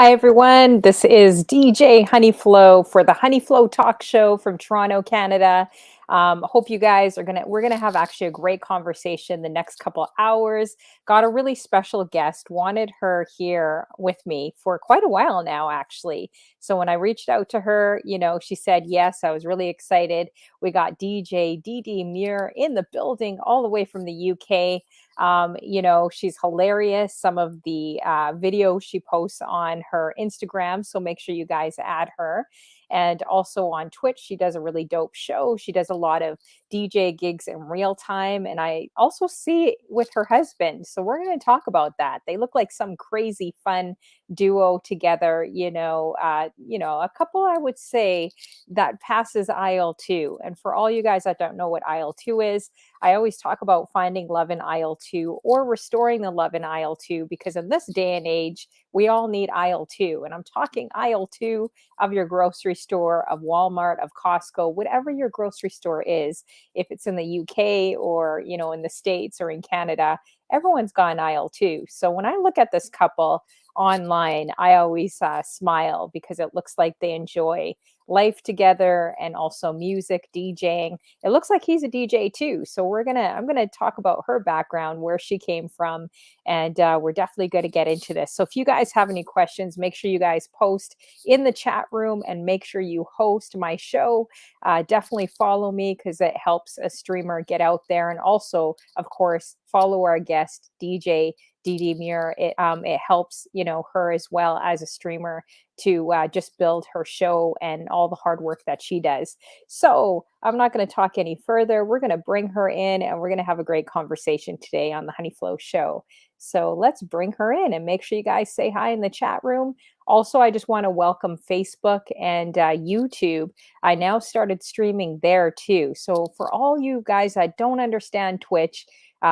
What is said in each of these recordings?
Hi, everyone. This is DJ Honeyflow for the Honeyflow Talk Show from Toronto, Canada. Hope you guys we're gonna have actually a great conversation the next couple hours. Got a really special guest, wanted her here with me for quite a while now, actually. So when I reached out to her, she said yes. I was really excited. We got DJ Deedeemure in the building all the way from the UK. She's hilarious. Some of the videos she posts on her Instagram. So make sure you guys add her. And also on Twitch, she does a really dope show. She does a lot of DJ gigs in real time. And I also see it with her husband. So we're going to talk about that. They look like some crazy fun duo together, a couple I would say that passes aisle two. And for all you guys that don't know what aisle two is, I always talk about finding love in aisle two or restoring the love in aisle two, because in this day and age, we all need aisle two. And I'm talking aisle two of your grocery store, of Walmart, of Costco, whatever your grocery store is. If it's in the UK or, in the States or in Canada, everyone's got an aisle two. So when I look at this couple online, I always smile because it looks like they enjoy life together and also music, DJing. It looks like he's a DJ too. So I'm gonna talk about her background, where she came from, and we're definitely going to get into this. So if you guys have any questions, make sure you guys post in the chat room, and make sure you host my show. Definitely follow me because it helps a streamer get out there, and also, of course, follow our guest DJ Deedeemure. It helps her as well as a streamer to just build her show and all the hard work that she does. So I'm not going to talk any further. We're going to bring her in, and we're going to have a great conversation today on the Honeyflow Show. So let's bring her in, and make sure you guys say hi in the chat room. Also, I just want to welcome Facebook and YouTube. I now started streaming there too. So for all you guys that don't understand Twitch,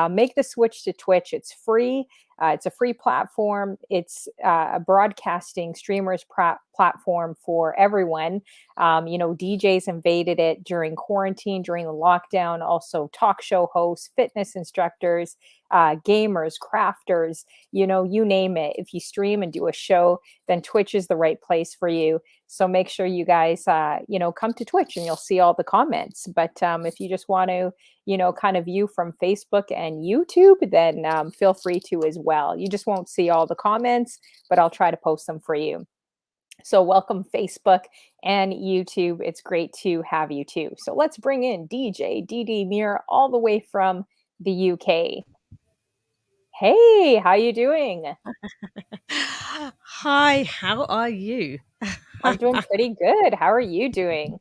make the switch to Twitch. It's free. It's a free platform. It's a broadcasting streamers platform for everyone. DJs invaded it during quarantine, during the lockdown. Also, talk show hosts, fitness instructors, gamers, crafters, you name it. If you stream and do a show, then Twitch is the right place for you. So make sure you guys, come to Twitch, and you'll see all the comments. But if you just want to, kind of view from Facebook and YouTube, then feel free to as well. You just won't see all the comments, but I'll try to post them for you. So welcome Facebook and YouTube. It's great to have you too. So let's bring in DJ Deedeemure all the way from the UK. Hey, how you doing? Hi, how are you? I'm doing pretty good. How are you doing?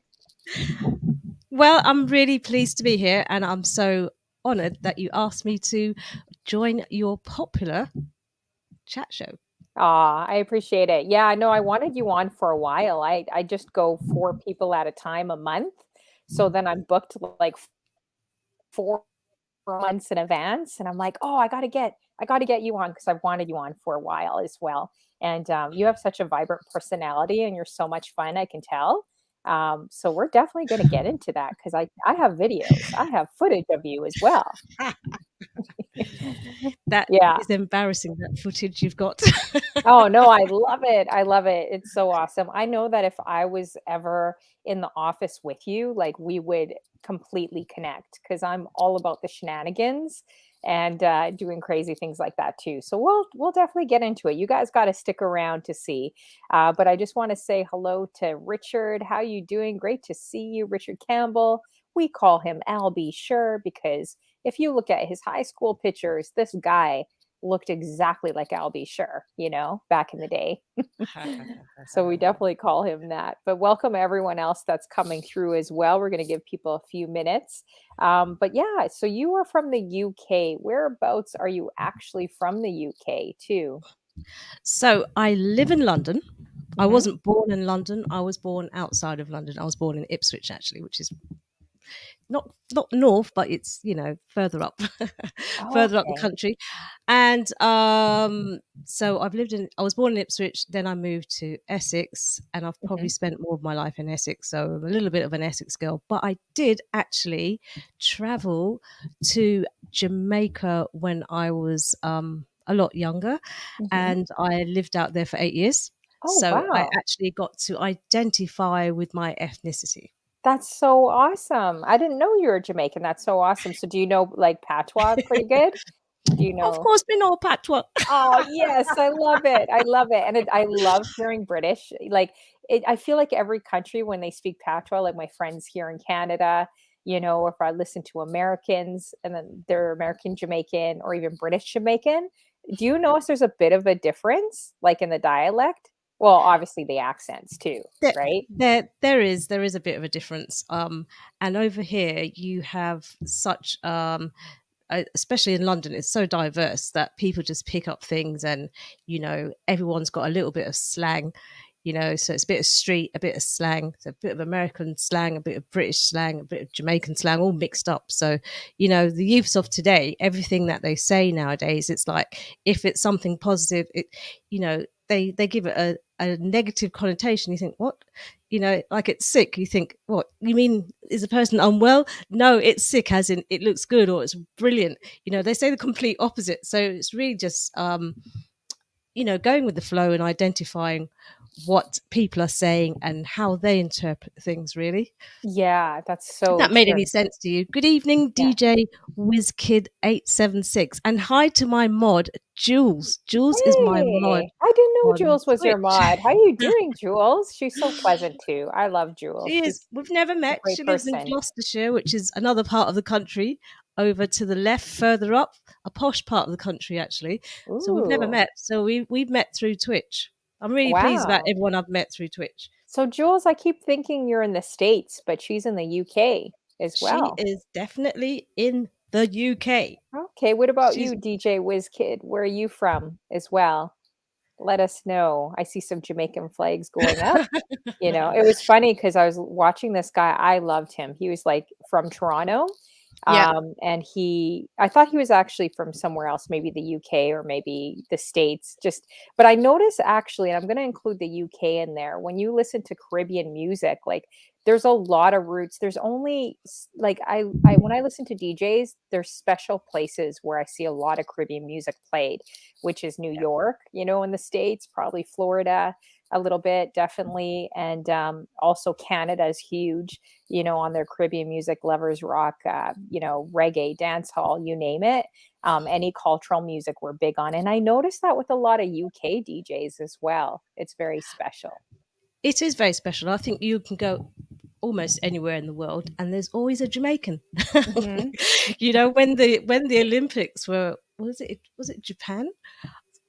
Well, I'm really pleased to be here, and I'm so honored that you asked me to join your popular chat show. Aw, I appreciate it. Yeah, I know I wanted you on for a while. I just go 4 people at a time a month. So then I'm booked like 4 months in advance, and I'm like, oh, I gotta get you on because I've wanted you on for a while as well. And you have such a vibrant personality, and you're so much fun, I can tell. So we're definitely gonna get into that because I have videos, I have footage of you as well. That Yeah. is embarrassing, that footage you've got. Oh, no, I love it. I love it. It's so awesome. I know that if I was ever in the office with you, like, we would completely connect because I'm all about the shenanigans and doing crazy things like that too. So we'll definitely get into it. You guys got to stick around to see. But I just want to say hello to Richard. How you doing? Great to see you, Richard Campbell. We call him Al B. Sure because if you look at his high school pictures, this guy looked exactly like Al B. Sure, back in the day. So we definitely call him that. But welcome everyone else that's coming through as well. We're going to give people a few minutes. But yeah, so you are from the UK. Whereabouts are you actually from the UK too? So I live in London. I Hmm. wasn't born in London. I was born outside of London. I was born in Ipswich, actually, which is not north, but it's further up, further up the Okay. country. And so I was born in Ipswich, then I moved to Essex, and I've probably Hmm. spent more of my life in Essex, so I'm a little bit of an Essex girl. But I did actually travel to Jamaica when I was a lot younger, Hmm. and I lived out there for 8 years. Oh, So I wow. actually got to identify with my ethnicity. That's so awesome. I didn't know you were Jamaican. That's so awesome. So do you know like patois pretty good? Do you Of know? course, we know patois. Oh, yes, I love it. I love it. And I love hearing British. Like I feel like every country when they speak patois, like my friends here in Canada, if I listen to Americans and then they're American Jamaican or even British Jamaican, do you notice there's a bit of a difference like in the dialect? Well, obviously the accents too, There, right? there is a bit of a difference. And over here you have such especially in London, it's so diverse that people just pick up things, and everyone's got a little bit of slang. So it's a bit of street, a bit of slang, so a bit of American slang, a bit of British slang, a bit of Jamaican slang, all mixed up. So the youths of today, everything that they say nowadays, it's like if it's something positive, they give it a negative connotation. You think, what? Like it's sick. You think, what? You mean is a person unwell? No, it's sick, as in it looks good or it's brilliant. They say the complete opposite. So it's really just going with the flow and identifying what people are saying and how they interpret things, really. Yeah, that's If so that made true. any sense to you. Good evening, Yeah. DJ WizKid876. And hi to my mod, Jules. Jules is my mod Hey, I didn't know on Jules was your Twitch. mod. How are you doing, Jules? She's so pleasant too. I love Jules. She is. She's We've never a met. great She lives in person. Gloucestershire, which is another part of the country, over to the left, further up, a posh part of the country, actually. So we've never Ooh, met. So we've met through Twitch. I'm really pleased about wow. everyone I've met through Twitch. So Jules, I keep thinking you're in the States, but she's in the UK as She well. is definitely in the UK. Okay, what about She's you, DJ WizKid? Where are you from as well? Let us know. I see some Jamaican flags going up. It was funny because I was watching this guy. I loved him. He was like from Toronto. Yeah. And I thought he was actually from somewhere else, maybe the UK or maybe the States. But I noticed actually, and I'm going to include the UK in there, when you listen to Caribbean music, like there's a lot of roots. There's only like when I listen to DJs, there's special places where I see a lot of Caribbean music played, which is New York, in the States, probably Florida a little bit, definitely. And also Canada is huge, on their Caribbean music, lovers rock, reggae, dance hall, you name it. Any cultural music we're big on. And I noticed that with a lot of UK DJs as well. It's very special. It is very special. I think you can go almost anywhere in the world and there's always a Jamaican. Hmm. When the Olympics were, was it Japan?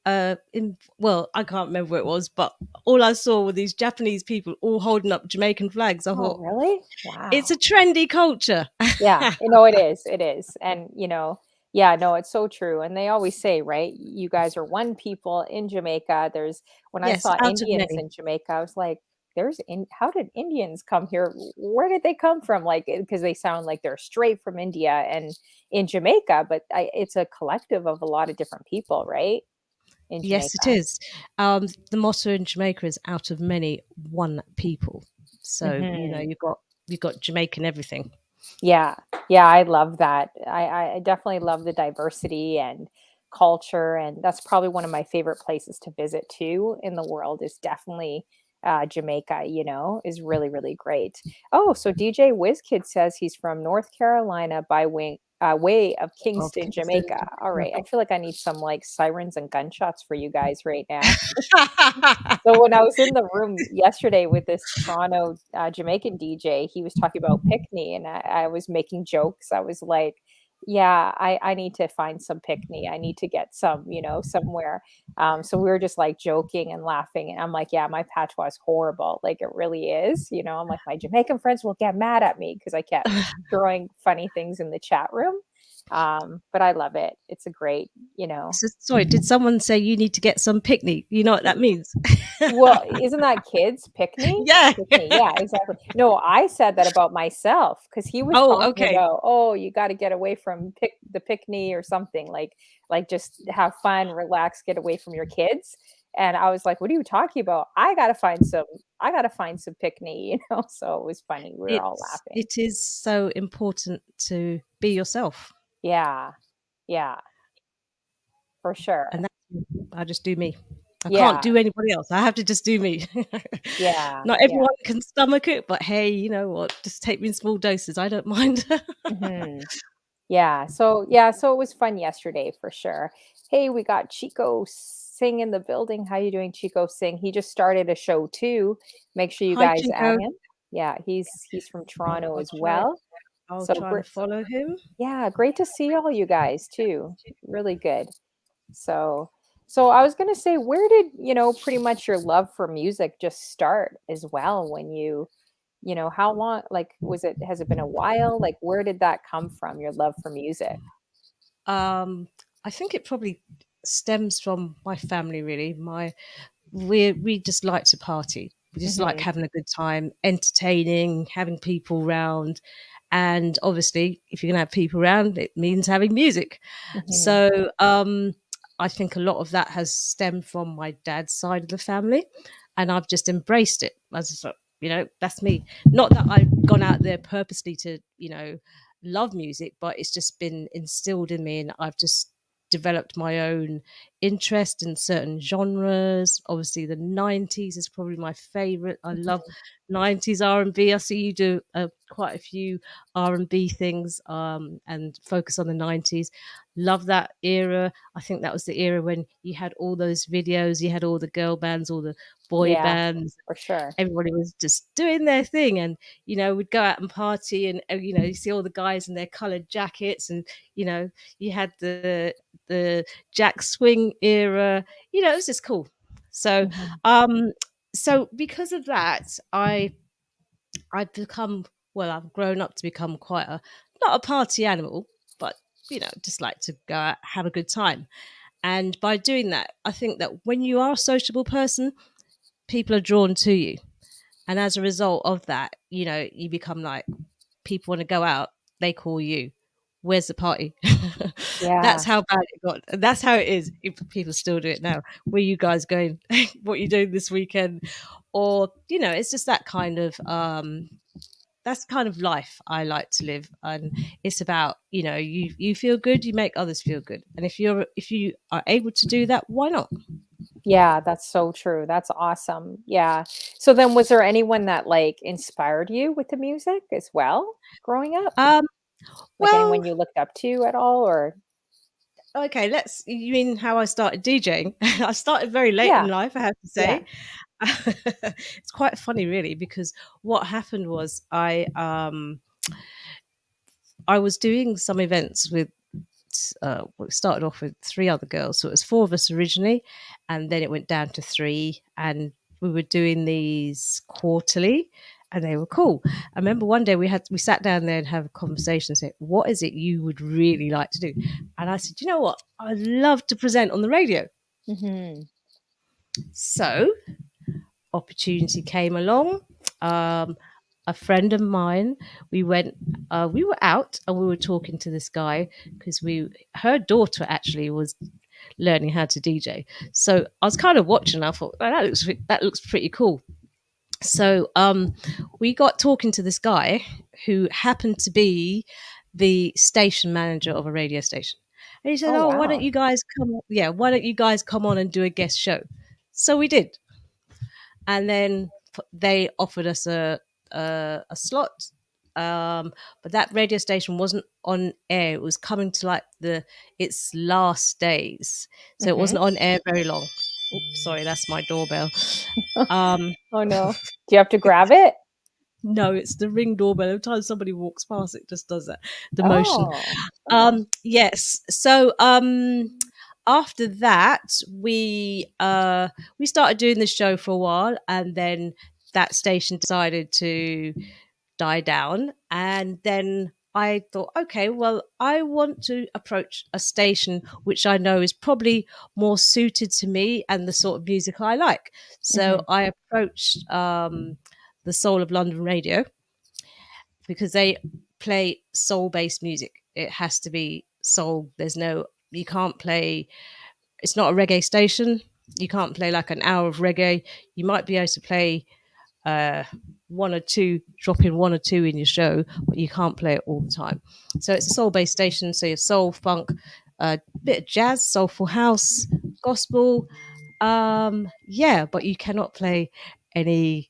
I can't remember where it was, but all I saw were these Japanese people all holding up Jamaican flags. I Oh, thought, really? it's a Wow. trendy culture. Yeah, it is. It is. And, yeah, no, it's so true. And they always say, right, you guys are one people in Jamaica. When I Yes, saw out of Indians many. in Jamaica, I was like, how did Indians come here? Where did they come from? Like, because they sound like they're straight from India and in Jamaica, but it's a collective of a lot of different people, right? In Yes, it Jamaica. is. The motto in Jamaica is "out of many, one people." So Hmm. you've got Jamaican everything. Yeah. Yeah, I love that. I definitely love the diversity and culture, and that's probably one of my favorite places to visit too in the world is definitely Jamaica, is really, really great. Oh, so DJ WizKid says he's from North Carolina by way of Of Kingston, Kingston, Jamaica. All Jamaica. right. I feel like I need some like sirens and gunshots for you guys right now. So when I was in the room yesterday with this Toronto Jamaican DJ, he was talking about Pickney, and I was making jokes. I was like, "Yeah, I need to find some Pickney. I need to get some, somewhere." So we were just like joking and laughing, and I'm like, "Yeah, my patois is horrible. Like it really is." I'm like, my Jamaican friends will get mad at me because I kept throwing funny things in the chat room. But I love it. It's a great, So, sorry, did someone say you need to get some picnic? You know what that means? Well, isn't that kids? Pickney? Yeah. Pickney, yeah, exactly. No, I said that about myself because he was Oh, talking okay. about, oh, you got to get away from the pickney or something like just have fun, relax, get away from your kids. And I was like, what are you talking about? I gotta find some pickney, So it was funny. We were all laughing. It is so important to be yourself, Yeah, yeah, for and sure. that I just do me. I can't Yeah. do anybody else. I have to just do me. Yeah. Not Yeah. everyone can stomach it, but hey, you know what? Just take me in small doses. I don't mind. Hmm. Yeah, so it was fun yesterday for sure. Hey, we got Chico Sing in the building. How you doing, Chico Sing? He just started a show too. Make sure you Hi, guys add Chico. him. Yeah, he's from Toronto I'll as try. well. I'll So try and great. follow him. Yeah, great to see all you guys too. Really good. So so I was gonna say, where did, pretty much your love for music just start as well when how long, like, has it been a while? Like, where did that come from, your love for music? Um, I think it probably stems from my family. Really, we just like to party. We just like Mhm. having a good time, entertaining, having people round. And obviously, if you're going to have people around, it means having music. Mhm. So I think a lot of that has stemmed from my dad's side of the family. And I've just embraced it. As a sort that's me. Not that I've gone out there purposely to, love music, but it's just been instilled in me. And I've just developed my own interest in certain genres. Obviously, the 90s is probably my favorite. I love Mhm. 90s R&B. I see you do quite a few R&B things and focus on the 90s. Love that era. I think that was the era when you had all those videos, you had all the girl bands, all the boy Yeah, bands. for sure. Everybody was just doing their thing, and we'd go out and party, and you see all the guys in their colored jackets, and you had the Jack Swing era. It was just cool. So, Mhm. um, so because of that, I've become well, I've grown up to become quite a not a party animal, but just like to go out, have a good time. And by doing that, I think that when you are a sociable person, people are drawn to you. And as a result of that, you become like people want to go out, they call you. Where's the party? That's Yeah. how bad it got. And that's how it is. If people still do it now. Where you guys going? What you doing this weekend? Or, it's just that kind of that's kind of life I like to live. And it's about, you feel good, you make others feel good. And if you are able to do that, why not? Yeah, that's so true. That's awesome. Yeah. So then was there anyone that, like, inspired you with the music as well growing up? Um Like, well, anyone you looked up to at all, or okay, you mean how I started DJing? I started very late in Yeah. life, I have to Yeah. say. It's quite funny really because what happened was I was doing some events with we started off with three other girls, so it was four of us originally, and then it went down to three, and we were doing these quarterly, and they were cool. I remember one day we sat down there and have a conversation and said, what is it you would really like to do? And I said, you know what, I'd love to present on the radio. Mhm. So opportunity came along. Um, a friend of mine, we were out and we were talking to this guy because her daughter actually was learning how to DJ. So I was kind of watching. I thought, oh, that looks pretty cool. So we got talking to this guy who happened to be the station manager of a radio station. And he said, Oh, "Oh, why don't wow. you guys come? Yeah, why don't you guys come on and do a guest show?" So we did, and then they offered us a slot. But that radio station wasn't on air. It was coming to like its last days, so it Mhm. wasn't on air very long. Oops, sorry, that's my doorbell. Um, Oh, no. Do you have to grab it? no, it's the ring doorbell. Every time somebody walks past, it just does that. The motion. Oh. Oh. Yes. So after that, we started doing the show for a while, and then that station decided to die down, and then I thought, okay, well, I want to approach a station which I know is probably more suited to me and the sort of music I like. So Mhm. I approached the Soul of London Radio because they play soul based music. It has to be soul. You can't play, it's not a reggae station. You can't play like an hour of reggae. You might be able to play uh, one or two, drop in one or two in your show, but you can't play it all the time. So it's a soul based station. So you have soul, funk, a bit of jazz, soulful house, gospel. Yeah, but you cannot play any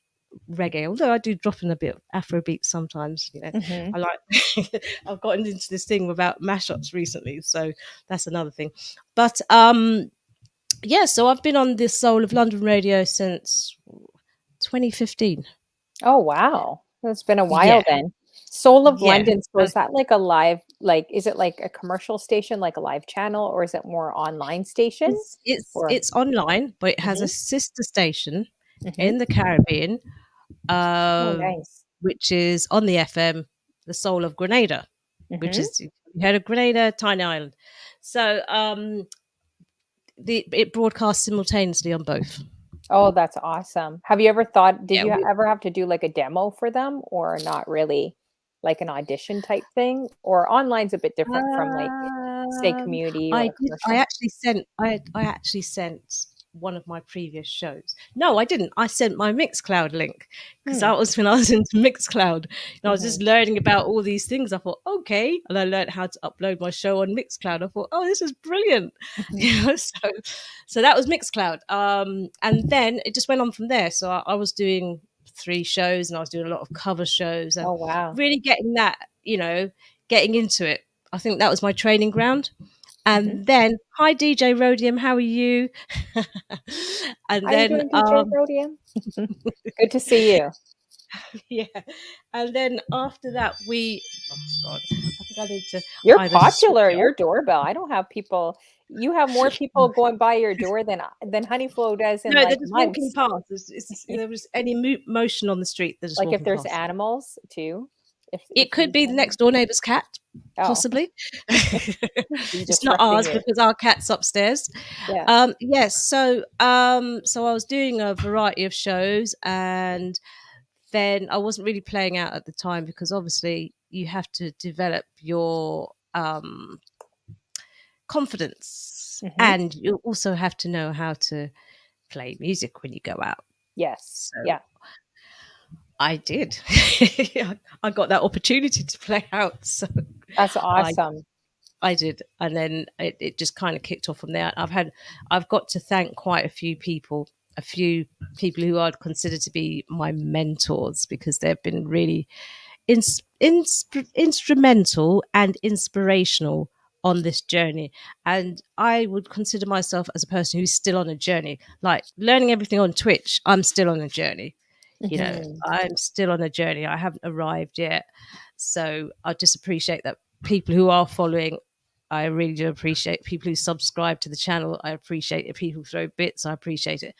reggae. Although I do drop in a bit of Afrobeat sometimes. Hmm. I like. I've gotten into this thing about mashups recently, so that's another thing. But yeah, so I've been on this Soul of London radio since 2015. Oh, wow. It's been a while Yeah, then. Soul of yeah. London, so is that like a live, like, is it like a commercial station, like a live channel, or is it more online station? Or It's online, but it has a hmm. sister station Hmm. in the Caribbean, Oh, um, nice. which is on the FM, the Soul of Grenada, which Hmm. is you heard of Grenada, tiny island. So it broadcasts simultaneously on both. Oh, that's awesome. Have you ever thought, did Yeah, you ever have to do like a demo for them or not really? Like an audition type thing? Or online's a bit different from like, say, Um, community I or did. commercial. I actually sent one of my previous shows. No, I didn't. I sent my Mixcloud link because Hmm. that was when I was into Mixcloud and I was Hmm. just learning about all these things. I thought, okay, and I learned how to upload my show on Mixcloud. I thought, oh, this is brilliant. Hmm. So that was Mixcloud. And then it just went on from there. So I was doing 3 shows and I was doing a lot of cover shows and Oh, wow. really getting that, getting into it. I think that was my training ground. Hmm. And then, hi DJ Rhodium, how are you? And How you then, doing, DJ Rhodium? Good to see you. yeah, and then after that, oh God, I think I need to You're either switch popular. it off. Your doorbell. I don't have people. You have more people going by your door than Honeyflow does in No, they're like just walking months. past. There was any motion on the street, they're just Like if walking there's past. animals too. If It could there's be the animals. next door neighbor's cat, Oh, possibly. you It's not disrupting ours your, because our cat's upstairs. yeah. Yes, so I was doing a variety of shows, and then I wasn't really playing out at the time because obviously you have to develop your confidence, Hmm. and you also have to know how to play music when you go out. Yes. So Yeah. I did. I got that opportunity to play out, so That's I awesome. I did, and then it just kind of kicked off from there. I've got to thank quite a few people who I'd consider to be my mentors because they've been really instrumental and inspirational on this journey. And I would consider myself as a person who's still on a journey, like learning everything on Twitch. I'm still on a journey. Hmm. I'm still on a journey. I haven't arrived yet. So I just appreciate that people who are following. I really do appreciate people who subscribe to the channel. I appreciate it. People who throw bits. I appreciate it.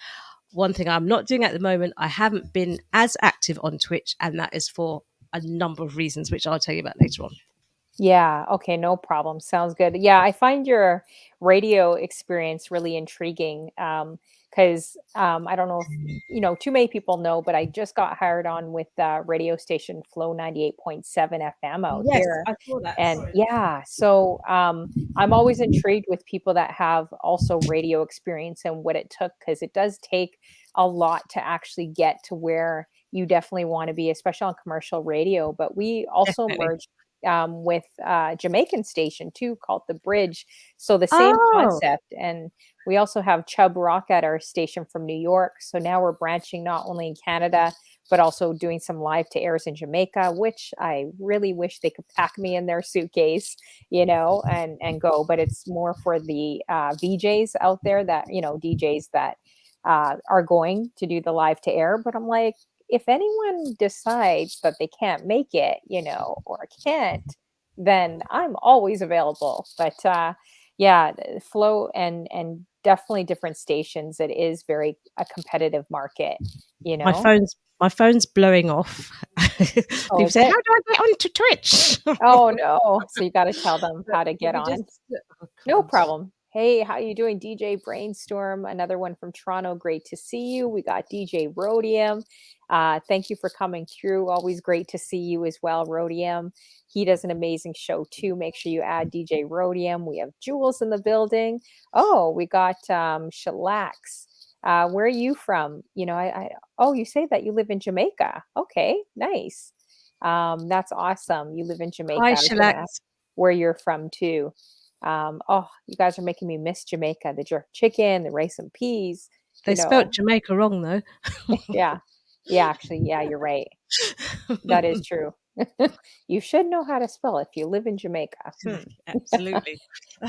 One thing I'm not doing at the moment, I haven't been as active on Twitch, and that is for a number of reasons, which I'll tell you about later on. Yeah, okay, no problem. Sounds good. Yeah, I find your radio experience really intriguing. Because I don't know if too many people know, but I just got hired on with radio station Flow 98.7 FM out Yes, here. I saw that. And yeah, so I'm always intrigued with people that have also radio experience and what it took, because it does take a lot to actually get to where you definitely want to be, especially on commercial radio. But we also Definitely. merged with Jamaican station too, called The Bridge. So the same Oh, concept. And we also have Chub Rock at our station from New York. So now we're branching not only in Canada, but also doing some live to airs in Jamaica, which I really wish they could pack me in their suitcase, and go. But it's more for the VJs out there that, DJs that are going to do the live to air. But I'm like, if anyone decides that they can't make it, or can't, then I'm always available. But yeah, Flow and definitely different stations. It is very a competitive market, you my know. phone's blowing off. Oh, People is say, "How it? do I get onto Twitch?" Oh no. So you got to tell them how to Let get me just. on. Oh No God. problem. Hey, how you doing, DJ Brainstorm? Another one from Toronto. Great to see you. We got DJ Rhodium. Thank you for coming through. Always great to see you as well, Rhodium. He does an amazing show too. Make sure you add DJ Rhodium. We have Jules in the building. Oh, we got Shellax. Where are you from? Oh, you say that you live in Jamaica. Okay, nice. That's awesome. You live in Jamaica. Hi, I was gonna ask Shellax. where you're from too. Oh, you guys are making me miss Jamaica. The jerk chicken, the rice and peas. They spelt Jamaica wrong though. Yeah. Yeah, actually, yeah, you're right. That is true. You should know how to spell if you live in Jamaica. Absolutely.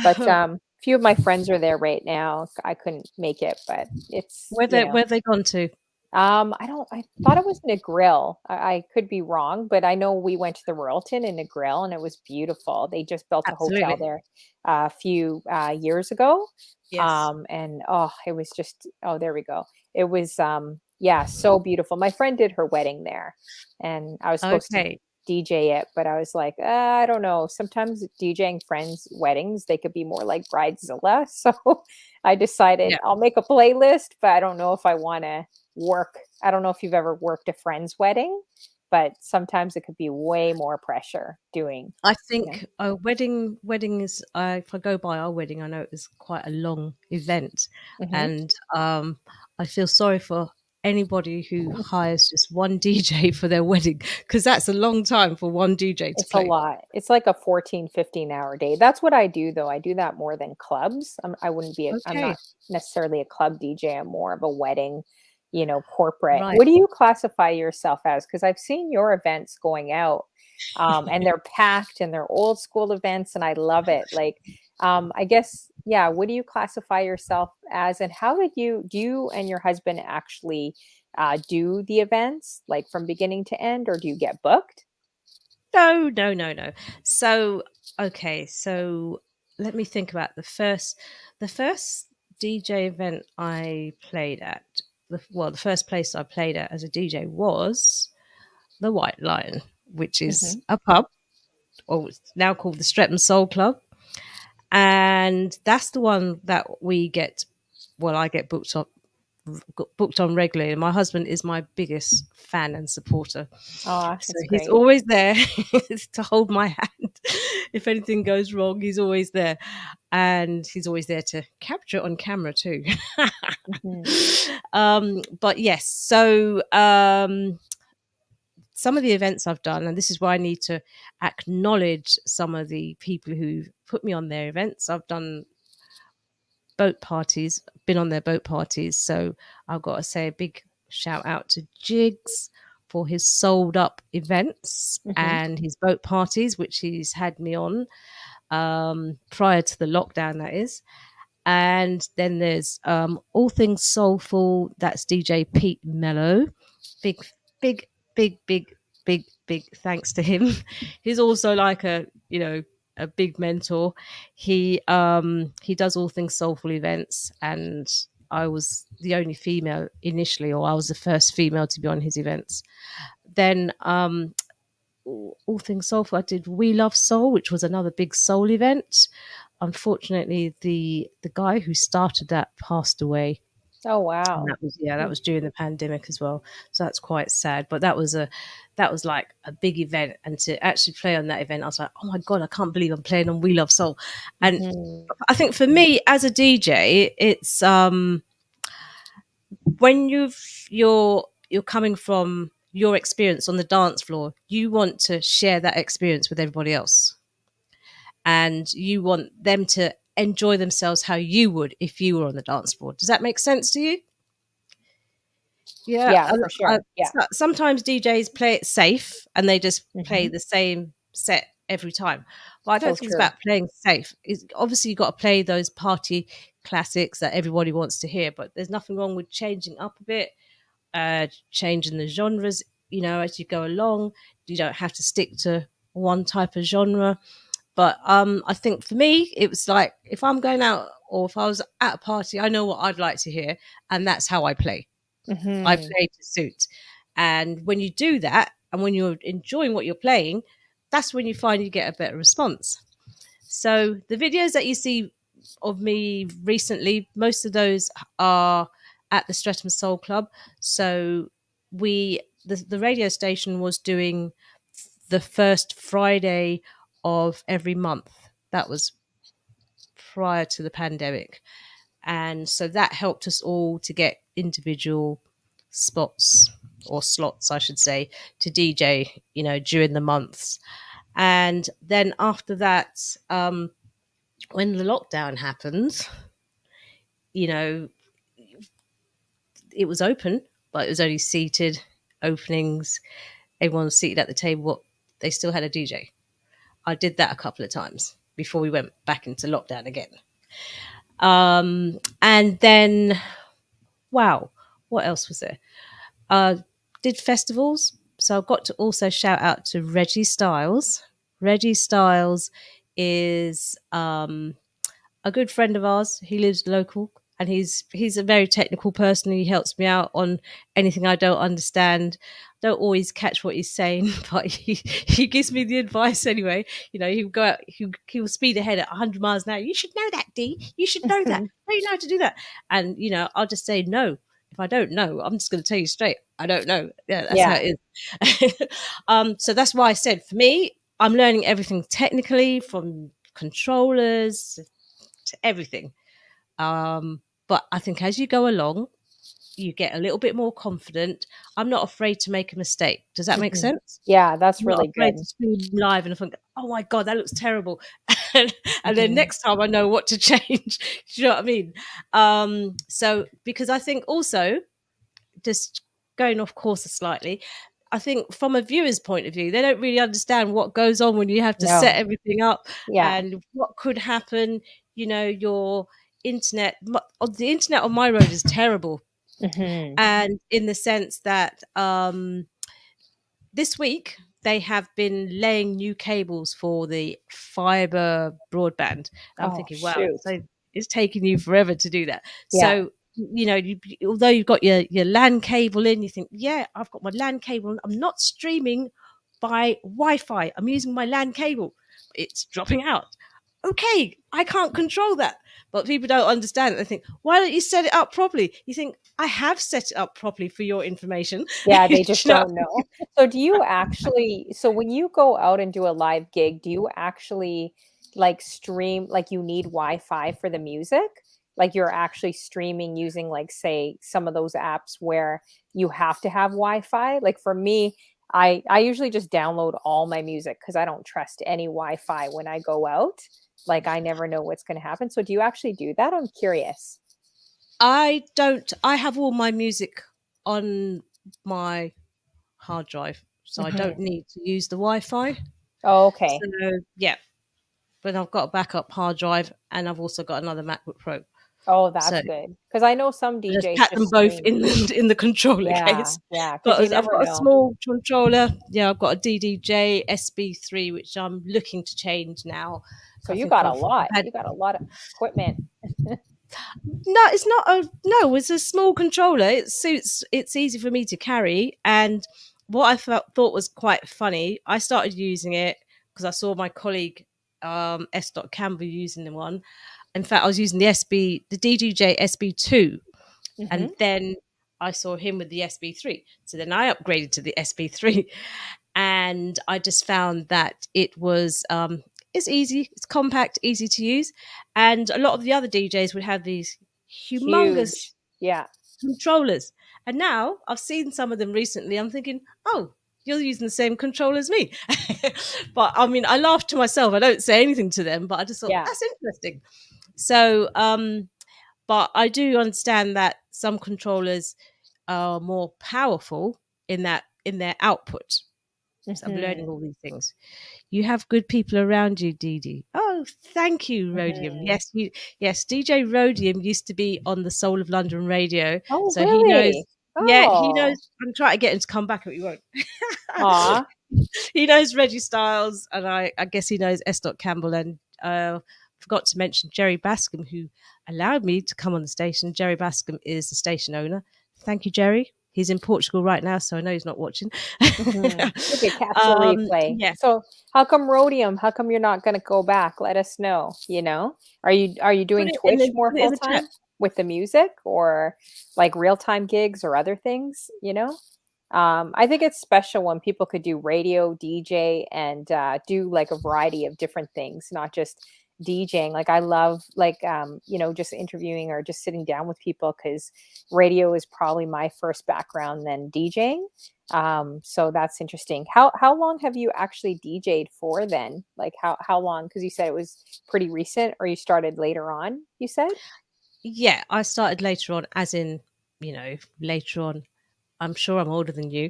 But, few of my friends are there right now. I couldn't make it, but it's, Where they gone to? I thought it was Negril. I could be wrong, but I know we went to the Royalton in Negril and it was beautiful. They just built a hotel Absolutely. there a few years ago. Yes. And oh, it was just, oh, there we go. It was, yeah, so beautiful. My friend did her wedding there and I was supposed to Okay. DJ it, but I was like, I don't know. Sometimes DJing friends' weddings, they could be more like Bridezilla. So I decided Yeah. I'll make a playlist, but I don't know if I want to work. I don't know if you've ever worked a friend's wedding, but sometimes it could be way more pressure doing, I you know. think a weddings. If I go by our wedding, I know it was quite a long event, Mhm. and I feel sorry for anybody who hires just one DJ for their wedding because that's a long time for one DJ to It's a play. lot. It's like a 14, 15-hour day. That's what I do though. I do that more than clubs. I wouldn't be I'm Okay, not necessarily a club DJ. I'm more of a wedding, corporate. right. What do you classify yourself as? Because I've seen your events going out, and they're packed and they're old school events, and I love it. Like, I guess, yeah. What do you classify yourself as, and how did you do you and your husband actually do the events, like from beginning to end, or do you get booked? No, no, no, no. So, okay, so let me think about the first DJ event I played at. The first place I played at as a DJ was the White Lion, which is Hmm. a pub, or it's now called the Streatham Soul Club, and that's the one that we get. Well, I get got booked on regularly. My husband is my biggest fan and supporter. Oh, So that's he's great. always there to hold my hand. If anything goes wrong, he's always there. And he's always there to capture it on camera too. Mhm. But yes, so some of the events I've done, and this is where I need to acknowledge some of the people who put me on their events. I've done boat parties, been on their boat parties. So I've got to say a big shout out to Jigs for his sold up events Mhm. and his boat parties, which he's had me on prior to the lockdown, that is. And then there's All Things Soulful, that's DJ Pete Mello. Big, big, big thanks to him. He's also like a big mentor. He does All Things Soulful events, and I was the only female initially, or I was the first female to be on his events. Then All Things Soulful, I did We Love Soul, which was another big soul event. Unfortunately, the guy who started that passed away, Oh, and wow. that Mm. was during the pandemic as well. So that's quite sad. But that was like a big event, and to actually play on that event, I was like, oh my god, I can't believe I'm playing on We Love Soul. And Mhm. I think for me as a DJ, it's when you're coming from your experience on the dance floor, you want to share that experience with everybody else, and you want them to enjoy themselves how you would if you were on the dance floor. Does that make sense to you? Yeah, Yeah, for sure. Yeah. sometimes DJs play it safe and they just play Mhm. the same set every time. But I So don't think it's true. about playing safe. It's, obviously, you've got to play those party classics that everybody wants to hear. But there's nothing wrong with changing up a bit, changing the genres. As you go along, you don't have to stick to one type of genre. But I think for me, it was like if I'm going out or if I was at a party, I know what I'd like to hear, and that's how I play. I Mhm. play to suit. And when you do that, and when you're enjoying what you're playing, that's when you find you get a better response. So the videos that you see of me recently, most of those are at the Streatham Soul Club. So the radio station was doing the first Friday of every month. That was prior to the pandemic. And so that helped us all to get individual spots, or slots, I should say, to DJ, during the months. And then after that, when the lockdown happened, you know, it was open, but it was only seated openings. Everyone was seated at the table. They still had a DJ. I did that a couple of times before we went back into lockdown again. And then, wow, what else was there? Did festivals. So I've got to also shout out to Reggie Styles. Reggie Styles is a good friend of ours. He lives local, and he's a very technical person. He helps me out on anything I don't understand. Don't always catch what he's saying, but he gives me the advice anyway. He'll go out, he'll speed ahead at 100 miles an hour. You should know that, Dee. You should know that. Don't you know how to do that? And I'll just say no. If I don't know, I'm just going to tell you straight. I don't know. Yeah, that's how it is. So that's why I said, for me, I'm learning everything technically, from controllers to everything. But I think as you go along, you get a little bit more confident. I'm not afraid to make a mistake. Does that make sense? Yeah, that's I'm not really afraid good. to stream live and think, oh my God, that looks terrible. and then Mhm. next time I know what to change. Do you know what I mean? So because I think also, just going off course slightly, I think from a viewer's point of view, they don't really understand what goes on when you have to set No. everything up Yeah. and what could happen. Your internet, the internet on my road is terrible. Mhm. And in the sense that this week they have been laying new cables for the fiber broadband. I'm Oh, thinking, wow, shoot. so it's taking you forever to do that. Yeah. So although you've got your LAN cable in, you think, yeah, I've got my LAN cable. I'm not streaming by Wi-Fi. I'm using my LAN cable. It's dropping out. Okay, I can't control that. But people don't understand it. They think, why don't you set it up properly? You think, I have set it up properly for your information. Yeah, Do they just you know what don't I mean? know. So do you actually so when you go out and do a live gig, do you actually like stream like you need Wi-Fi for the music? Like you're actually streaming using like say some of those apps where you have to have Wi-Fi? Like for me, I usually just download all my music because I don't trust any Wi-Fi when I go out. Like I never know what's going to happen. So do you actually do that? I'm curious. I don't. I have all my music on my hard drive, so I don't Mhm. need to use the Wi-Fi. Oh, So okay. yeah, but I've got a backup hard drive, and I've also got another MacBook Pro. Oh, So that's good. Because I know some I just DJs pat just them both stream. in in the controller Yeah, case. yeah. Because you I've never got a know. small controller. Yeah, I've got a DDJ SB3, which I'm looking to change now. So I you think got a I've lot. had. You got a lot of equipment. No, it's not a no. It's a small controller. It suits. It's easy for me to carry. And what I thought was quite funny, I started using it because I saw my colleague S. Campbell using the one. In fact, I was using the DDJ SB2, and Mhm. then I saw him with the SB3. So then I upgraded to the SB3, and I just found that it was it's easy, it's compact, easy to use, and a lot of the other DJs would have these humongous Huge. Yeah. controllers. And now I've seen some of them recently. I'm thinking, oh, you're using the same controller as me. But I mean, I laugh to myself. I don't say anything to them, but I just thought Yeah. that's interesting. So, but I do understand that some controllers are more powerful in their output. So I'm learning Mhm. all these things. You have good people around you, Dee Dee. Oh, thank you, Rhodium. Mhm. Yes, DJ Rhodium used to be on the Soul of London radio, Oh, so he knows. really? Yeah, he knows. Oh. I'm trying to get him to come back, but he won't. Aw. He knows Reggie Styles, and I guess he knows S. Campbell. And forgot to mention Jerry Bascom, who allowed me to come on the station. Jerry Bascom is the station owner. Thank you, Jerry. He's in Portugal right now, so I know he's not watching. Mhm. You could catch the replay. Yeah, So how come Rhodium? How come you're not gonna go back? Let us know, you know? Are you doing Twitch more put it in full the chat. time with the music or like real-time gigs or other things, you know? I think it's special when people could do radio, DJ, and do like a variety of different things, not just DJing. Like I love like just interviewing or just sitting down with people because radio is probably my first background than DJing. So that's interesting. How long have you actually DJ'd for then? Like how long? Because you said it was pretty recent, or you started later on. You said. Yeah, I started later on, as in later on. I'm sure I'm older than you.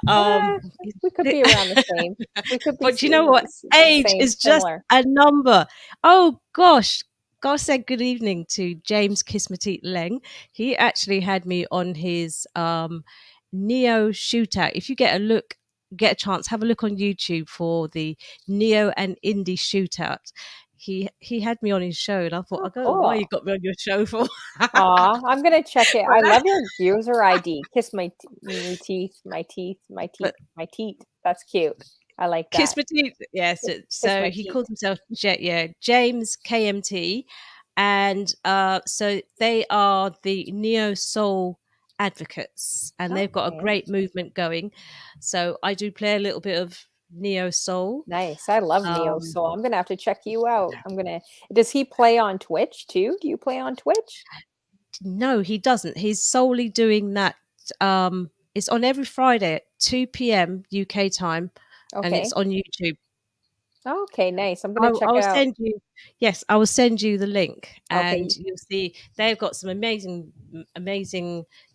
Eh, um, we could be around the same. We could be but you know what? Age same, is just similar. a number. Oh gosh. God said good evening to James Kismatit Leng. He actually had me on his Neo shootout. If you get a chance, have a look on YouTube for the Neo and Indie shootout. He had me on his show, and I thought, Oh, I don't know why you cool. got me on your show for. Aw, I'm gonna check it. I but, love your user ID. Kiss me teeth, my teeth, my teeth, but my teeth. That's cute. I like Kiss that. Petite, yes. Kiss So my he teeth. calls himself James KMT, and so they are the neo soul advocates, and they've got a Okay. great movement going. So I do play a little bit of neo soul. Nice. I love Neo Um, Soul. I'm gonna have to check you out. Does he play on Twitch too? Do you play on Twitch? no, he doesn't. He's solely doing that. It's on every Friday at 2 p.m. UK time, and it's Okay. on YouTube. Okay, nice. I'm gonna I check it will out. send you. Yes, I will send you the link, and Okay. you'll see they've got some amazing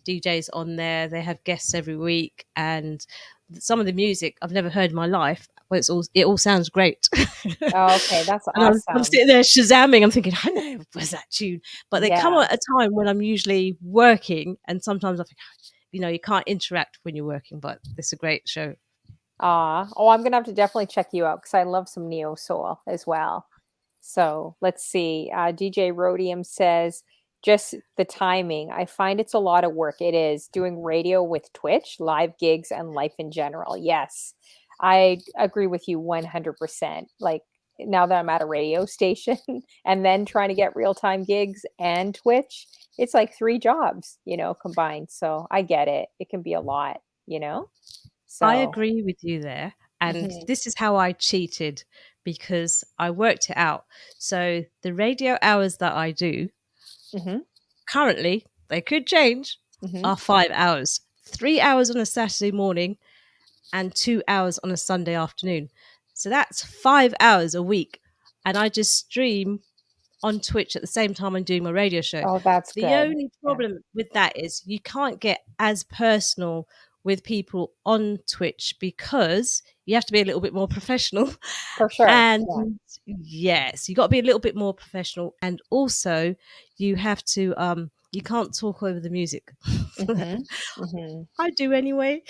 DJs on there. They have guests every week, and some of the music I've never heard in my life. But it all sounds great. Okay, that's And I'm awesome. sitting there shazamming. I'm thinking, I know where's that tune, but they come Yeah. at a time when I'm usually working, and sometimes I think, you can't interact when you're working. But it's a great show. Oh, I'm gonna have to definitely check you out because I love some neo soul as well. So let's see. DJ Rhodium says, just the timing. I find it's a lot of work. It is doing radio with Twitch, live gigs, and life in general. Yes, I agree with you 100%. Like now that I'm at a radio station and then trying to get real time gigs and Twitch, it's like three jobs, combined. So I get it. It can be a lot, you know? I So, agree with you there. And mhm, this is how I cheated because I worked it out. So the radio hours that I do mhm, currently, they could change, mhm. are 5 hours. 3 hours on a Saturday morning and 2 hours on a Sunday afternoon. So that's 5 hours a week. And I just stream on Twitch at the same time I'm doing my radio show. Oh, that's The good. only Yeah, problem with that is you can't get as personal with people on Twitch because you have to be a little bit more professional. for sure. And Yeah. yes, you got to be a little bit more professional. And also, you have to, you can't talk over the music. Mhm, mhm. I do anyway.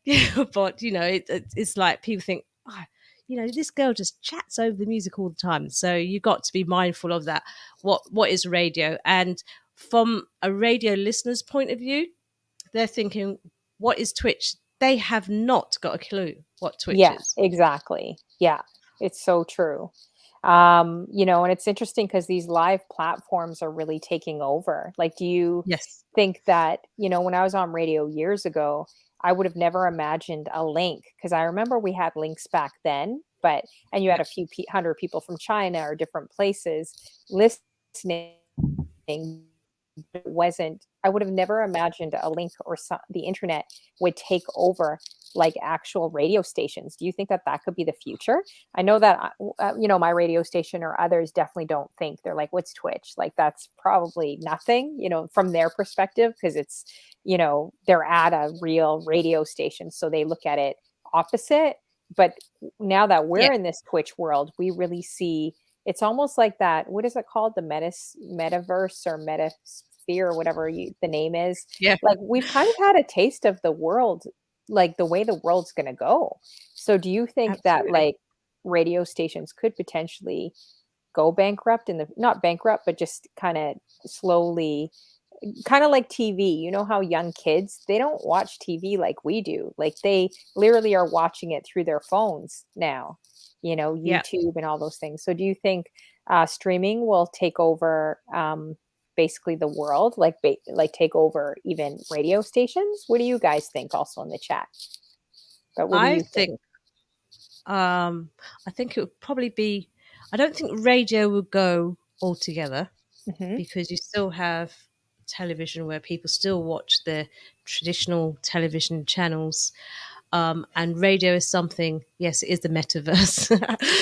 Yeah, but it's like people think, oh, this girl just chats over the music all the time. So you got to be mindful of that. What is radio? And from a radio listener's point of view, they're thinking, what is Twitch? They have not got a clue what Twitch Yeah, is. exactly. Yeah, it's so true. And it's interesting because these live platforms are really taking over. Like, do you Yes. think that, when I was on radio years ago, I would have never imagined a link because I remember we had links back then, and you had Yeah. a few hundred people from China or different places listening. It wasn't, I would have never imagined a link or the internet would take over like actual radio stations. Do you think that that could be the future? I know that my radio station or others definitely don't think. They're like, what's Twitch? Like that's probably nothing, from their perspective because it's, they're at a real radio station, so they look at it opposite. But now that Yeah. we're in this Twitch world, we really see it's almost like that. What is it called? The metaverse or metasphere or whatever the name is. Yeah. Like we've kind of had a taste of the world, like the way the world's going to go. So do you think that Absolutely. like radio stations could potentially go bankrupt not bankrupt, but just kind of slowly, kind of like TV. You know how young kids, they don't watch TV like we do. Like they literally are watching it through their phones now, Yeah. YouTube and all those things. So do you think streaming will take over basically the world, like take over even radio stations? What do you guys think also in the chat? But what do I you think? think I think it would probably be I don't think radio will go altogether Hmm. because you still have television where people still watch the traditional television channels. And radio is something, yes, it is the metaverse.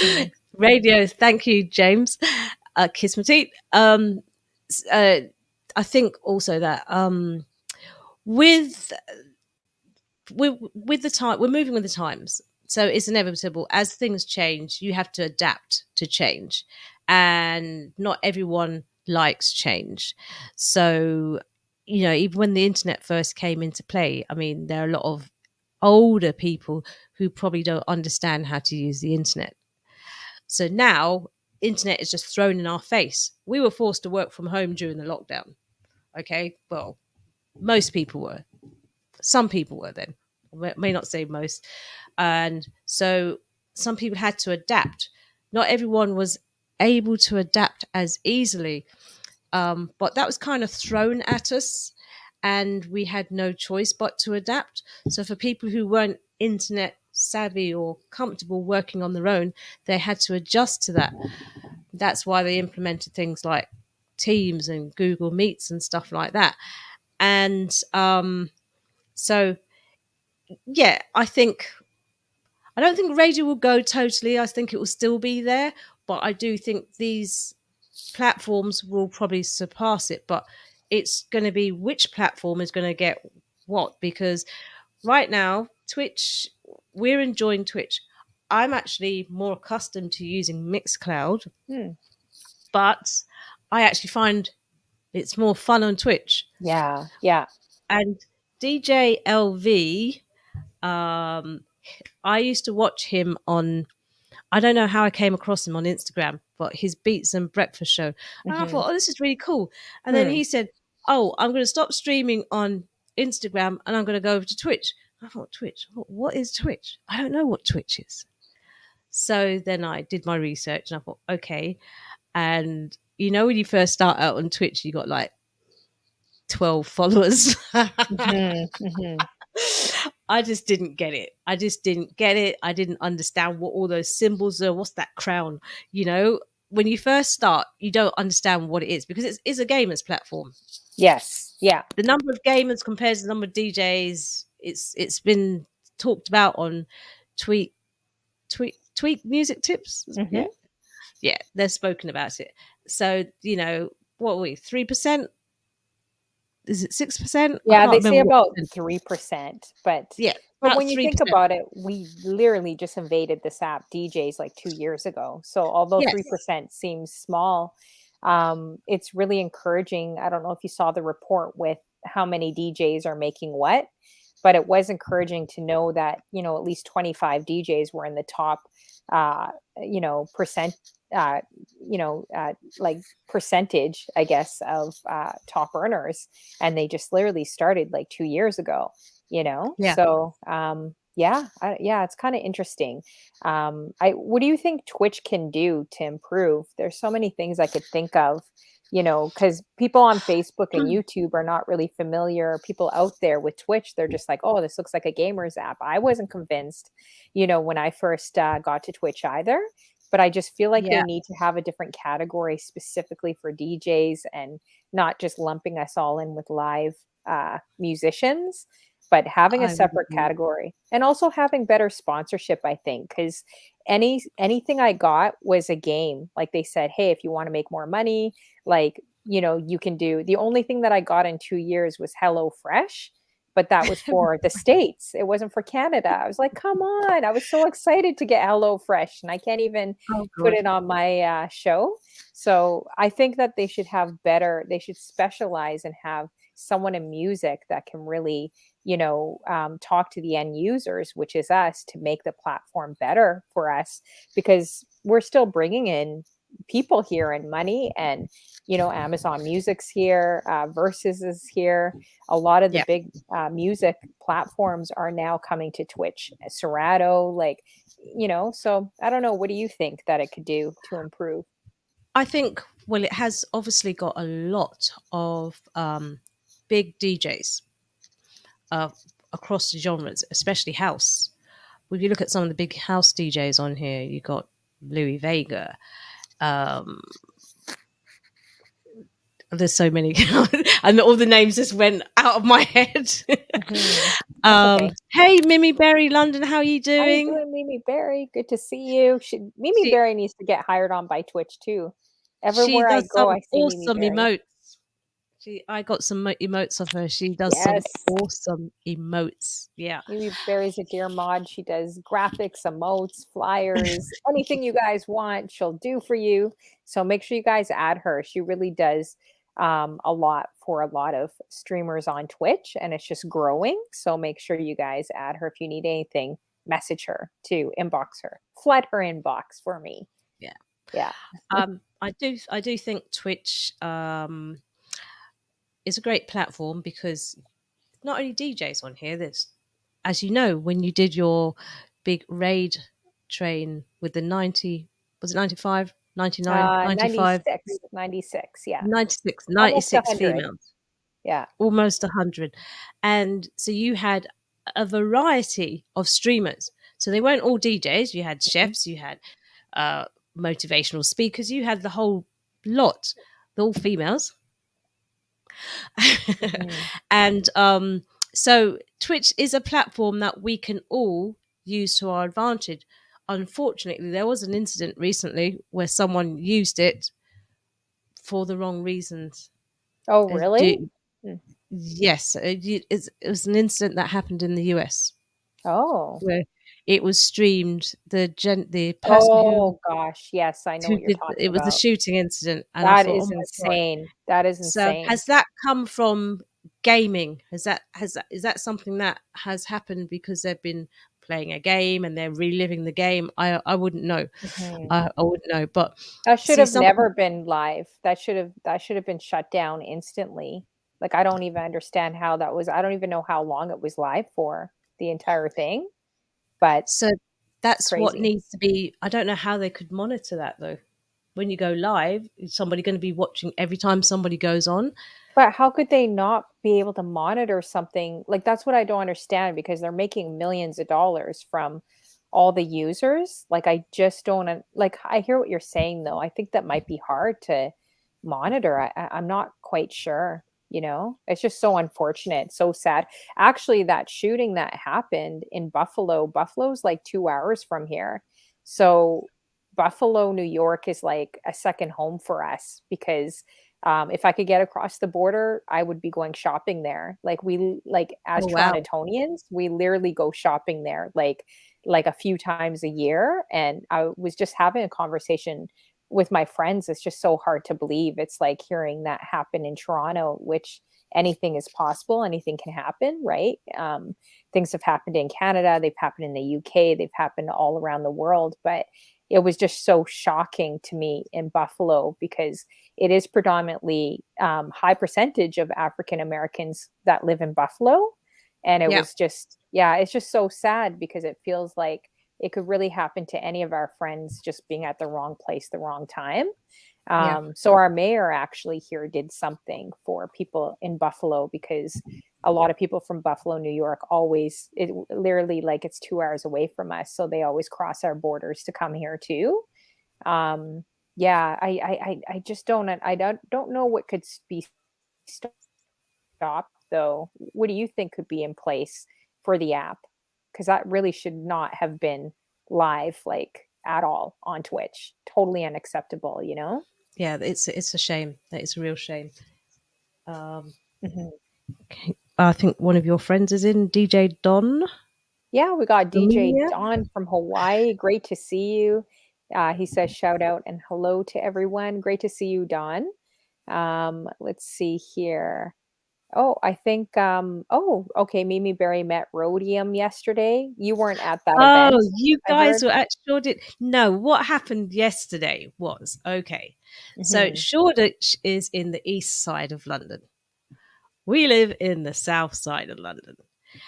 Hmm. Radio, thank you, James. Kiss my teeth. I think also that with with the time, we're moving with the times, so it's inevitable. As things change, you have to adapt to change, and not everyone likes change. So, even when the internet first came into play, I mean, there are a lot of older people who probably don't understand how to use the internet. So now internet is just thrown in our face. We were forced to work from home during the lockdown. Okay, well, most people were. Some people were then. I may not say most. And so some people had to adapt. Not everyone was able to adapt as easily, but that was kind of thrown at us, and we had no choice but to adapt. So for people who weren't internet savvy or comfortable working on their own, they had to adjust to that. That's why they implemented things like Teams and Google Meets and stuff like that. And so, yeah, I don't think radio will go totally. I think it will still be there, but I do think these platforms will probably surpass it. But it's going to be which platform is going to get what, because right now, Twitch, we're enjoying Twitch. I'm actually more accustomed to using Mixcloud, Hmm. but I actually find it's more fun on Twitch. Yeah, yeah. And DJ LV, I used to watch him on, I don't know how I came across him on Instagram, but his Beats and Breakfast show. And I Hmm. thought, oh, this is really cool. And then Hmm. he said, oh, I'm going to stop streaming on Instagram and I'm going to go over to Twitch. I thought, Twitch? What is Twitch? I don't know what Twitch is. So then I did my research and I thought, okay. And when you first start out on Twitch, you got like 12 followers. Hmm. Hmm. I just didn't get it. I just didn't get it. I didn't understand what all those symbols are. What's that crown? When you first start, you don't understand what it is because it's a gamers platform. Yes. Yeah. The number of gamers compared to the number of DJs, it's been talked about on tweet tweet music tips. Hmm. Yeah, they've spoken about it. So what are we, 3%? Is it 6%? I Yeah, can't they say remember what about percent. 3%, but Yeah, but about when you think 3%. about it, we literally just invaded this app, DJs, like 2 years ago. So although Yes. 3% seems small, it's really encouraging. I don't know if you saw the report with how many DJs are making what, but it was encouraging to know that, at least 25 DJs were in the top, uh, percent, uh, like percentage, I guess, of top earners, and they just literally started like 2 years ago, Yeah. so yeah, yeah, it's kind of interesting. I What do you think Twitch can do to improve? There's so many things I could think of, because people on Facebook and YouTube are not really familiar. People out there with Twitch, they're just like, oh, this looks like a gamer's app. I wasn't convinced, when I first got to Twitch either, but I just feel like they Yeah, need to have a different category specifically for DJs and not just lumping us all in with live musicians, but having a I would separate agree. category and also having better sponsorship, I think, because anything I got was a game. Like they said, hey, if you want to make more money, like, you can do. The only thing that I got in 2 years was Hello Fresh, but that was for the States. It wasn't for Canada. I was like, come on. I was so excited to get Hello Fresh, and I can't even Oh put god. it on my show. So I think that they should specialize and have someone in music that can really, talk to the end users, which is us, to make the platform better for us, because we're still bringing in people here and money, and Amazon Music's here, Versus is here. A lot of the Yeah. big music platforms are now coming to Twitch. Serato, like, so I don't know. What do you think that it could do to improve? I think, well, it has obviously got a lot of big DJs uh, across the genres, especially house. If you look at some of the big house DJs on here, you got Louis Vega. Um, there's so many, and all the names just went out of my head. Mhm. That's okay. Hey, Mimi Berry London, how are you How you doing? doing, Mimi Berry? Good to see you. Mimi She Berry needs to get hired on by Twitch too. she Everywhere I does go, some I see Mimi awesome Berry. emotes. I got some emotes of her. She does some Yes. awesome emotes. Yeah. Maybe Barry's a dear mod. She does graphics, emotes, flyers, anything you guys want, she'll do for you. So make sure you guys add her. She really does a lot for a lot of streamers on Twitch, and it's just growing. So make sure you guys add her. If you need anything, message her to inbox her, flood her inbox for me. Yeah. Yeah. I do think Twitch is a great platform because not only DJs on here, there's, as you know, when you did your big raid train with the 90, was it 95, 99, 95, 96, 96. Yeah. 96, Almost 96 100. females, Yeah. almost 100. And so you had a variety of streamers. So they weren't all DJs. You had Mhm. chefs, you had uh, motivational speakers, you had the whole lot, they're all females. Mhm. And so Twitch is a platform that we can all use to our advantage. Unfortunately, there was an incident recently where someone used it for the wrong reasons. Oh, Uh, really? do, Mm. yes, it was an incident that happened in the US Oh. where it was streamed. The person Oh gosh, yes, I know who what you're did talking it was a about. shooting incident, and I That thought, oh is my god. insane. That is So insane. has that come from gaming? Is that something that has happened because they've been playing a game and they're reliving the game? I wouldn't know. Mhm. I wouldn't know. But That should see, have some never been live. That should have been shut down instantly. Like, I don't even understand how that was. I don't even know how long it was live for, the entire thing, but so it's that's what crazy. needs to be. I don't know how they could monitor that though. When you go live, is somebody going to be watching every time somebody goes on? But how could they not be able to monitor something? Like, that's what I don't understand, because they're making millions of dollars from all the users. Like, I just don't like, I hear what you're saying though. I think that might be hard to monitor. I'm not quite sure, you know? It's just so unfortunate, so sad. Actually, that shooting that happened in Buffalo, Buffalo's like 2 hours from here. So Buffalo, New York is like a second home for us, because if I could get across the border, I would be going shopping there. Like as Oh wow. Torontonians, we literally go shopping there like a few times a year. And I was just having a conversation with my friends. It's just so hard to believe. It's like hearing that happen in Toronto, which anything is possible, anything can happen, right? Things have happened in Canada, they've happened in the UK, they've happened all around the world, but it was just so shocking to me in Buffalo, because it is predominantly high percentage of African Americans that live in Buffalo. And it Yeah. was just, yeah, it's just so sad, because it feels like it could really happen to any of our friends just being at the wrong place, the wrong time. Yeah. So our mayor actually here did something for people in Buffalo, because a lot of people from Buffalo, New York, always, it literally, like, it's 2 hours away from us, so they always cross our borders to come here too. Yeah, I just don't know what could be stopped though. What do you think could be in place for the app? Because that really should not have been live, like, at all on Twitch. Totally unacceptable, you know? Yeah. It's a shame. That is a real shame. Um, Mhm. okay. I think one of your friends is in, DJ Don Yeah, we got DJ Dominia. Don from Hawaii. Great to see you. He says shout out and hello to everyone. Great to see you, Don. Let's see here. Oh, I think oh, okay, Mimi Berry met Rhodium yesterday. You weren't at that Oh, event, you I guys heard. were at Shoreditch. No, what happened yesterday was okay. So Mhm. Shoreditch is in the east side of London. We live in the south side of London.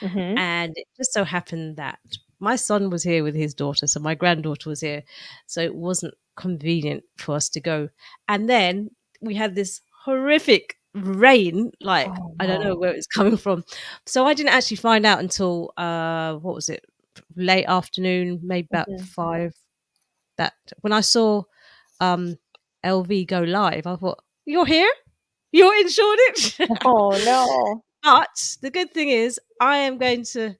Mhm. And it just so happened that my son was here with his daughter, so my granddaughter was here. So it wasn't convenient for us to go. And then we had this horrific rain, like Oh I don't know no. where it's coming from. So I didn't actually find out until what was it? Late afternoon, maybe about Mhm. 5, that when I saw um LV go live, I thought, "You're here? You're in Shoreditch?" Oh no. But the good thing is, I am going to,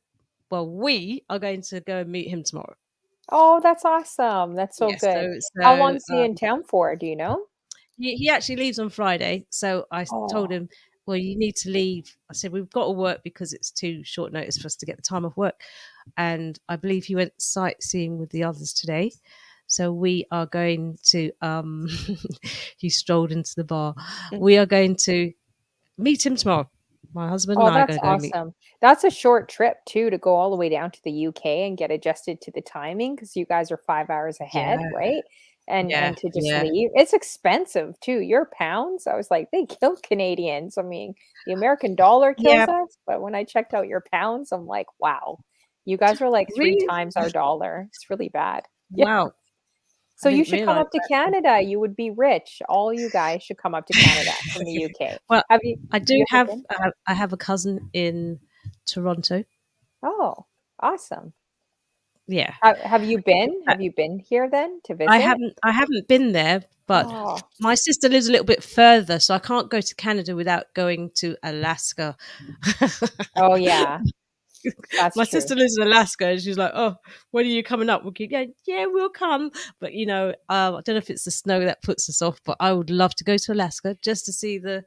well, we are going to go and meet him tomorrow. Oh, that's awesome. That's so Yes. good. So, How long so is he in town for? Do you know? he actually leaves on Friday. So I told Oh, him, well, you need to leave. I said, we've got to work because it's too short notice for us to get the time off work. And I believe he went sightseeing with the others today. So we are going to, he strolled into the bar. mm. We are going to meet him tomorrow. My husband and Oh, I are that's going to go meet. awesome. That's a short trip too to go all the way down to the UK and get adjusted to the timing because you guys are 5 hours ahead, Yeah, right? And yeah, to just yeah, leave. It's expensive too. Your pounds, I was like, they kill Canadians. I mean, the American dollar yeah. kills us, but when I checked out your pounds, I'm like, wow, you guys are like three Really? times our dollar. It's really bad. Yeah. Wow. I So you didn't should come realize up to that. Canada. You would be rich. All you guys should come up to Canada from the UK. Well, Have you I you do ever have been? I have a cousin in Toronto. Oh, awesome. Yeah. Have you been? Uh, Have you been here then to visit? I haven't been there, but Oh, my sister lives a little bit further, so I can't go to Canada without going to Alaska. oh yeah, that's My true. sister lives in Alaska, and she's like, "Oh, when are you coming up?" We'll keep going. Yeah, we'll come, but I don't know if it's the snow that puts us off. But I would love to go to Alaska just to see the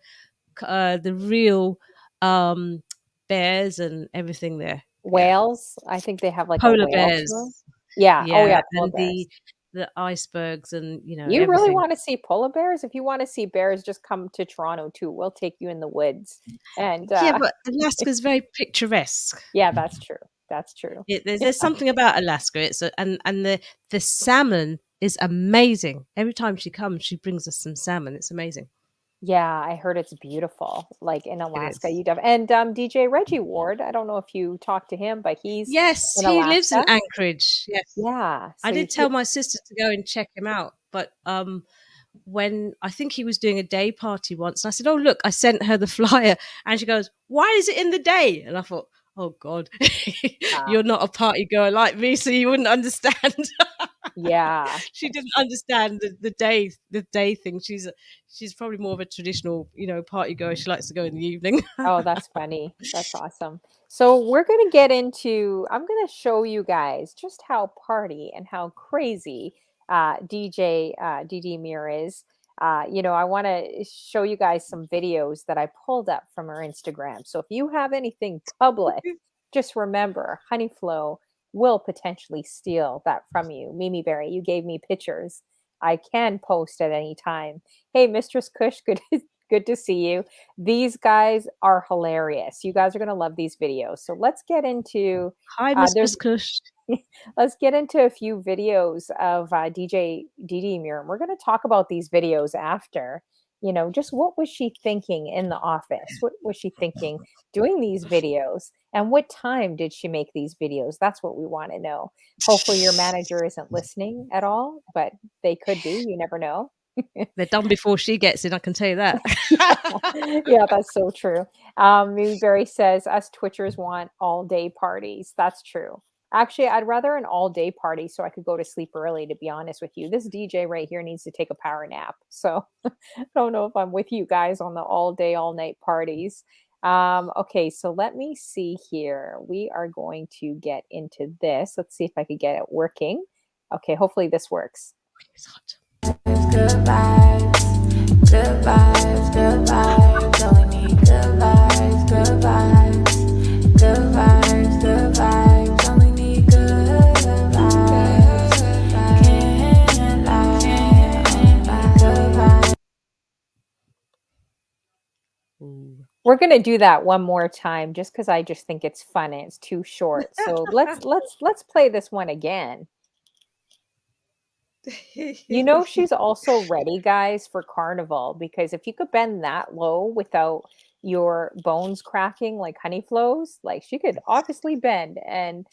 real um, bears and everything there. Yeah, Whales, I think they have like a polar whale tour. bears. Yeah. Oh Yeah, yeah, polar and bears. the icebergs and You really everything. want to see polar bears? If you want to see bears, just come to Toronto too. We'll take you in the woods. And Yeah, but Alaska's very picturesque. yeah, that's true. That's true. There's something about Alaska. And the salmon is amazing. Every time she comes, she brings us some salmon. It's amazing. Yeah, I heard it's beautiful, like in It Alaska. is. You def and DJ Reggie Ward, I don't know if you talked to him, but he's Yes, in he lives in Alaska. Anchorage. Yes, Yeah, I so did tell my sister to go and check him out, but when I think he was doing a day party once, and I said, "Oh look," I sent her the flyer, and she goes, "Why is it in the day?" And I thought, "Oh God, yeah, you're not a party girl like me, so you wouldn't understand." yeah. She didn't understand the day thing. She's probably more of a traditional, party girl. She likes to go in the evening. Oh, that's funny. That's awesome. So we're gonna get into I'm gonna show you guys just how party and how crazy DJ Deedeemure is. I want to show you guys some videos that I pulled up from her Instagram. So if you have anything public, just remember Honeyflow will potentially steal that from you. Mimi Berry, you gave me pictures. I can post at any time. Hey, Mistress Kush, good good to see you. These guys are hilarious. You guys are going to love these videos. So let's get into Hi, there's Mistress Kush. let's get into a few videos of DJ Deedeemure. And we're going to talk about these videos after. Just what was she thinking in the office? What was she thinking doing these videos? And what time did she make these videos? That's what we want to know. Hopefully, your manager isn't listening at all, but they could be. You never know. They're done before she gets in. I can tell you that. Yeah, yeah, that's so true. Maybe Barry says us Twitchers want all day parties. That's true. Actually, I'd rather an all day party so I could go to sleep early, to be honest with you. This DJ right here needs to take a power nap. So I don't know if I'm with you guys on the all day, all night parties. Okay, so let me see here. We are going to get into this. Let's see if I could get it working. Okay, hopefully this works. It's hot. Good vibes, good vibes, good vibes. Only need good vibes, good vibes, good vibes, good vibes. Only need good vibes. Can't lie, good vibes. Ooh. We're gonna do that one more time just because I just think it's fun and it's too short. So let's play this one again. She's also ready, guys, for carnival because if you could bend that low without your bones cracking like Honeyflow's, like she could obviously bend and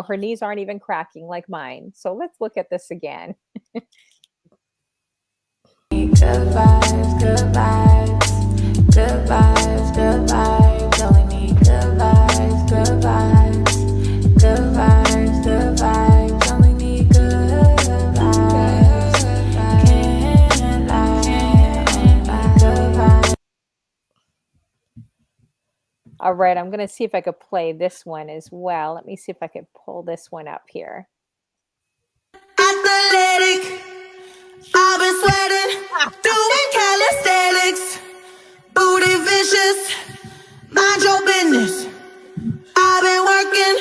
her knees aren't even cracking like mine. So let's look at this again. Good vibes, good vibes, good vibes, good vibes. Only need good vibes, good vibes, good vibes, good vibes. Only need good vibes. Can't lie, good vibes. All right, I'm gonna see if I could play this one as well. Let me see if I could pull this one up here. Athletic, I've been sweating. Doing calisthenics, booty vicious, mind your business. I've been working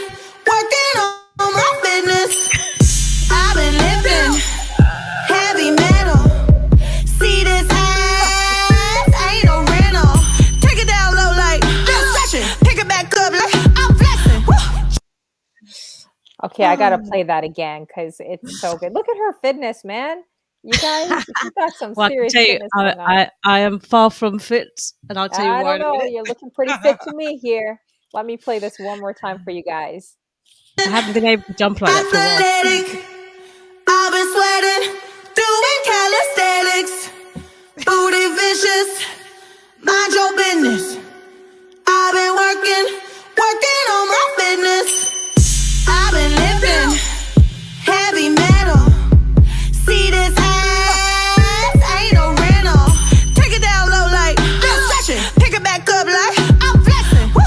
on my fitness. I've been lifting heavy metal. See this ass, ain't no rental. Take it down low like this session. Pick it back up like I'm flexing. Woo. Okay, I gotta play that again because it's so good. Look at her fitness, man. You guys, she's got some Well, I can serious tell you, fitness going on. I am far from fit, and I'll tell you I why don't in a know. minute. You're looking pretty fit to me here. Let me play this one more time for you guys. I haven't been able to jump like that for a while. Athletic, I've been sweating, doing calisthenics, booty vicious, mind your business. I've been working on my fitness. I've been lifting heavy metal. See this ass, ain't no rental. Take it down low like this session. Pick it back up like I'm flexing. Woo.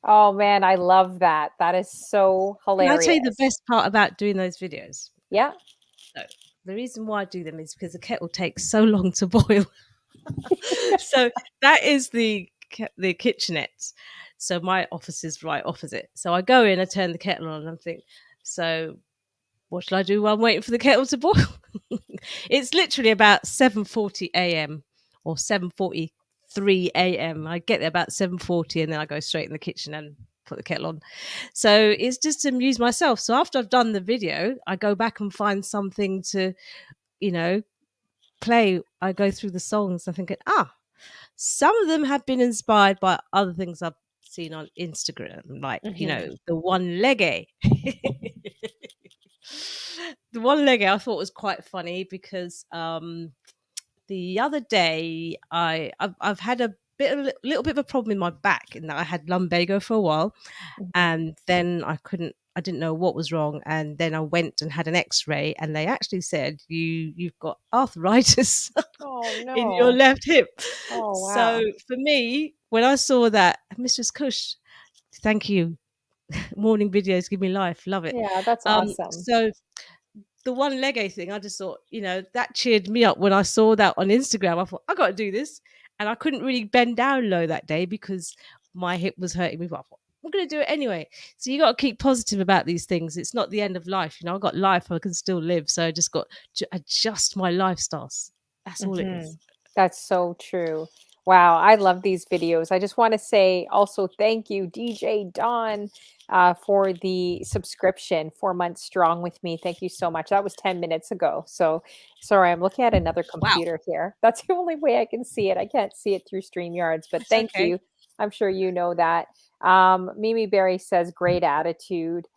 Oh man, I love that. That is so Can I hilarious. tell you the best part about doing those videos? Yeah. So, the reason why I do them is because the kettle takes so long to boil. So that is the kitchenette. So my office is right opposite. So I go in, I turn the kettle on, and I think, so what should I do while I'm waiting for the kettle to boil? It's literally about 7:40 a.m. or 7:43 a.m. I get there about 7:40, and then I go straight in the kitchen and put the kettle on. So it's just to amuse myself. So after I've done the video, I go back and find something to, play. I go through the songs. I'm thinking, some of them have been inspired by other things I've seen on Instagram, like, the one leggy. The one leggy I thought was quite funny because the other day I've had a little bit of a problem in my back, in that I had lumbago for a while, and then I didn't know what was wrong, and then I went and had an X-ray, and they actually said you've got arthritis Oh in your no. left hip. Oh wow. So for me, when I saw that, Mistress Kush, thank you. Morning videos give me life. Love it. Yeah, that's awesome. So the one Lego thing, I just thought, that cheered me up when I saw that on Instagram. I thought, I got to do this. And I couldn't really bend down low that day because my hip was hurting me. But I thought, I'm going to do it anyway. So you got to keep positive about these things. It's not the end of life. I've got life. I can still live. So I just got to adjust my lifestyles. That's all it is. That's so true. Wow, I love these videos. I just want to say also thank you, DJ Don, for the subscription, 4 months strong with me. Thank you so much. That was 10 minutes ago. So sorry, I'm looking at another computer here. That's the only way I can see it. I can't see it through StreamYards, but thank you. I'm sure you know that. Mimi Berry says, great attitude.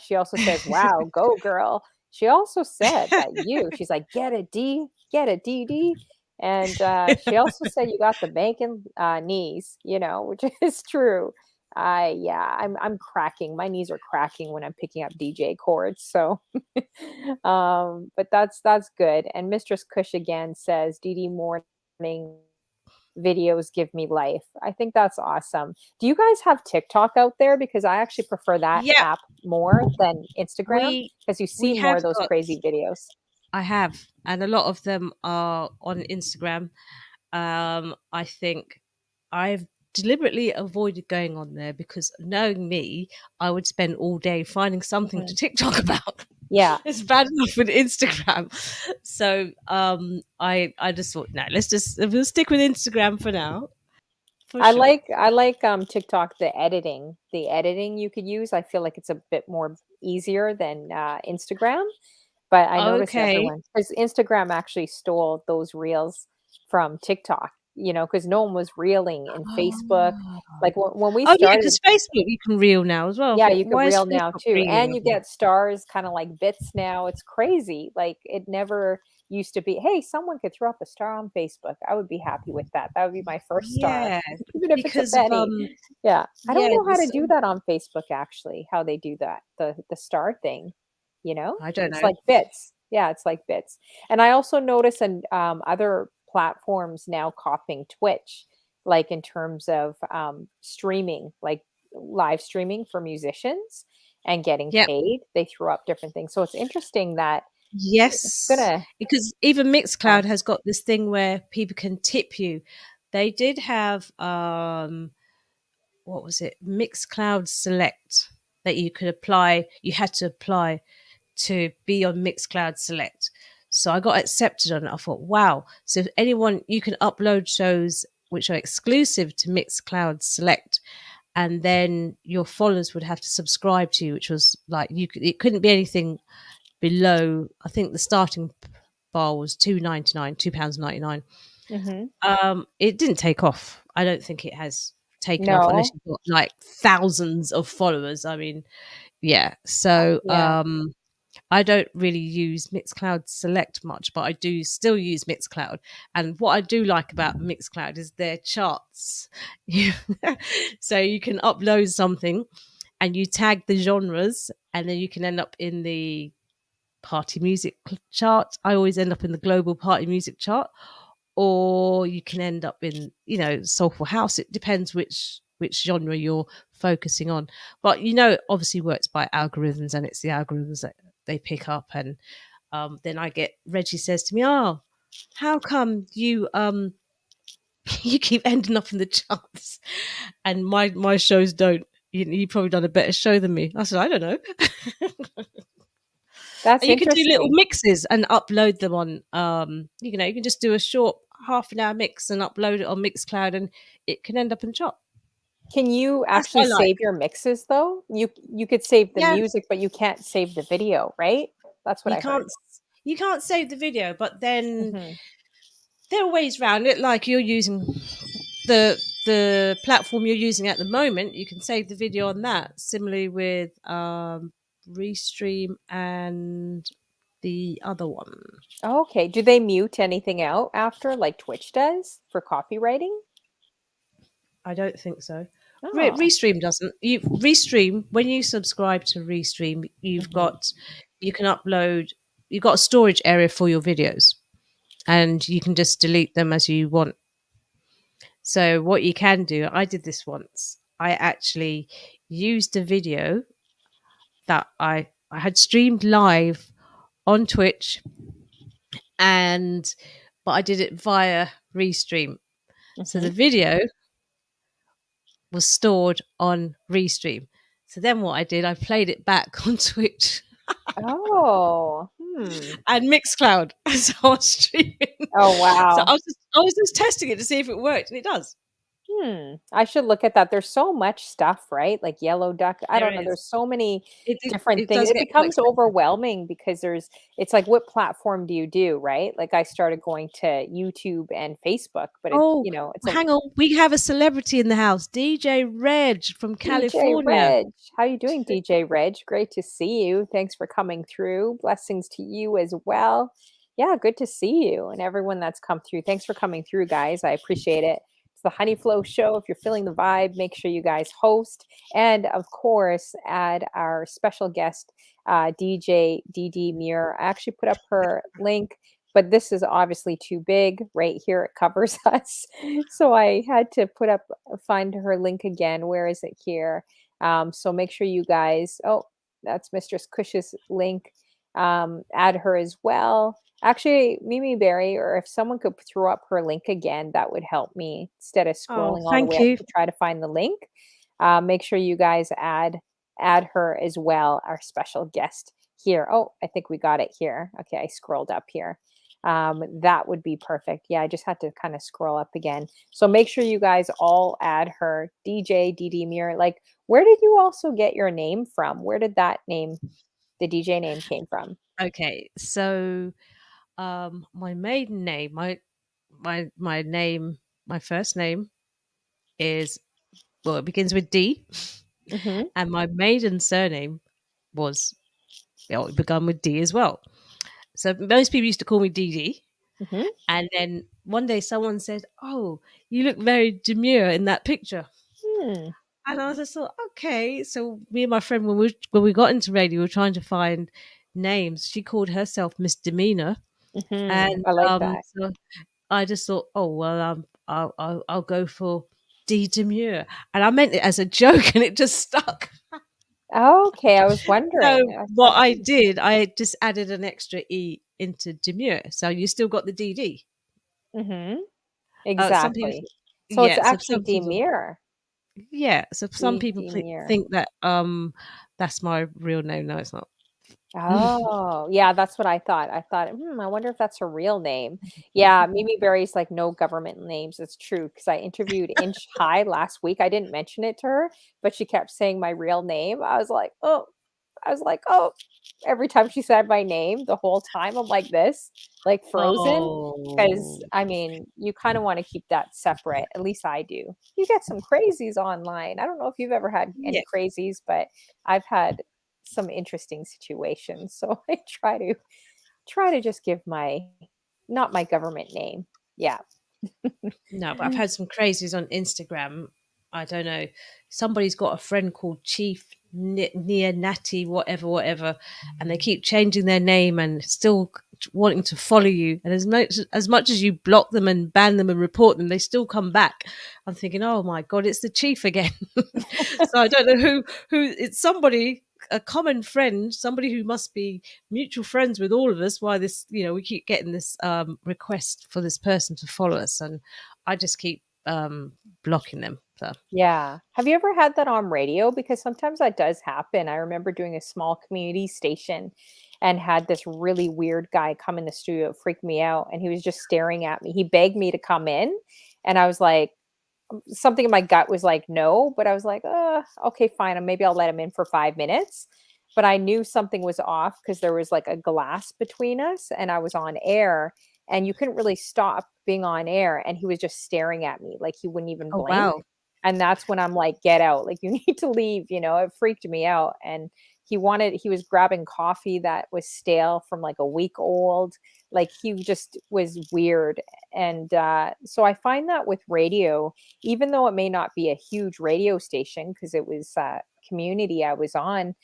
She also says, wow, go girl. She also said that she's like, get it, DD. And she also said you got the bacon knees, which is true. I'm cracking. My knees are cracking when I'm picking up DJ chords. So, but that's good. And Mistress Kush again says, DD morning videos give me life. I think that's awesome. Do you guys have TikTok out there? Because I actually prefer that app more than Instagram because you see more of those crazy videos. I have, and a lot of them are on Instagram. I think I've deliberately avoided going on there because, knowing me, I would spend all day finding something to TikTok about. Yeah, it's bad enough with Instagram. So I just thought, no, we'll stick with Instagram for now. I like TikTok, the editing you could use. I feel like it's a bit more easier than Instagram. But I noticed everyone, because Instagram actually stole those reels from TikTok, because no one was reeling in Facebook. Like when we started, because Facebook you can reel now as well. Yeah, you can reel now too, and you get stars, kind of like bits now. It's crazy. Like it never used to be. Hey, someone could throw up a star on Facebook. I would be happy with that. That would be my first star, even if it's a penny. I don't know how to do that on Facebook. Actually, how they do that, the star thing. I don't know. It's like bits. Yeah, it's like bits. And I also notice other platforms now copying Twitch, like in terms of streaming, like live streaming for musicians. and getting Yep. paid. They threw up different things. So it's interesting that it's Yes, gonna, because even yeah. Mixcloud has got this thing where people can tip you. They did have what was it? Mixcloud Select that you could apply. You had to apply to be on Mixcloud Select. So I got accepted on it. I thought, wow. So if anyone, you can upload shows which are exclusive to Mixcloud Select, and then your followers would have to subscribe to you, which was like it couldn't be anything below. I think the starting bar was £2.99. Hmm. It didn't take off. I don't think it has taken off unless No. you've got like thousands of followers. I mean, yeah. So Yeah. I don't really use Mixcloud Select much, but I do still use Mixcloud. And what I do like about Mixcloud is their charts. So you can upload something and you tag the genres, and then you can end up in the party music chart. I always end up in the global party music chart, or you can end up in, soulful house. It depends which genre you're focusing on. But it obviously works by algorithms, and it's the algorithms that they pick up. And then I get Reggie says to me, "Oh, how come you you keep ending up in the charts, and my shows don't? You probably done a better show than me." I said, "I don't know." That's And you can do little interesting. mixes and upload them on you can just do a short half an hour mix and upload it on Mixcloud, and it can end up in chart. Can you That's actually what I like. save your mixes though? You could save the Yeah, music, but you can't save the video, right? That's what you I can't heard. you can't save the video, but then Hmm. there are ways around it. Like you're using the platform you're using at the moment, you can save the video on that. Similarly with Restream and the other one. Okay. Do they mute anything out after, like Twitch does for copywriting? I don't think so. Oh. Restream doesn't. You Restream, when you subscribe to Restream, Hmm. you can upload. You've got a storage area for your videos, and you can just delete them as you want. So what you can do, I did this once. I actually used a video that I had streamed live on Twitch, and but I did it via Restream. So Hmm. the video was stored on Restream. So then what I did, I played it back on Twitch Oh. Hmm. and Mixcloud as I was streaming. Oh, So wow. I was just testing it to see if it worked, and it does. I should look at that. There's so much stuff, right? Like Yellow Duck. I There don't know. is. There's so many It different it things. does It get quite becomes expensive. overwhelming because it's like, what platform do you do, right? Like I started going to YouTube and Facebook, but Oh, it's a hang on. We have a celebrity in the house, DJ Reg from DJ California. Reg. How you doing, DJ Reg? Great to see you. Thanks for coming through. Blessings to you as well. Yeah, good to see you and everyone that's come through. Thanks for coming through, guys. I appreciate it. It's the Honeyflow show. If you're feeling the vibe, make sure you guys host. And of course, add our special guest, DJ Deedeemure. I actually put up her link, but this is obviously too big. Right here, it covers us. So I had to find her link again. Where is it here? So make sure you guys, oh, that's Mistress Cush's link. Add her as well. Actually, Mimi Berry, or if someone could throw up her link again, that would help me instead of Oh, scrolling all the way thank up you. to try to find the link. Make sure you guys add her as well, our special guest here. Oh, I think we got it here. Okay, I scrolled up here. That would be perfect. Yeah, I just had to kind of scroll up again. So make sure you guys all add her, DJ Deedeemure. Like, where did you also get your name from? Where did that name, the DJ name, came from? Okay, so my maiden name, my name, my first name is, well, it begins with D, Mm-hmm. and my maiden surname was, it began with D as well. So most people used to call me Dee Dee. Mm-hmm. And then one day someone said, "Oh, you look very demure in that picture." Hmm. And I just thought, okay. So me and my friend, when we got into radio, we were trying to find names. She called herself Miss Demeanor, Mm-hmm. and I like that. so I just thought, oh well, I'll go for Dee Demure, and I meant it as a joke, and it just stuck. Okay, I was So wondering. I what thought, I did, I just added an extra E into demure. So you still got the DD. mhm, Some people, exactly. So it's yeah. So actually some people, Demure. yeah. So some people Deedeemure. think that that's my real name. No, it's not. Oh, yeah, that's what I thought. I thought, I wonder if that's her real name. Yeah, Mimi Berry's like no government names. It's true because I interviewed Inch High last week. I didn't mention it to her, but she kept saying my real name. I was like, oh, every time she said my name, the whole time I'm like this, like frozen. Because Oh, I mean, you kind of want to keep that separate. At least I do. You get some crazies online. I don't know if you've ever had yeah. any crazies, but I've had some interesting situations. So I try to just give my not my government name. Yeah. No, but I've had some crazies on Instagram. I don't know. Somebody's got a friend called Chief Near Natty, whatever, whatever, and they keep changing their name and still wanting to follow you. And as much as you block them and ban them and report them, they still come back. I'm thinking, oh my god, it's the chief again. So I don't know who it's somebody. A common friend, somebody who must be mutual friends with all of us. Why this, we keep getting this request for this person to follow us, and I just keep blocking them. So Yeah. Have you ever had that on radio? Because sometimes that does happen. I remember doing a small community station and had this really weird guy come in the studio, it freaked me out, and he was just staring at me. He begged me to come in, and I was like, something in my gut was like, no, but I was like, okay, fine. Maybe I'll let him in for 5 minutes. But I knew something was off because there was like a glass between us and I was on air and you couldn't really stop being on air. And he was just staring at me like he wouldn't even oh blink. wow. And that's when I'm like, get out. Like, you need to leave. It freaked me out. And he was grabbing coffee that was stale from like a week old. Like, he just was weird. And so I find that with radio, even though it may not be a huge radio station because it was community I was on,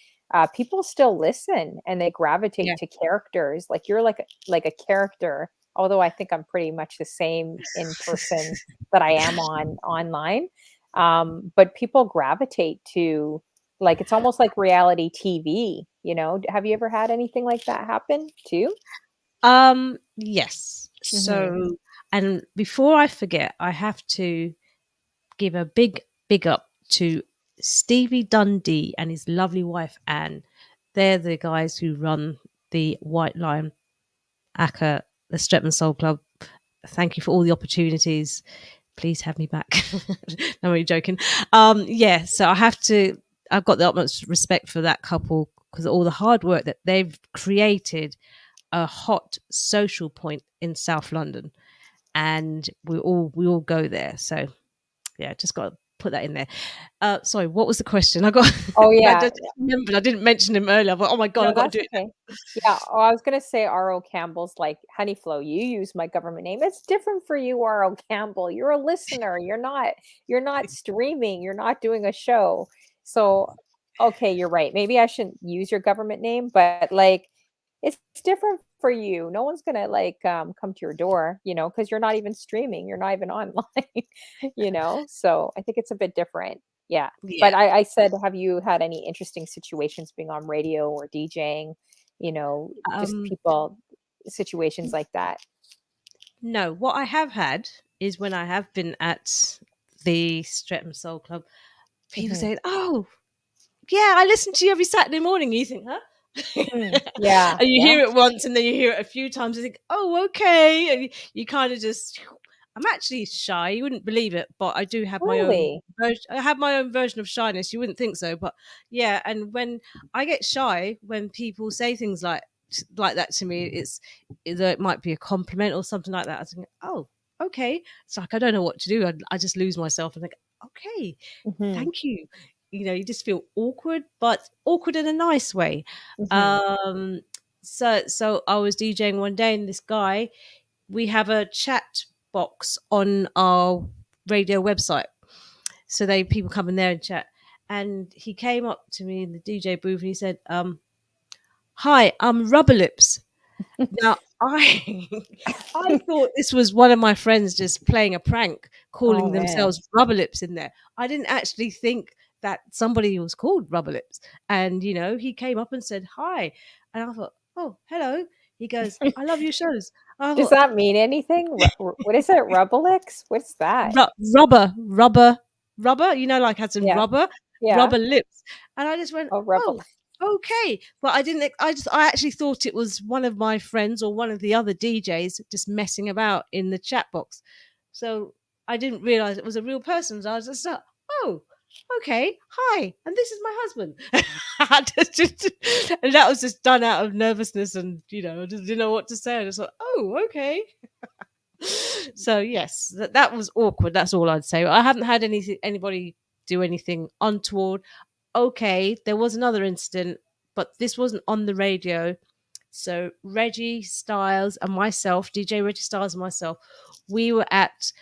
people still listen and they Yeah. gravitate to characters. Like, you're like a character, although I think I'm pretty much the same in person that I am on online. But people gravitate to, like, it's almost like reality TV. Have you ever had anything like that happen too? Yes. Hmm. So, and before I forget, I have to give a big up to Stevie Dundee and his lovely wife Anne. They're the guys who run the White Lion ACCA, the Stretman Soul Club. Thank you for all the opportunities. Please have me back. No, I'm really joking. Yeah, so I've got the utmost respect for that couple because all the hard work that they've created a hot social point in South London, and we all go there. So yeah, just got to put that in there. Sorry, what was the question? I got. Oh I yeah. just remembered I didn't mention him earlier. I thought, oh my god, No, I got to that's do it okay. Yeah, oh, I was gonna say R.O. Campbell's like, Honeyflow, you use my government name. It's different for you, R.O. Campbell. You're a listener. You're not streaming. You're not doing a show. So, okay, you're right. Maybe I shouldn't use your government name, but like, it's different for you. No one's gonna like come to your door, because you're not even streaming. You're not even online. So I think it's a bit different. Yeah. now. But I said, have you had any interesting situations being on radio or DJing? Just Um, people, situations like that. no, what I have had is when I have been at the Streatham Soul Club, people Mhm. say, "Oh, yeah, I listen to you every Saturday morning." You think, huh? Yeah, And you yeah. hear it once and then you hear it a few times and think, oh, okay. And you kind of just, I'm actually shy. You wouldn't believe it, but I do have my own Really? version. I have my own version of shyness. You wouldn't think so, but yeah. And when I get shy, when people say things like that to me, it's either it might be a compliment or something like that. I think, oh, okay. It's like I don't know what to do. I just lose myself and think, okay, Mhm, thank you. You just feel awkward, but awkward in a nice way. mhm. Um, so I was DJing one day, and this guy, we have a chat box on our radio website, so people come in there and chat. And he came up to me in the DJ booth and he said, "Hi, I'm Rubber Lips." Now I I thought this was one of my friends just playing a prank, Oh, calling man. themselves Rubber Lips in there. I didn't actually think that somebody was called Rubber Lips, and he came up and said hi, and I thought, oh, hello. He goes, I love your shows. I Does thought, that mean anything? What is it? Rubelix? What's that? rubber, like as in Yeah. rubber, Yeah. rubber lips, and I just went, Oh, oh, Rubelix. okay. But I didn't. I actually thought it was one of my friends or one of the other DJs just messing about in the chat box. So I didn't realize it was a real person. So I was just like, oh, okay, hi, and this is my husband. And that was just done out of nervousness, and I just didn't know what to say. I just thought, oh, okay. So yes, that was awkward. That's all I'd say. I haven't had anybody do anything untoward. Okay, there was another incident, but this wasn't on the radio. So Reggie Styles and myself, DJ Reggie Styles and myself, we were at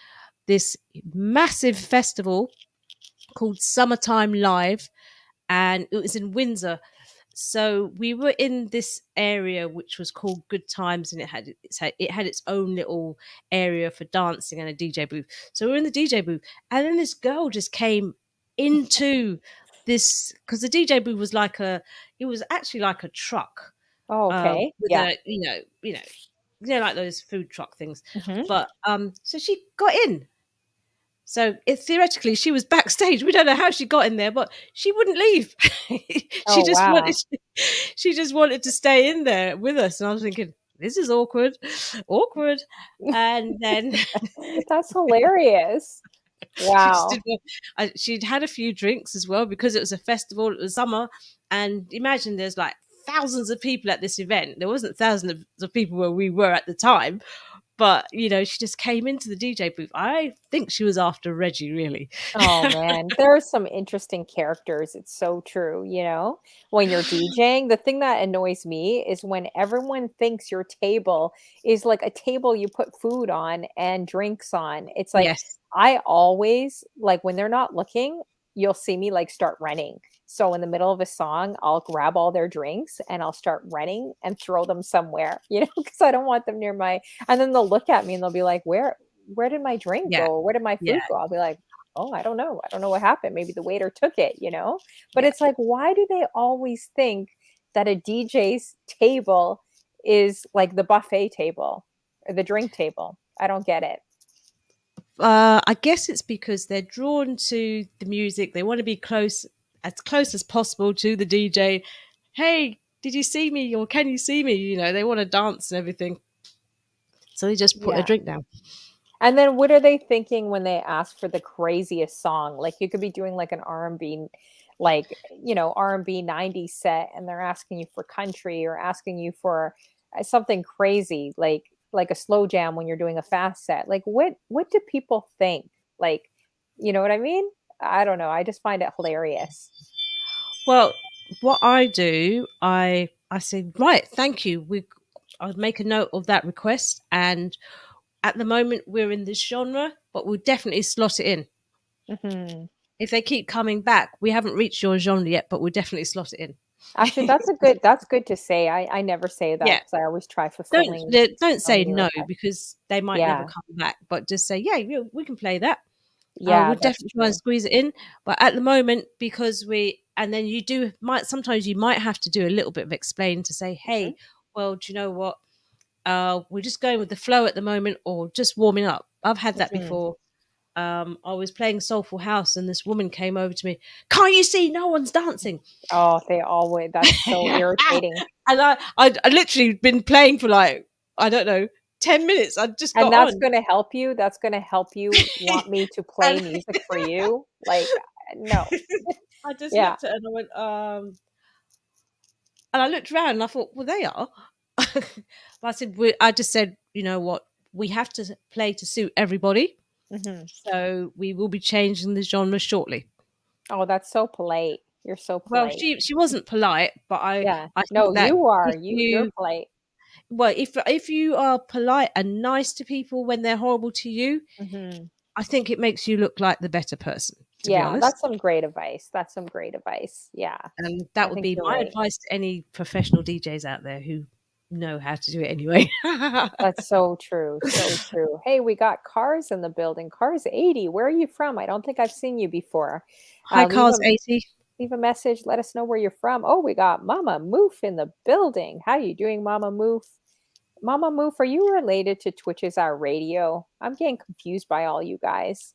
this massive festival called Summertime Live, and it was in Windsor. So we were in this area which was called Good Times, and it had its own little area for dancing and a DJ booth. So we were in the DJ booth, and then this girl just came into this, because the DJ booth was it was actually like a truck, Oh, okay. with Yeah. like those food truck things. Mhm. But so she got in. So theoretically, she was backstage. We don't know how she got in there, but she wouldn't leave. Oh, wow. She just wanted to stay in there with us. And I was thinking, this is awkward. And then That's hilarious. Wow. she'd had a few drinks as well, because it was a festival. It was summer, and imagine there's like thousands of people at this event. There wasn't thousands of people where we were at the time. But she just came into the DJ booth. I think she was after Reggie, really. Oh man, there are some interesting characters. It's so true, when you're DJing. The thing that annoys me is when everyone thinks your table is like a table you put food on and drinks on. It's like Yes. I always like when they're not looking, you'll see me like start running. So in the middle of a song, I'll grab all their drinks and I'll start running and throw them somewhere, because I don't want them near and then they'll look at me and they'll be like, where did my drink Yeah. go? Where did my food Yeah. go? I'll be like, oh, I don't know. I don't know what happened. Maybe the waiter took it, But Yeah. it's like, why do they always think that a DJ's table is like the buffet table or the drink table? I don't get it. I guess it's because they're drawn to the music. They want to be close as possible to the DJ. Hey, did you see me? Or can you see me? They want to dance and everything. So they just put a Yeah. drink down. And then what are they thinking when they ask for the craziest song? Like you could be doing like an R&B, like, R&B 90s set, and they're asking you for country or asking you for something crazy, like a slow jam when you're doing a fast set. Like what do people think? Like, you know what I mean? I don't know. I just find it hilarious. Well, what I do, I say, right, thank you. I'll make a note of that request, and at the moment we're in this genre, but we'll definitely slot it in. Mhm. If they keep coming back, we haven't reached your genre yet, but we'll definitely slot it in. Actually, that's good to say. I never say that Yeah. because I always try fulfilling Don't so say many no, requests. because they might never Yeah. come back, but just say, yeah, we can play that. Yeah, We'll that's definitely try and true. squeeze it in. But at the moment, because and then sometimes you might have to do a little bit of explain to say, hey, Mhm. well, do you know what? We're just going with the flow at the moment, or just warming up. I've had that Mhm. before. I was playing Soulful House, and this woman came over to me. Can't you see no one's dancing? Oh, they always, that's so irritating. And I literally been playing for like, I don't know, 10 minutes. I just And got that's on. going to help you. That's going to help you want me to play And music for you. Like, no. I just Yeah. looked at her and I went, and I looked around and I thought, well, they are. But I just said, you know what? We have to play to suit everybody. Mhm. So we will be changing the genre shortly. Oh, that's so polite. You're so Well, polite. she wasn't polite, but Yeah. I No, think that you are. if You're polite. if you are polite and nice to people when they're horrible to you, Mhm. I think it makes you look like the better person, to be Yeah, honest. that's some great advice. That's some great advice. Yeah. And I that would think be you're my right. advice to any professional DJs out there who know how to do it anyway. That's so true. So true. Hey, we got Cars in the building. Cars 80. Where are you from? I don't think I've seen you before. Hi, Leave Cars a 80. leave a message. Let us know where you're from. Oh, we got Mama Moof in the building. How you doing, Mama Moof? Mama Moof, are you related to Twitch's Our Radio? I'm getting confused by all you guys.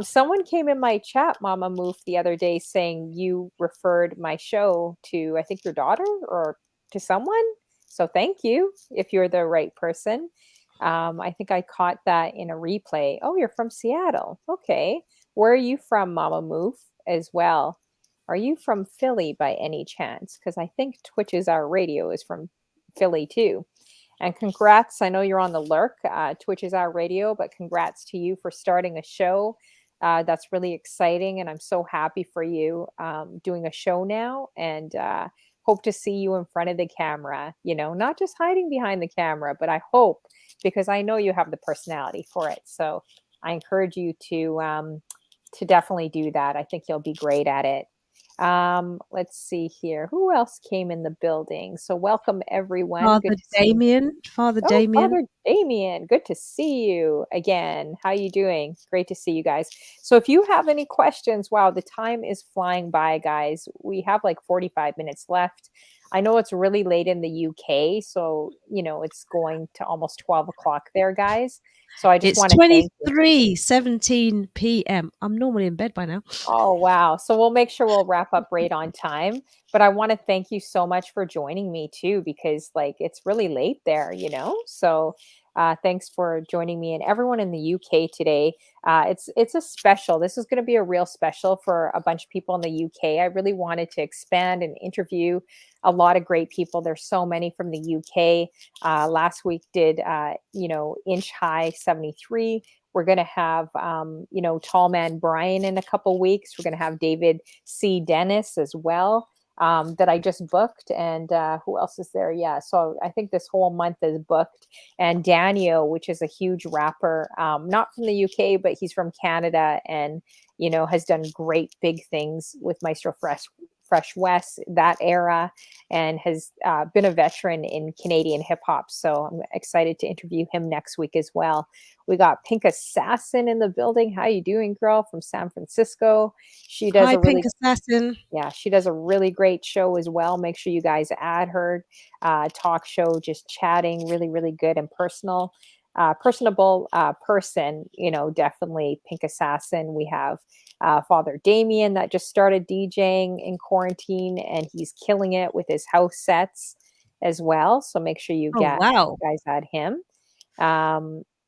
Someone came in my chat, Mama Moof, the other day saying you referred my show to, I think, your daughter or to someone. So thank you if you're the right person. I think I caught that in a replay. Oh, you're from Seattle. Okay. Where are you from, Mama Moof, as well? Are you from Philly by any chance? Because I think Twitch's Our Radio is from Philly too. And congrats. I know you're on the lurk. Twitch is Our Radio, but congrats to you for starting a show. That's really exciting. And I'm so happy for you doing a show now, and hope to see you in front of the camera, not just hiding behind the camera, but I hope, because I know you have the personality for it. So I encourage you to definitely do that. I think you'll be great at it. Let's see here. Who else came in the building? So welcome everyone. Father Good to see you. Damien. Father Oh, Damien. Father Damien, good to see you again. How you doing? Great to see you guys. So if you have any questions, wow, the time is flying by, guys. We have like 45 minutes left. I know it's really late in the UK, so it's going to almost 12 o'clock there, guys. So I just It's want to thank you. 23:17 p.m. I'm normally in bed by now. Oh, wow. So we'll make sure we'll wrap up right on time. But I want to thank you so much for joining me too, because it's really late there, So thanks for joining me and everyone in the UK today. It's a special. This is going to be a real special for a bunch of people in the UK. I really wanted to expand and interview a lot of great people. There's so many from the UK. Last week did, Inch High 73. We're going to have, Tall Man Brian in a couple weeks. We're going to have David C. Dennis as well, that I just booked. And who else is there? Yeah. So I think this whole month is booked. And Daniel, which is a huge rapper, not from the UK, but he's from Canada and, has done great big things with Maestro Fresh West, that era, and has been a veteran in Canadian hip hop. So I'm excited to interview him next week as well. We got Pink Assassin in the building. How you doing, girl, from San Francisco? She does Hi, Pink Assassin. Yeah, she does a really great show as well. Make sure you guys add her. Talk show, just chatting, really, really good and personable person. Definitely Pink Assassin. We have Father Damien that just started DJing in quarantine, and he's killing it with his house sets as well. So make sure you guys add him.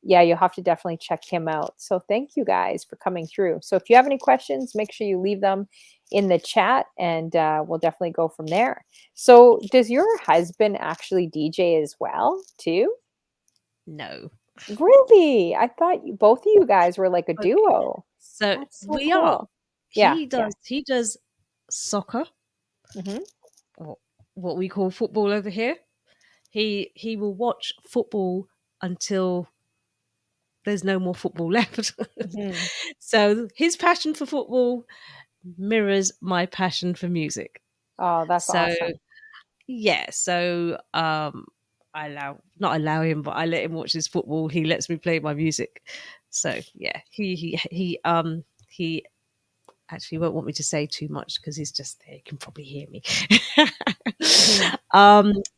Yeah, you'll have to definitely check him out. So thank you guys for coming through. So if you have any questions, make sure you leave them in the chat, and we'll definitely go from there. So does your husband actually DJ as well too? No. Really? I thought both of you guys were like a duo. So we cool. are. Yeah. He does soccer, or what we call football over here. He will watch football until there's no more football left. So his passion for football mirrors my passion for music. Oh, that's awesome. Yeah, so I not allow him, but I let him watch his football. He lets me play my music. So yeah, he actually won't want me to say too much because he's just there. He can probably hear me.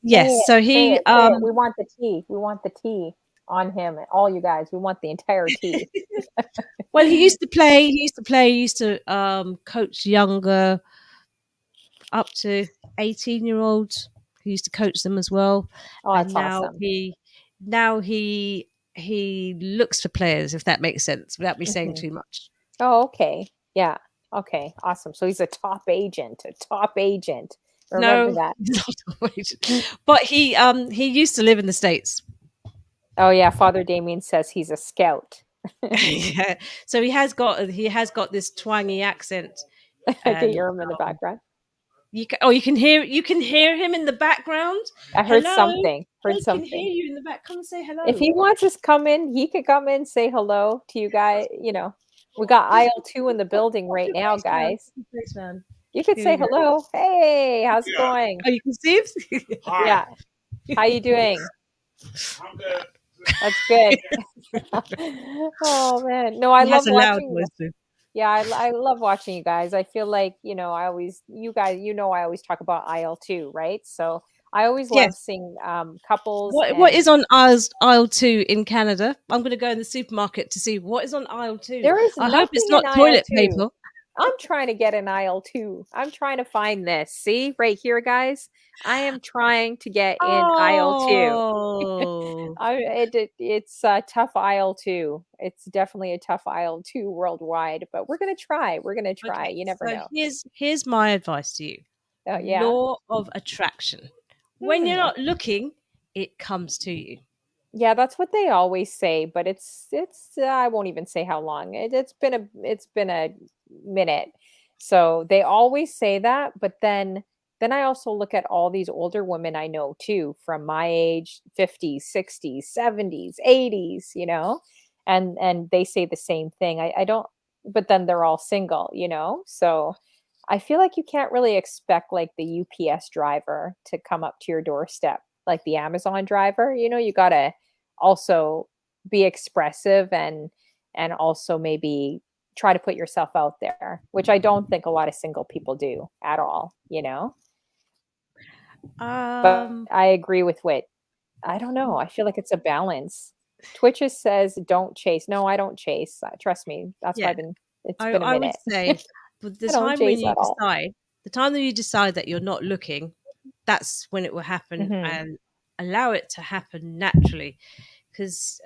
Yes, so he we want the tea. We want the tea on him. All you guys, we want the entire tea. Well, he used to coach younger up to 18-year-olds. He used to coach them as well. Oh, that's awesome. He looks for players, if that makes sense, without me saying too much. Oh, okay. Yeah. Okay. Awesome. So he's a top agent. Remember that. He's not a top agent. But he used to live in the States. Oh yeah, Father Damien says he's a scout. Yeah. So he has got this twangy accent. I can hear him in the background. You can hear him in the background. I heard something. I can hear you in the back. Come and say hello. If he wants us to come in, he could come in, say hello to you guys. We got aisle 2 in the building right now, guys. You could say hello. Hey, how's it going? Oh, you can see him? Yeah. How you doing? I'm good. That's good. Oh man, no, I He love has a loud watching. voice too. Yeah, I love watching you guys. I feel like, you guys, I always talk about aisle two, right? So I always love Yes. seeing couples What and is on aisle two in Canada? I'm going to go in the supermarket to see what is on aisle two. there is I hope it's nothing in not aisle toilet two. paper. I'm trying to get an aisle two. I'm trying to find this. See right here, guys. I am trying to get in aisle two. Oh, It's a tough aisle too. It's definitely a tough aisle too worldwide, but we're gonna try. We're gonna try. okay. You never So know. here's my advice to you: Oh yeah. law of attraction. When you're Hmm. not looking, it comes to you. Yeah, that's what they always say, but it's I won't even say how long. It's been a minute. So they always say that, but then I also look at all these older women I know too from my age, 50s, 60s, 70s, 80s, and they say the same thing. I don't but then they're all single, So I feel like you can't really expect like the UPS driver to come up to your doorstep, like the Amazon driver. You got to also be expressive and also maybe try to put yourself out there, which I don't think a lot of single people do at all. But Um, I agree with what I don't know. I feel like it's a balance. Twitches says don't chase. No, I don't chase. Trust me. That's why yeah, it's been a I would minute. say, but the I don't time when chase you at all. decide, the time that you decide that you're not looking, that's when it will happen, Hmm. and allow it to happen naturally. Because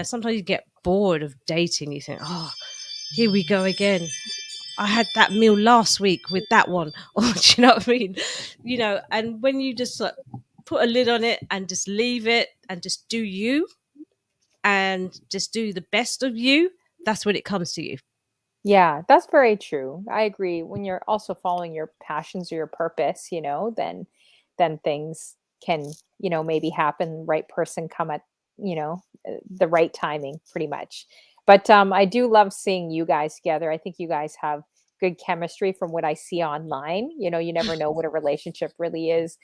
sometimes you get bored of dating. You think, oh, here we go again. I had that meal last week with that one. Or do you know what I mean? And when you just like, put a lid on it and just leave it and just do you and just do the best of you, that's when it comes to you. Yeah, that's very true. I agree. When you're also following your passions or your purpose, then things can, maybe happen, right person come at, the right timing pretty much. But I do love seeing you guys together. I think you guys have good chemistry from what I see online. You never know what a relationship really is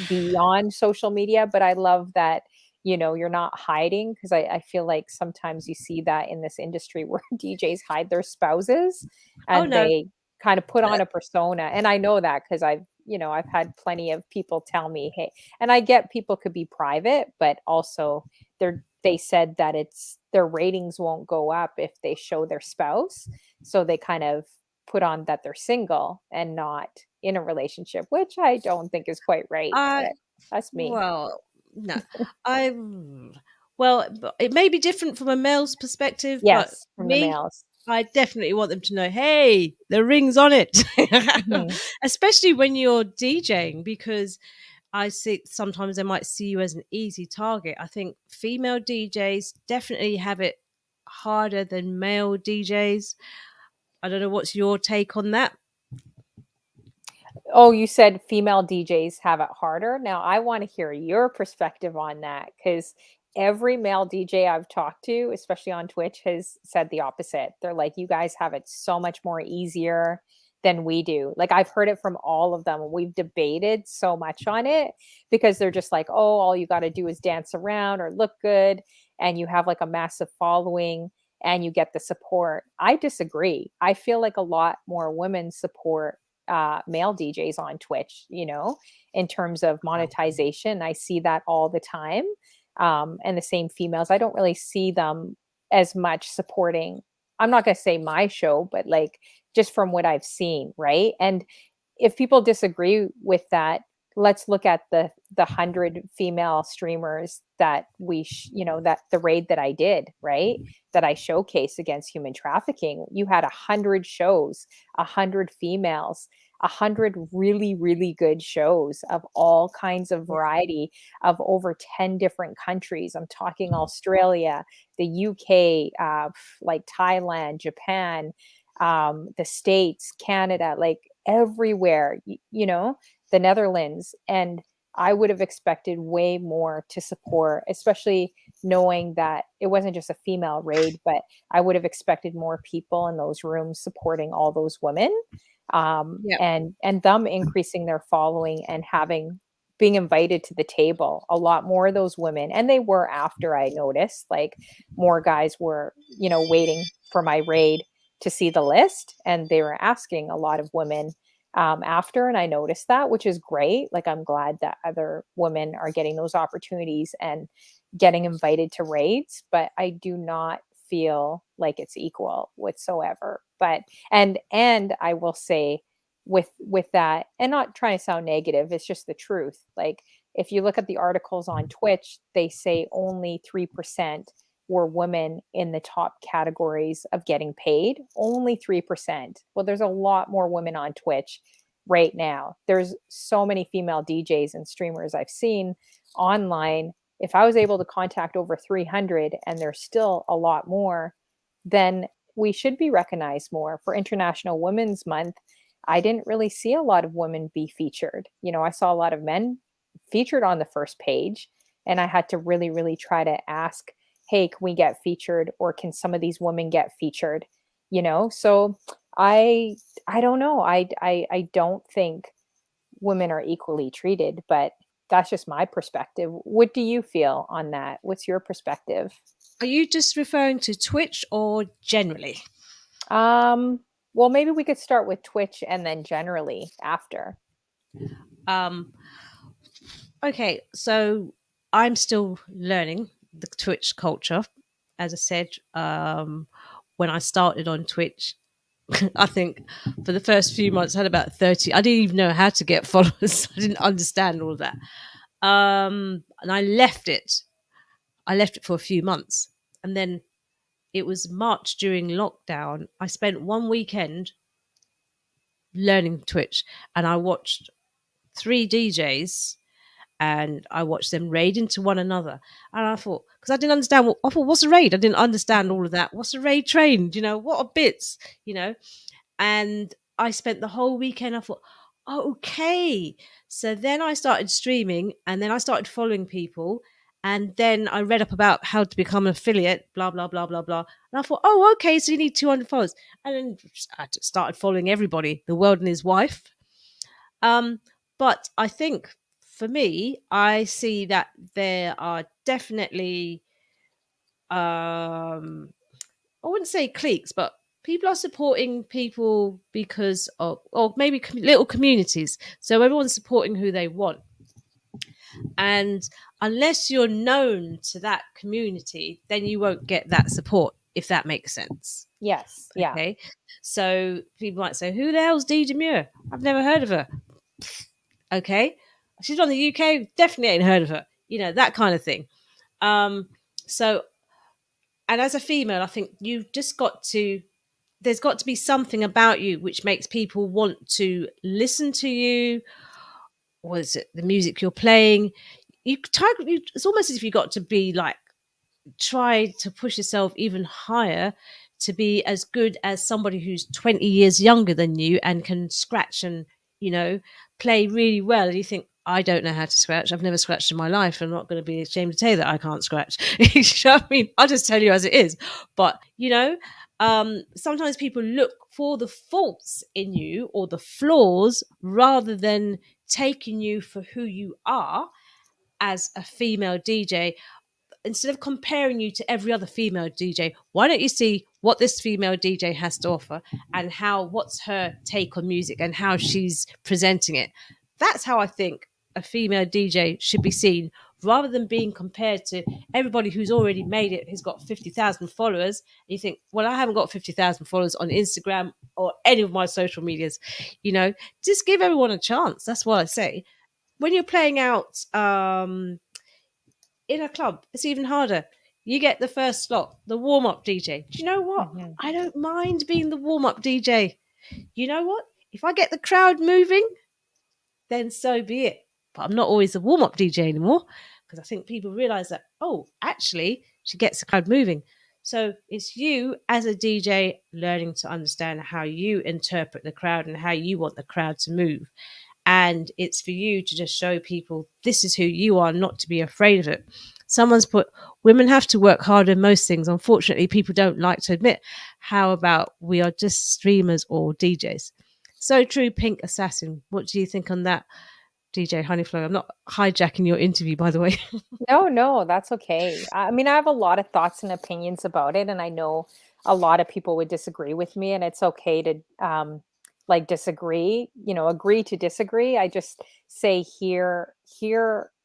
beyond social media, but I love that you're not hiding because I feel like sometimes you see that in this industry where DJs hide their spouses Oh and no. they kind of put Uh, on a persona. And I know that because I've had plenty of people tell me, hey, and I get people could be private, but also they said that it's their ratings won't go up if they show their spouse. So they kind of put on that they're single and not in a relationship, which I don't think is quite right. I But that's me. well, no, I well, it may be different from a male's perspective, but Yes, from the me, males. I definitely want them to know, hey, the ring's on it. Mhm. Especially when you're DJing, because I see sometimes they might see you as an easy target. I think female DJs definitely have it harder than male DJs. I don't know what's your take on that. Oh, you said female DJs have it harder. Now, I want to hear your perspective on that because every male DJ I've talked to, especially on Twitch, has said the opposite. They're like, you guys have it so much more easier than we do. Like, I've heard it from all of them, and we've debated so much on it because they're just like, oh, all you got to do is dance around or look good, and you have like a massive following and you get the support. I disagree. I feel like a lot more women support male DJs on Twitch, in terms of monetization. I see that all the time. And the same females, I don't really see them as much supporting. I'm not going to say my show, but like just from what I've seen, right? And if people disagree with that, let's look at the 100 female streamers that that the raid that I did, right? That I showcased against human trafficking. You had 100 shows, 100 females, 100 really, really good shows of all kinds of variety of over 10 different countries. I'm talking Australia, the UK, like Thailand, Japan, the States, Canada, like everywhere, the Netherlands. And I would have expected way more to support, especially knowing that it wasn't just a female raid, but I would have expected more people in those rooms supporting all those women, Yeah. and them increasing their following and having being invited to the table. A lot more of those women, and they were after I noticed, like more guys were, waiting for my raid to see the list, and they were asking a lot of women after, and I noticed that, which is great. Like I'm glad that other women are getting those opportunities and getting invited to raids, but I do not feel like it's equal whatsoever. But and I will say with that, and not trying to sound negative, it's just the truth. Like if you look at the articles on Twitch, they say only 3% were women in the top categories of getting paid. Only 3%. Well, there's a lot more women on Twitch right now. There's so many female DJs and streamers I've seen online. If I was able to contact over 300 and there's still a lot more, then we should be recognized more. For International Women's Month, I didn't really see a lot of women be featured. I saw a lot of men featured on the first page, and I had to really, really try to ask, hey, can we get featured, or can some of these women get featured? So I don't know. I don't think women are equally treated, but that's just my perspective. What do you feel on that? What's your perspective? Are you just referring to Twitch or generally? Well, maybe we could start with Twitch and then generally after. Okay, so I'm still learning the Twitch culture. As I said, when I started on Twitch, I think for the first few months I had about 30. I didn't even know how to get followers. I didn't understand all of that. And I left it. I left it for a few months. And then it was March during lockdown. I spent one weekend learning Twitch, and I watched 3 DJs, and I watched them raid into one another. And I thought, because I didn't understand what's a raid? I didn't understand all of that. What's a raid train? What are bits? And I spent the whole weekend. I thought, oh, okay. So then I started streaming, and then I started following people. And then I read up about how to become an affiliate, blah, blah, blah, blah, blah. And I thought, oh, okay, so you need 200 followers. And then I started following everybody, the world and his wife. But I think for me, I see that there are definitely, I wouldn't say cliques, but people are supporting people because of, or maybe little communities. So everyone's supporting who they want. And unless you're known to that community, then you won't get that support, if that makes sense. Yes. Yeah. Okay. So people might say, who the hell's Deedeemure? I've never heard of her. Okay. She's from the UK. Definitely ain't heard of her. That kind of thing. So, and as a female, I think you've just there's got to be something about you which makes people want to listen to you. Or is it the music you're playing? It's almost as if you got to be like, try to push yourself even higher to be as good as somebody who's 20 years younger than you and can scratch and, play really well. And you think, I don't know how to scratch. I've never scratched in my life. I'm not going to be ashamed to tell you that I can't scratch. You know what I mean? I'll just tell you as it is. But, sometimes people look for the faults in you or the flaws rather than taking you for who you are as a female DJ. Instead of comparing you to every other female DJ, why don't you see what this female DJ has to offer and what's her take on music and how she's presenting it? That's how I think a female DJ should be seen, rather than being compared to everybody who's already made it, who's got 50,000 followers. And you think, well, I haven't got 50,000 followers on Instagram or any of my social medias. Just give everyone a chance. That's what I say. When you're playing out, in a club, it's even harder. You get the first slot, the warm-up DJ. Do you know what? Mm-hmm. I don't mind being the warm-up DJ. You know what? If I get the crowd moving, then so be it. But I'm not always the warm-up DJ anymore, because I think people realize that, oh, actually, she gets the crowd moving. So it's you as a DJ learning to understand how you interpret the crowd and how you want the crowd to move. And it's for you to just show people this is who you are, not to be afraid of it. Someone's put, women have to work harder in most things. Unfortunately, people don't like to admit. How about we are just streamers or DJs? So true, Pink Assassin. What do you think on that? DJ Honeyflow. I'm not hijacking your interview, by the way. No, that's okay. I mean, I have a lot of thoughts and opinions about it, and I know a lot of people would disagree with me, and it's okay to like disagree, agree to disagree. I just say hear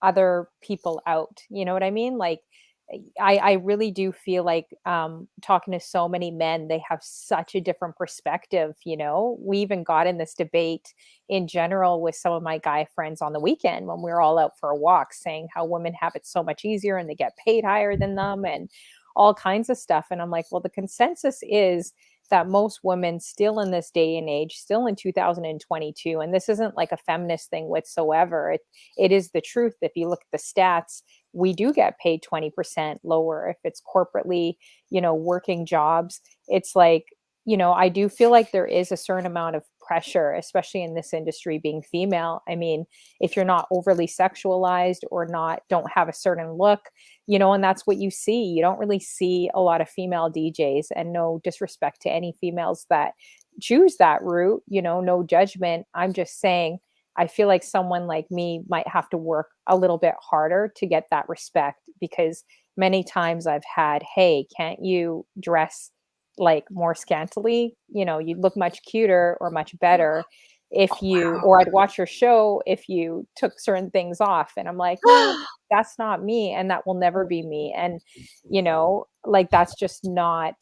other people out. You know what I mean? Like I really do feel like talking to so many men, they have such a different perspective. We even got in this debate in general with some of my guy friends on the weekend when we were all out for a walk, saying how women have it so much easier and they get paid higher than them and all kinds of stuff. And I'm like, well, the consensus is that most women still in this day and age, still in 2022, and this isn't like a feminist thing whatsoever. It is the truth. If you look at the stats, we do get paid 20% lower if it's corporately, working jobs. It's like, I do feel like there is a certain amount of pressure, especially in this industry being female. I mean, if you're not overly sexualized or don't have a certain look, and that's what you see. You don't really see a lot of female DJs, and no disrespect to any females that choose that route, no judgment. I'm just saying, I feel like someone like me might have to work a little bit harder to get that respect, because many times I've had, hey, can't you dress like more scantily? You'd look much cuter or much better if you, or I'd watch your show if you took certain things off. And I'm like, no, that's not me. And that will never be me. And, like, that's just not,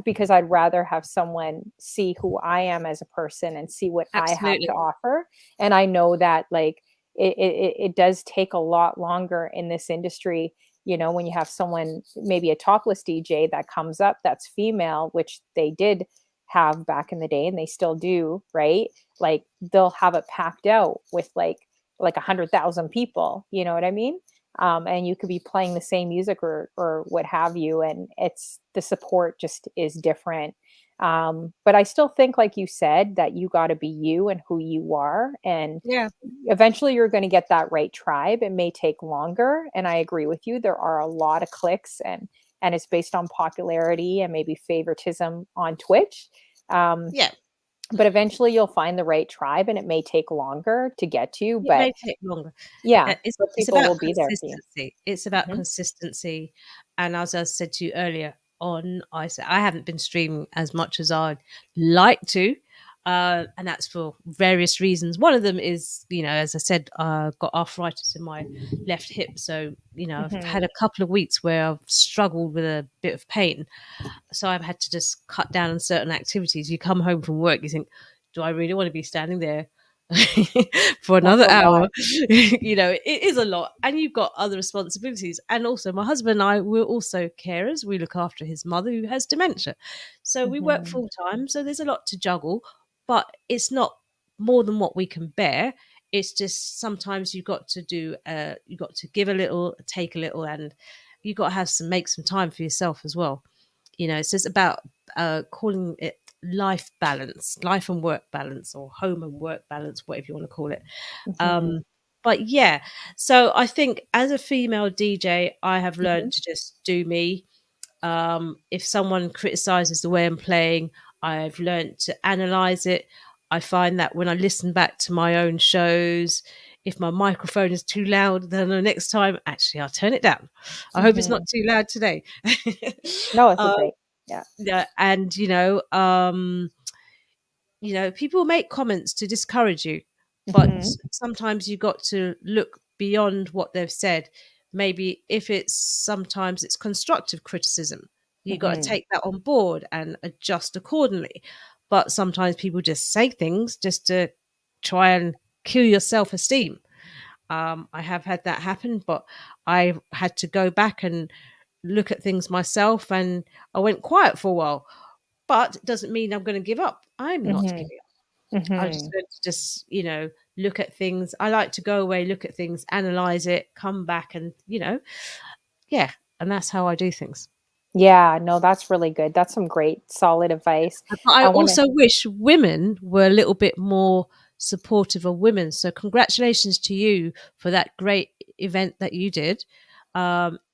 because I'd rather have someone see who I am as a person and see what I have Absolutely. to offer. And I know that, like, it does take a lot longer in this industry, when you have someone, maybe a topless DJ that comes up that's female, which they did have back in the day and they still do, right? Like, they'll have it packed out with like 100,000 people, you know what I mean? And you could be playing the same music or what have you, and it's the support just is different. But I still think, like you said, that you got to be you and who you are, and Yeah. eventually you're going to get that right tribe. It may take longer, and I agree with you. There are a lot of clicks, and it's based on popularity and maybe favoritism on Twitch. Um, Yeah. but eventually you'll find the right tribe, and it may take longer to get to, It but may take longer. yeah, It's but it's people about will be there for you. consistency. It's about Mhm. consistency. And as I said to you earlier on, I haven't been streaming as much as I'd like to. And that's for various reasons. One of them is, as I said, got arthritis in my left hip. So, I've Mhm. had a couple of weeks where I've struggled with a bit of pain. So I've had to just cut down on certain activities. You come home from work, you think, do I really want to be standing there for That's another a hour? lot. It is a lot. And you've got other responsibilities. And also, my husband and I, we're also carers. We look after his mother who has dementia. So we work Mhm. full time. So there's a lot to juggle, but it's not more than what we can bear. It's just sometimes you got to give a little, take a little, and you got to make some time for yourself as well. So it's about calling it life and work balance, or home and work balance, whatever you want to call it. Mhm. um but yeah, so I think as a female DJ, I have learned Mhm. to just do me. If someone criticizes the way I'm playing, I've learned to analyze it. I find that when I listen back to my own shows, if my microphone is too loud, then the next time, actually, I'll turn it down. I hope it's not Mhm. too loud today. No, it's a uh, great. Yeah. yeah, and people make comments to discourage you, but Mhm. sometimes you got to look beyond what they've said. Maybe if sometimes it's constructive criticism, you got to Mhm. take that on board and adjust accordingly. But sometimes people just say things just to try and kill your self-esteem. I have had that happen, but I had to go back and look at things myself, and I went quiet for a while. But it doesn't mean I'm going to give up. I'm not Mhm. giving up. I'm just Mhm. going to look at things. I like to go away, look at things, analyze it, come back, and yeah, and that's how I do things. Yeah, no, that's really good. That's some great solid advice. But I I want to. also wish women were a little bit more supportive of women. So congratulations to you for that great event that you did.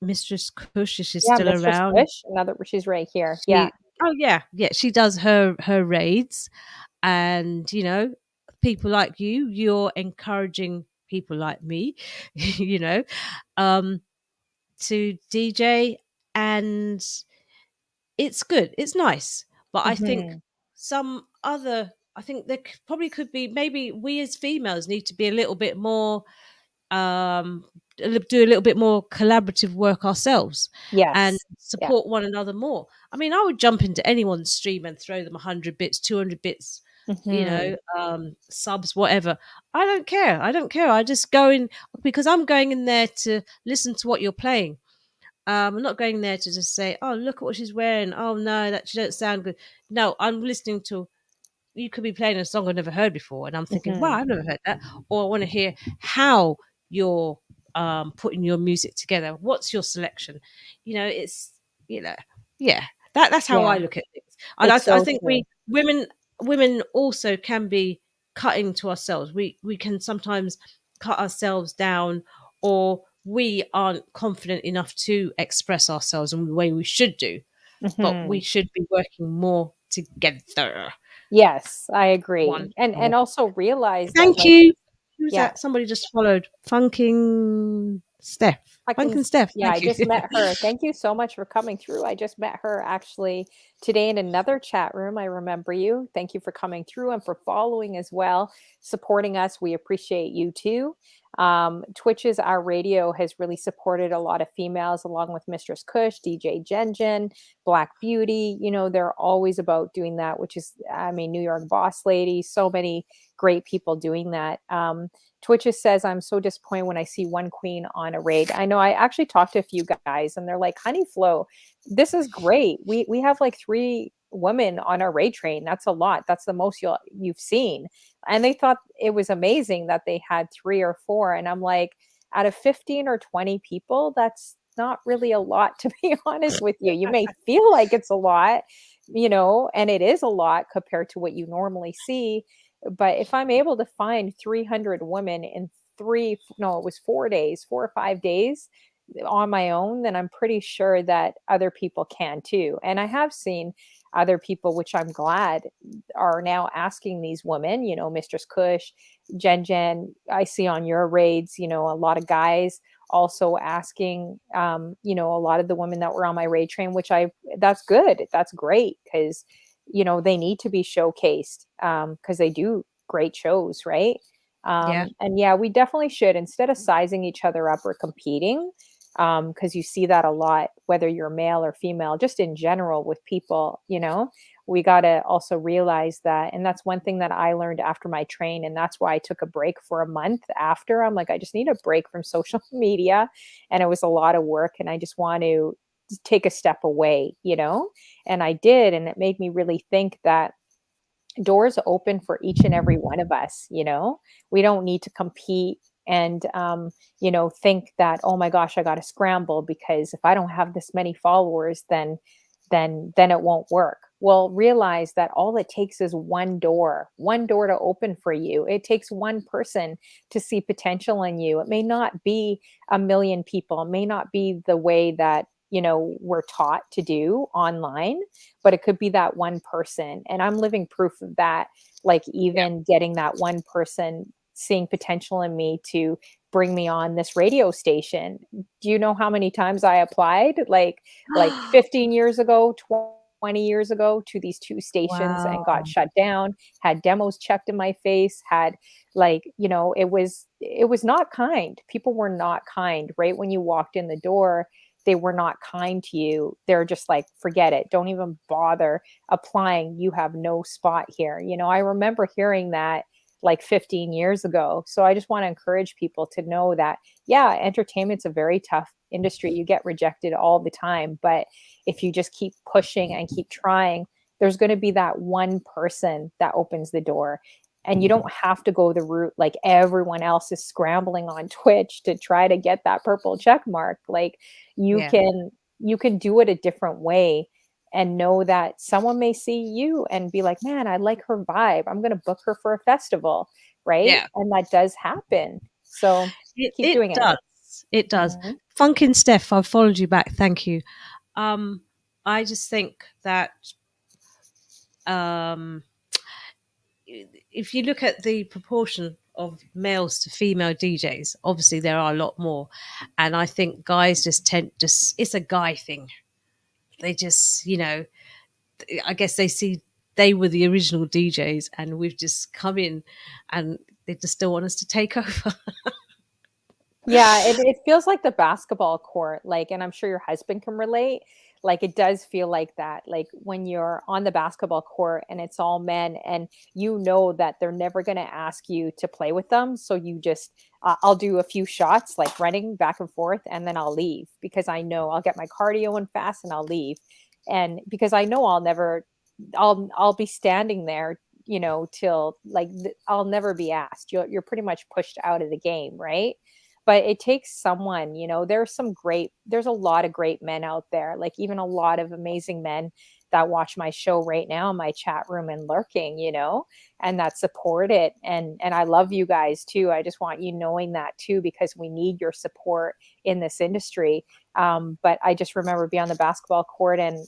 Mistress Kush, if she's Yeah, still Mistress around, Fish, another, she's right here. Yeah. she oh yeah, she does her raids. And people like you're encouraging people like me, you know, um, to DJ, and it's good. It's nice, but I think Mhm. I think there probably could be, maybe we as females need to be a little bit more, um do a little bit more collaborative work ourselves and Yes. Yeah. support one another more. I mean, I would jump into anyone's stream and throw them 100 bits, 200 bits, Mhm. subs, whatever. I don't care. I just go in because I'm going in there to listen to what you're playing. I'm not going there to just say, oh, look at what she's wearing, oh no, that she don't sound good. No, I'm listening to, you could be playing a song I've never heard before, and I'm thinking, wow, Mhm. I've never heard that. Or I want to hear how you're putting your music together. What's your selection? It's, you know, yeah. That's how Yeah. I look at things. And I, It's I so think true. women also can be cutting to ourselves. We can sometimes cut ourselves down, or we aren't confident enough to express ourselves in the way we should do. But we Mhm. should be working more together. Yes, I agree. And Wonderful. also realize that, Thank like, you. Who's yeah, that? Somebody just followed. Funking Steph. I can, Funking Steph. yeah, I Thank you. just met her. Thank you so much for coming through. I just met her actually today in another chat room. I remember you. Thank you for coming through and for following as well, supporting us. We appreciate you too. Twitch's Our Radio has really supported a lot of females, along with Mistress Kush, DJ Jen, Black Beauty. They're always about doing that, which is, I mean, New York Boss Lady, so many great people doing that. Twitches says, I'm so disappointed when I see one queen on a raid. I know, I actually talked to a few guys and they're like, Honeyflow, this is great. We have like 3 women on our raid train. That's a lot. That's the most you've seen. And they thought it was amazing that they had 3 or 4. And I'm like, out of 15 or 20 people, that's not really a lot, to be honest with you. You may feel like it's a lot, and it is a lot compared to what you normally see, but if I'm able to find 300 women in no, it was 4 days, 4 or 5 days on my own, then I'm pretty sure that other people can too. And I have seen other people, which I'm glad, are now asking these women, Mistress Kush, Jen, I see on your raids, a lot of guys also asking, a lot of the women that were on my raid train, that's good. That's great, because they need to be showcased, because they do great shows, right? Yeah. And yeah, we definitely should, instead of sizing each other up or competing, because you see that a lot, whether you're male or female, just in general with people, we got to also realize that. And that's one thing that I learned after my train. And that's why I took a break for a month after. I'm like, I just need a break from social media. And it was a lot of work. And I just want to take a step away, and I did. And it made me really think that doors open for each and every one of us. We don't need to compete and think that, oh my gosh, I got to scramble, because if I don't have this many followers, then it won't work. Well, realize that all it takes is one door to open for you. It takes one person to see potential in you. It may not be a million people, it may not be the way that we're taught to do online, but it could be that one person. And I'm living proof of that. Like, Yeah. even getting that one person seeing potential in me to bring me on this radio station. Do you know how many times I applied? Like 15 years ago, 20 years ago, to these 2 stations, and got Wow. shut down, had demos checked in my face, had, like, it was not kind. People were not kind right when you walked in the door. They were not kind to you. They're just like, forget it. Don't even bother applying. You have no spot here. I remember hearing that like 15 years ago. So I just want to encourage people to know that, yeah, entertainment's a very tough industry. You get rejected all the time. But if you just keep pushing and keep trying, there's going to be that one person that opens the door. And you don't have to go the route like everyone else is scrambling on Twitch to try to get that purple check mark. Like, you Yeah. can you can do it a different way, and know that someone may see you and be like, man, I like her vibe, I'm going to book her for a festival, right? Yeah. And that does happen. So It keep it doing it. does. It does. Mhm. Funkin Steph, I've followed you back. Thank you. Um, I just think that um if you look at the proportion of males to female DJs. Obviously, there are a lot more, and I think guys just it's a guy thing. They just, I guess they see they were the original DJs, and we've just come in, and they just still want us to take over. Yeah, it feels like the basketball court, like, and I'm sure your husband can relate. Like, it does feel like that. Like, when you're on the basketball court and it's all men, and you know that they're never going to ask you to play with them. So you just, I'll do a few shots, like running back and forth, and then I'll leave because I know I'll get my cardio in fast and I'll leave. And because I know I'll be standing there, till like I'll never be asked. You're pretty much pushed out of the game, right? But it takes someone, there's a lot of great men out there, like even a lot of amazing men that watch my show right now in my chat room and lurking, and that support it. And I love you guys too. I just want you knowing that too, because we need your support in this industry. But I just remember being on the basketball court, and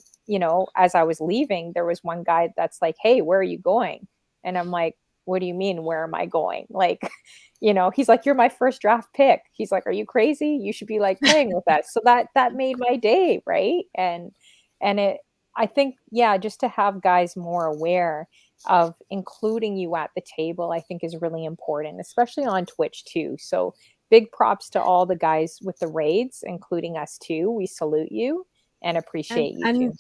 as I was leaving, there was one guy that's like, "Hey, where are you going?" And I'm like, "What do you mean, where am I going?" Like, he's like, "You're my first draft pick." He's like, "Are you crazy? You should be like playing with us." So that made my day, right? And I think, yeah, just to have guys more aware of including you at the table, I think is really important, especially on Twitch too. So big props to all the guys with the raids, including us too. We salute you and appreciate you too. And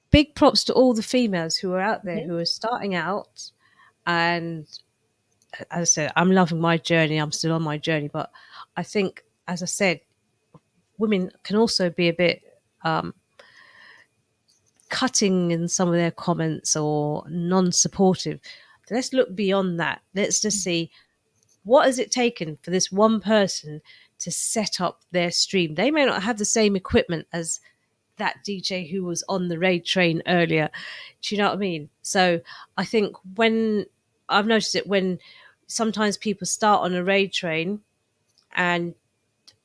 big props to all the females who are out there, Mhm. who are starting out. And as I said, I'm loving my journey. I'm still on my journey. But I think, as I said, women can also be a bit cutting in some of their comments or non-supportive. Let's look beyond that. Let's just see, what has it taken for this one person to set up their stream? They may not have the same equipment as that DJ who was on the raid train earlier. Do you know what I mean? So I think when I've noticed it, when sometimes people start on a raid train, and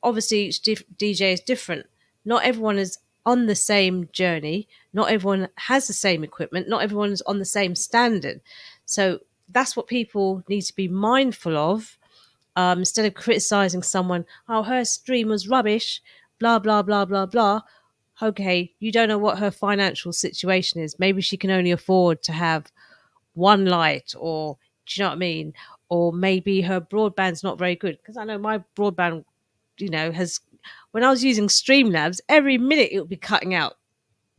obviously each DJ is different. Not everyone is on the same journey. Not everyone has the same equipment. Not everyone is on the same standard. So that's what people need to be mindful of. Instead of criticizing someone, "Oh, her stream was rubbish, blah, blah, blah, blah, blah." Okay, you don't know what her financial situation is. Maybe she can only afford to have one light, or do you know what I mean? Or maybe her broadband's not very good. Because I know my broadband, has, when I was using Streamlabs, every minute it would be cutting out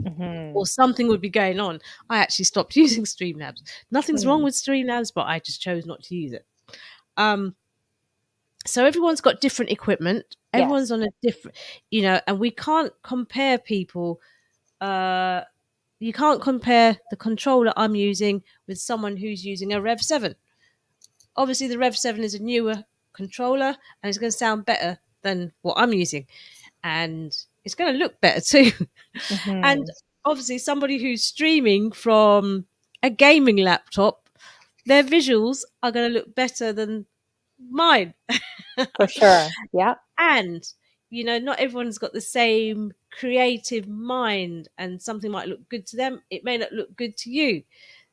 Mhm. or something would be going on. I actually stopped using Streamlabs. Nothing's wrong Mm. with Streamlabs, but I just chose not to use it. So everyone's got different equipment. Everyone's Yes, on a different, and we can't compare people. You can't compare the controller I'm using with someone who's using a Rev 7. Obviously, the Rev 7 is a newer controller, and it's going to sound better than what I'm using. And it's going to look better too. And Mhm. obviously, somebody who's streaming from a gaming laptop, their visuals are going to look better than mine. For sure. Yeah. And not everyone's got the same creative mind, and something might look good to them, it may not look good to you.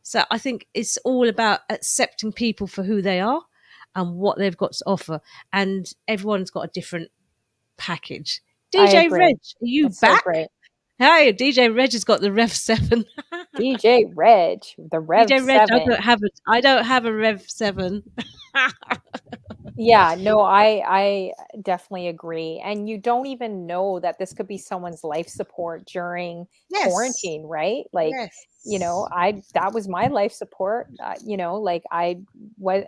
So I think it's all about accepting people for who they are and what they've got to offer, and everyone's got a different package. I DJ agree. Reg, are you It's so back? great. Hey, DJ Reg has got the Rev 7. DJ Reg, the Rev DJ Reg, 7. I don't have a Rev 7. Yeah, no, I definitely agree. And you don't even know that this could be someone's life support during Yes. quarantine, right? Like, Yes. I that was my life support. Like I was,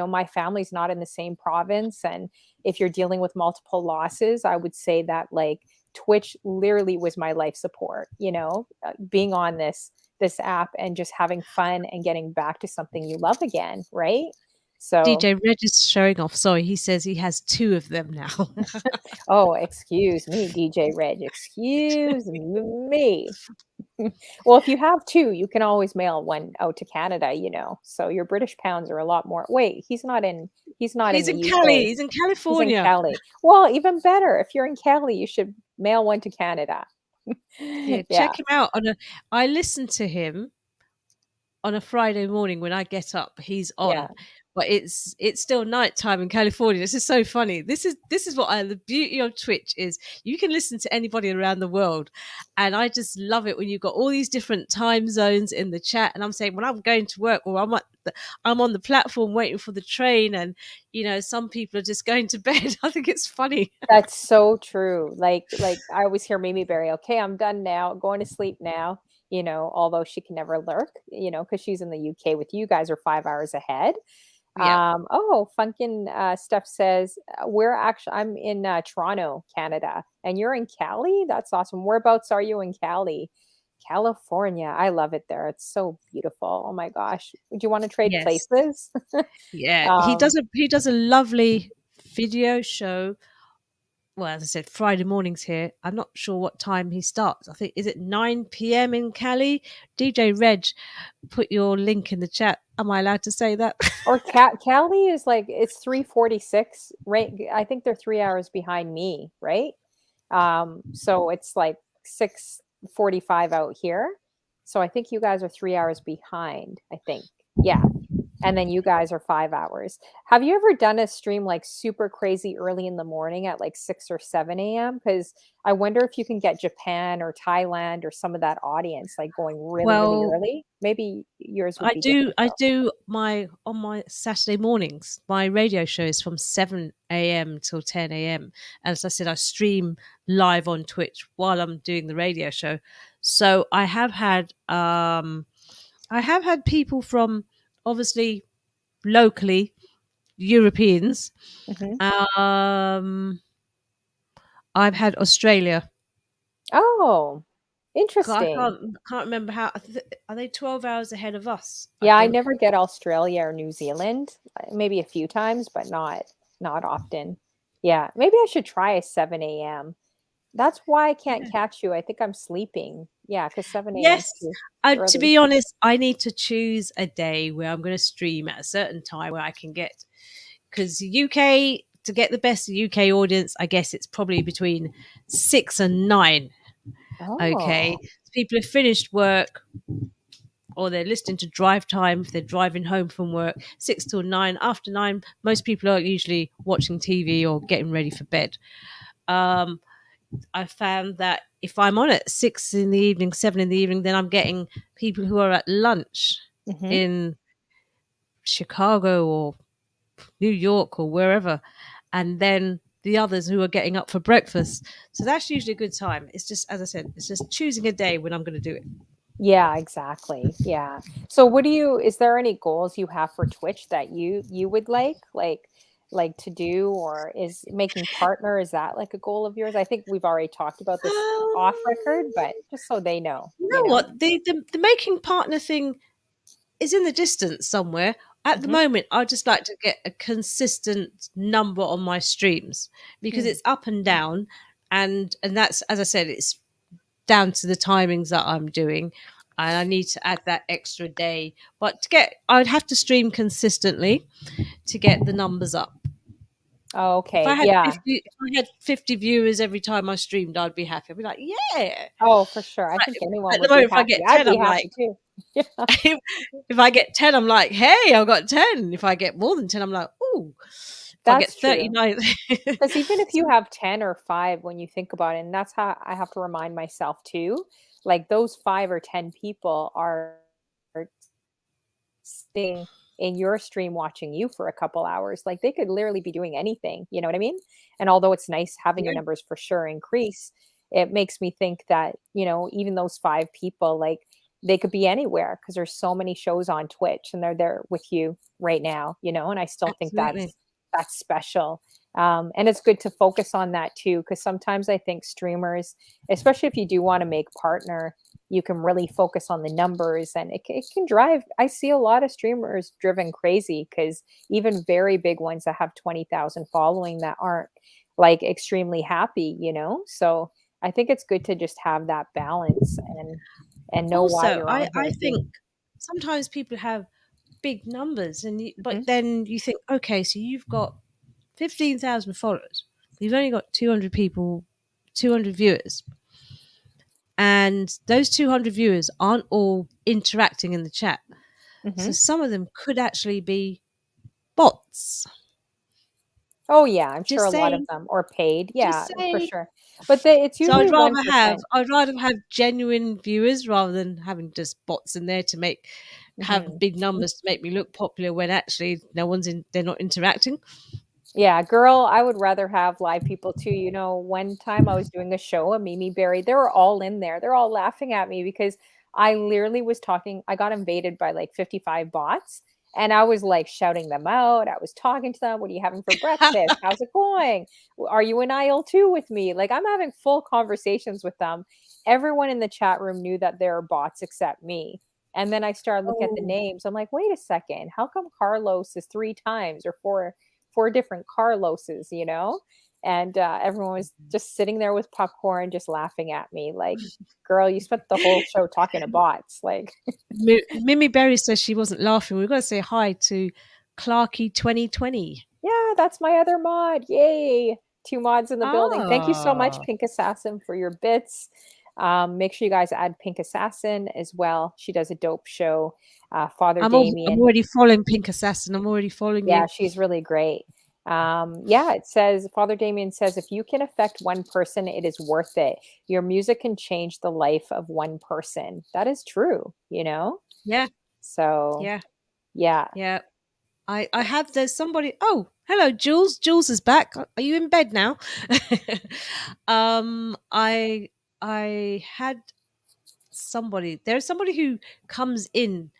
my family's not in the same province, and if you're dealing with multiple losses, I would say that like Twitch literally was my life support. Being on this app and just having fun and getting back to something you love again, right? So. DJ Reg is showing off. Sorry, he says he has 2 of them now. Oh, excuse me, DJ Reg. Excuse me. Well, if you have two, you can always mail one out to Canada, so your British pounds are a lot more. Wait, he's not in He's the in Cali. UK. He's in He's in California. Cali. Well, even better. If you're in Cali, you should mail one to Canada. Yeah, Yeah. check him out I listen to him on a Friday morning when I get up. He's Yeah. on. but it's still nighttime in California. This is so funny. This is what the beauty of Twitch is. You can listen to anybody around the world, and I just love it when you've got all these different time zones in the chat. And I'm saying when I'm going to work, or I'm on the platform waiting for the train, and some people are just going to bed. I think it's funny. That's so true. Like I always hear Mimi Berry, okay, I'm done now, going to sleep now, although she can never lurk, because she's in the UK with you guys are 5 hours ahead. Yeah. Funkin Steph says, I'm in Toronto, Canada, and you're in Cali? That's awesome. Whereabouts are you in Cali? California. I love it there. It's so beautiful. Oh my gosh. Do you want to trade Yes. places? Yeah. He does a lovely video show. Well, as I said, Friday mornings here. I'm not sure what time he starts. I think, is it 9 p.m. in Cali? DJ Reg, put your link in the chat. Am I allowed to say that? Or Cali is like, it's 3:46, right? I think they're 3 hours behind me, right? So it's like 6:45 out here. So I think you guys are 3 hours behind, I think. Yeah. And then you guys are 5 hours. Have you ever done a stream like super crazy early in the morning at like 6 or 7 a.m.? Because I wonder if you can get Japan or Thailand or some of that audience like going really, really Well, early. Maybe yours would I be do. different I though. do on my Saturday mornings. My radio show is from 7 a.m. till 10 a.m. And as I said, I stream live on Twitch while I'm doing the radio show. So I have had people from, obviously, locally, Europeans. Mhm. I've had Australia. Oh, I interesting. can't remember how. Are they 12 hours ahead of us? I Yeah, I think. never get Australia or New Zealand. Maybe a few times, but not often. Yeah, maybe I should try a 7 a.m. That's why I can't catch you. I think I'm sleeping. Yeah, because 7 a.m. is Yes. too To early. be honest, I need to choose a day where I'm going to stream at a certain time where I can get, because UK, to get the best UK audience, I guess it's probably between 6 and 9. Okay. Oh, People have finished work, or they're listening to drive time if they're driving home from work. 6 till 9. After 9, most people are usually watching TV or getting ready for bed. I found that if I'm on at 6 in the evening, 7 in the evening, then I'm getting people who are at lunch hmm. in Chicago or New York or wherever, and then the others who are getting up for breakfast. So that's usually a good time. It's just, as I said, it's just choosing a day when I'm going to do it. Yeah, exactly. Yeah. So is there any goals you have for Twitch that you would like to do, or is making partner, is that like a goal of yours? I think we've already talked about this off record, but just so they know, You know what? The making partner thing is in the distance somewhere. At the Mhm. moment, I just like to get a consistent number on my streams because Mm. it's up and down, and that's, as I said, it's down to the timings that I'm doing, and I need to add that extra day. But I'd have to stream consistently to get the numbers up. Oh, If I okay. had Yeah. 50, if I had 50 viewers every time I streamed, I'd be happy. I'd be like, yeah. Oh, for sure. I think anyone At the would be moment, if I happy. get I'd 10, be I'm happy like, too. Yeah. if I get 10, I'm like, hey, I've got 10. If I get more than 10, I'm like, ooh. If I get That's true. 39. Because even if you So, have 10 or 5, when you think about it, and that's how I have to remind myself too, like those 5 or 10 people are sitting in your stream watching you for a couple hours. Like they could literally be doing anything, you know what I mean? And although it's nice having your yeah, numbers for sure increase, it makes me think that, even those 5 people, like they could be anywhere because there's so many shows on Twitch and they're there with you right now, and I still think absolutely. that's special. And it's good to focus on that too, because sometimes I think streamers, especially if you do want to make partner, you can really focus on the numbers, and it can drive. I see a lot of streamers driven crazy because even very big ones that have 20,000 following that aren't like extremely happy. So I think it's good to just have that balance and know why Also, you're I, on I here think too. sometimes people have big numbers, but Hmm. then you think, okay, so you've got 15,000 followers. You've only got 200 people, 200 viewers. And those 200 viewers aren't all interacting in the chat. So Hmm. some of them could actually be bots. Oh yeah, I'm sure Just a lot of saying. them or paid. Yeah, Just for saying. sure. But it's So usually 1%. I'd rather have genuine viewers rather than having just bots in there to have Mhm. big numbers to make me look popular when actually no one's in. They're not interacting. Yeah, girl, I would rather have live people too. You know, one time I was doing a show, a Mimi Berry, they were all in there. They're all laughing at me because I literally was talking. I got invaded by like 55 bots and I was like shouting them out. I was talking to them. What are you having for breakfast? How's it going? Are you in aisle two with me? Like I'm having full conversations with them. Everyone in the chat room knew that there are bots except me. And then I started looking at the Oh, names. I'm like, wait a second, how come Carlos is three times or four different Carloses, you know? And everyone was just sitting there with popcorn, just laughing at me. Like, girl, you spent the whole show talking to bots. Like, Mimi Berry says she wasn't laughing. We've got to say hi to Clarky 2020. yeah, that's my other mod. Yay. Two mods in the building. Thank you so much, Ah, Pink Assassin, for your bits. Make sure you guys add Pink Assassin as well. She does a dope show. Father I'm Damien. already following Pink Assassin. I'm already following Yeah, you. she's really great. Yeah, it says Father Damien says if you can affect one person, it is worth it. Your music can change the life of one person. That is true, you know? Yeah, So, yeah, yeah. yeah. I have there's somebody. Oh, hello, Jules. Jules is back. Are you in bed now? um, I I had somebody. There's somebody who comes in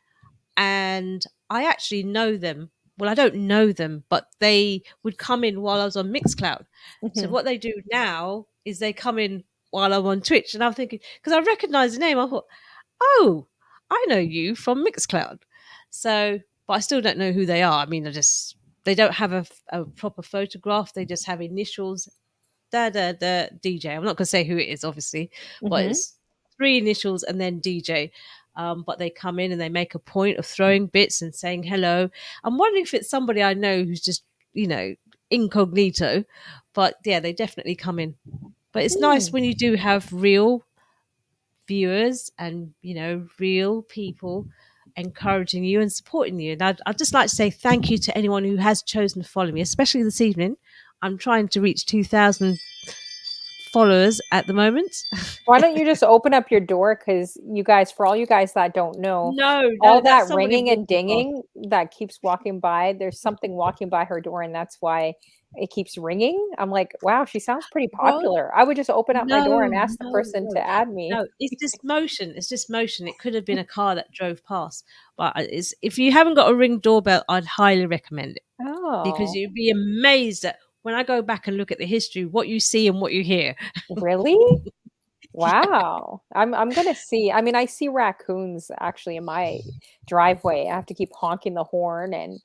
and I actually know them. Well, I don't know them, but they would come in while I was on Mixcloud. So Mhm. what they do now is they come in while I'm on Twitch, and I'm thinking because I recognise the name, I thought, oh, I know you from Mixcloud. So, but I still don't know who they are. I mean, they don't have a proper photograph. They just have initials. Da DJ. I'm not going to say who it is, obviously, but Mhm. it's three initials and then DJ. But they come in and they make a point of throwing bits and saying hello. I'm wondering if it's somebody I know who's just, you know, incognito. But yeah, they definitely come in. But it's nice Hmm. when you do have real viewers and, you know, real people encouraging you and supporting you. And I'd just like to say thank you to anyone who has chosen to follow me, especially this evening. I'm trying to reach 2,000 followers at the moment. Why don't you just open up your door? Because you guys, for all you guys that don't know, No, all no, that's that somebody ringing and walking past. dinging that keeps walking by, there's something walking by her door, and that's why it keeps ringing. I'm like, wow, she sounds pretty What? popular. I would just open up my door and No, ask the no, person no, to add me. no. It's just motion. It's just motion. It could have been a car that drove past. But it's, if you haven't got a Ring doorbell, I'd highly recommend it because Oh, you'd be amazed at when I go back and look at the history, what you see and what you hear. really? Yeah. Wow. I'm gonna see. I mean, I see raccoons actually in my driveway. I have to keep honking the horn and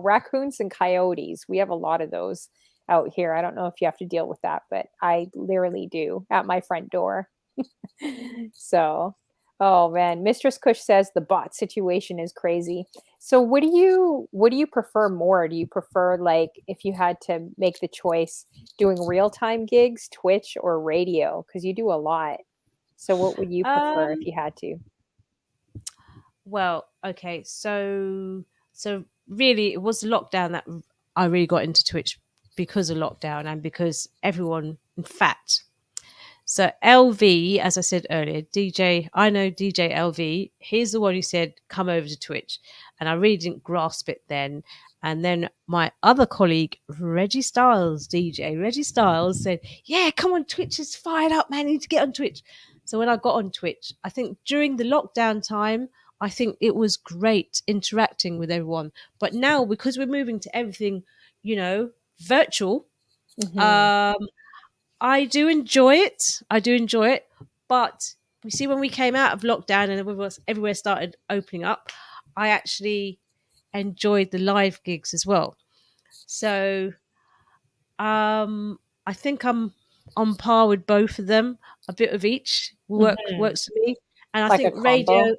raccoons and coyotes. We have a lot of those out here. I don't know if you have to deal with that, but I literally do at my front door. So, oh man, Mistress Kush says the bot situation is crazy. So what do you prefer more? Do you prefer like if you had to make the choice doing real-time gigs, Twitch or radio? Because you do a lot. So what would you prefer if Um. you had to? Well, okay. So really, it was lockdown that I really got into Twitch because of lockdown and because everyone, in fact, so LV, as I said earlier, DJ, I know DJ LV. He's the one who said, come over to Twitch. And I really didn't grasp it then. And then my other colleague, Reggie Styles, DJ Reggie Styles, said, yeah, come on, Twitch is fired up, man. You need to get on Twitch. So when I got on Twitch, I think during the lockdown time, I think it was great interacting with everyone. But now, because we're moving to everything, you know, virtual, Hmm. um, I do enjoy it. I do enjoy it. But we see when we came out of lockdown and everywhere started opening up, I actually enjoyed the live gigs as well. So I think I'm on par with both of them. A bit of each Hmm. works for me. And I Like a think combo.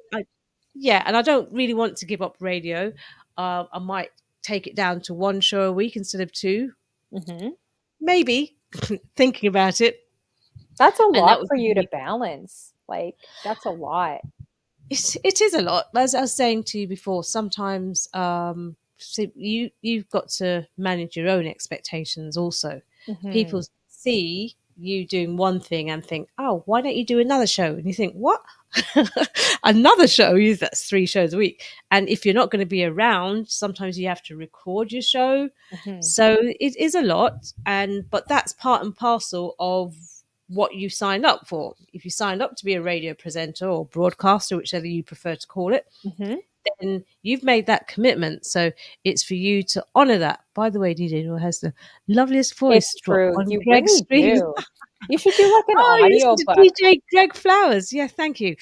yeah, and I don't really want to give up radio. I might take it down to one show a week instead of two. Hmm. Maybe thinking about it. That's a And that lot would for give you to me balance. Like that's a lot. it is a lot. As I was saying to you before, sometimes so you've got to manage your own expectations also. Mhm. People see you doing one thing and think, oh, why don't you do another show? And you think, what? Another show? That's 3 shows a week. And if you're not going to be around, sometimes you have to record your show. Mhm. So it is a lot. But that's part and parcel of what you signed up for. If you signed up to be a radio presenter or broadcaster, whichever you prefer to call it, Mhm. then you've made that commitment. So it's for you to honor that. By the way, DJ Noor has the loveliest voice It's drop true. on You Greg's really stream. do. You should do like an Oh, you listen audio to book. DJ Greg Flowers. Yeah, thank you.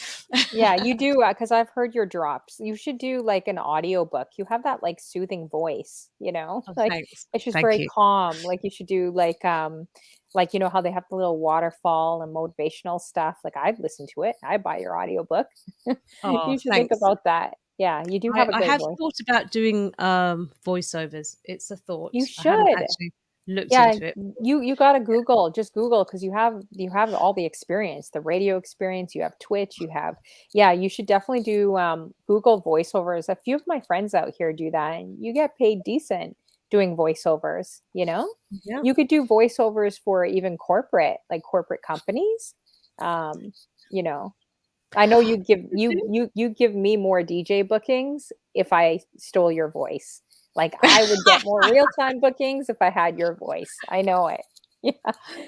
Yeah, you do, because I've heard your drops. You should do like an audio book. You have that like soothing voice, Oh, like thanks. it's just Thank very you. calm. Like you should do like you know how they have the little waterfall and motivational stuff. Like I'd listen to it. I buy your audio book. Oh, You should think thanks. about that. Yeah, you do have a I great have voice. thought about doing voiceovers. It's a You thought. I haven't should. actually looked Yeah, into it. you gotta Google, just Google because you have all the experience, the radio experience, you have Twitch, you have yeah, you should definitely do Google voiceovers. A few of my friends out here do that and you get paid decent doing voiceovers, you know? Yeah. You could do voiceovers for even corporate, like corporate companies. Um, you know, I know you give me more DJ bookings if I stole your voice. Like I would get more real-time bookings if I had your voice. I know it. Yeah.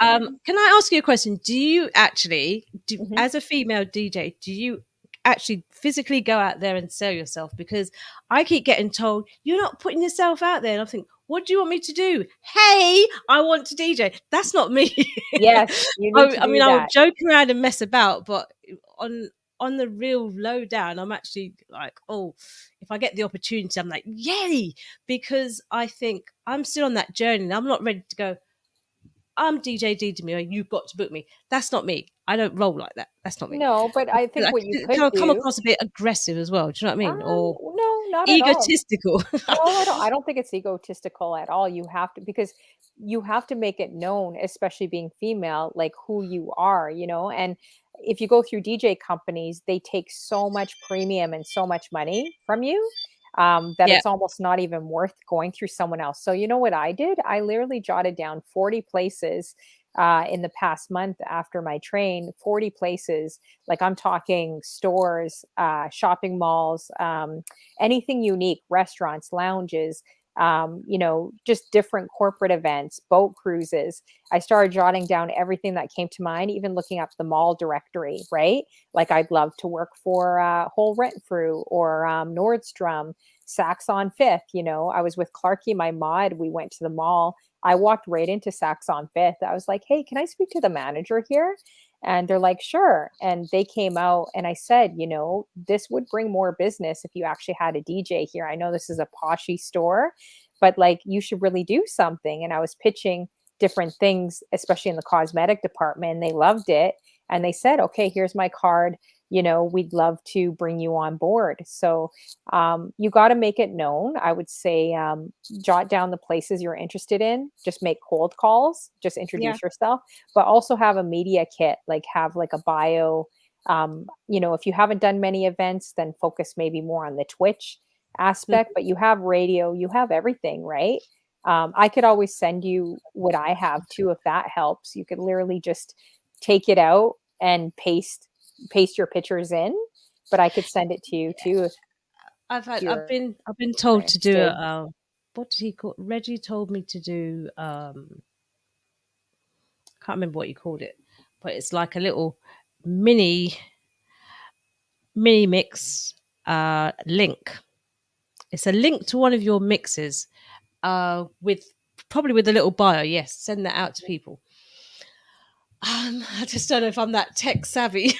Can I ask you a question? Do you actually, Mhm. as a female DJ, do you actually physically go out there and sell yourself? Because I keep getting told you're not putting yourself out there, and I think, what do you want me to do? Hey, I want to DJ. That's not me. Yes, you need to I do mean, I'll that. joke around and mess about, but on the real lowdown, I'm actually like, oh, if I get the opportunity, I'm like, yay, because I think I'm still on that journey. And I'm not ready to go, I'm DJ Deedeemure, you've got to book me. That's not me. I don't roll like that. That's not me. No, but I think I what you could could come do across a bit aggressive as well. Do you know what I mean? Or no, not at all. egotistical. No, I don't think it's egotistical at all. You have to because you have to make it known, especially being female, like who you are, and if you go through DJ companies, they take so much premium and so much money from you that Yeah. it's almost not even worth going through someone else. So you know what I did? I literally jotted down 40 places in the past month after my train, 40 places, like I'm talking stores, shopping malls, anything unique, restaurants, lounges, just different corporate events, boat cruises. I started jotting down everything that came to mind, even looking up the mall directory, right? Like I'd love to work for Whole Rent-Through or Nordstrom, Saks on Fifth. I was with Clarky, my mod. We went to the mall. I walked right into Saks on Fifth. I was like, hey, can I speak to the manager here? And they're like, sure. And they came out and I said, this would bring more business if you actually had a DJ here. I know this is a poshy store, but like you should really do something. And I was pitching different things, especially in the cosmetic department. And they loved it. And they said, okay, here's my card. We'd love to bring you on board. So you got to make it known. I would say jot down the places you're interested in. Just make cold calls. Just Yeah. introduce yourself, but also have a media kit. Like have like a bio. If you haven't done many events, then focus maybe more on the Twitch aspect. But you have radio. You have everything, right? I could always send you what I have too, if that helps. You could literally just take it out and paste your pictures in, but I could send it to you too if you're I've been told to do interested. what did he call, Reggie told me to do can't remember what he called it, but it's like a little mini mix link. It's a link to one of your mixes with probably with a little bio. Yes, send that out to people. I just don't know if I'm that tech savvy to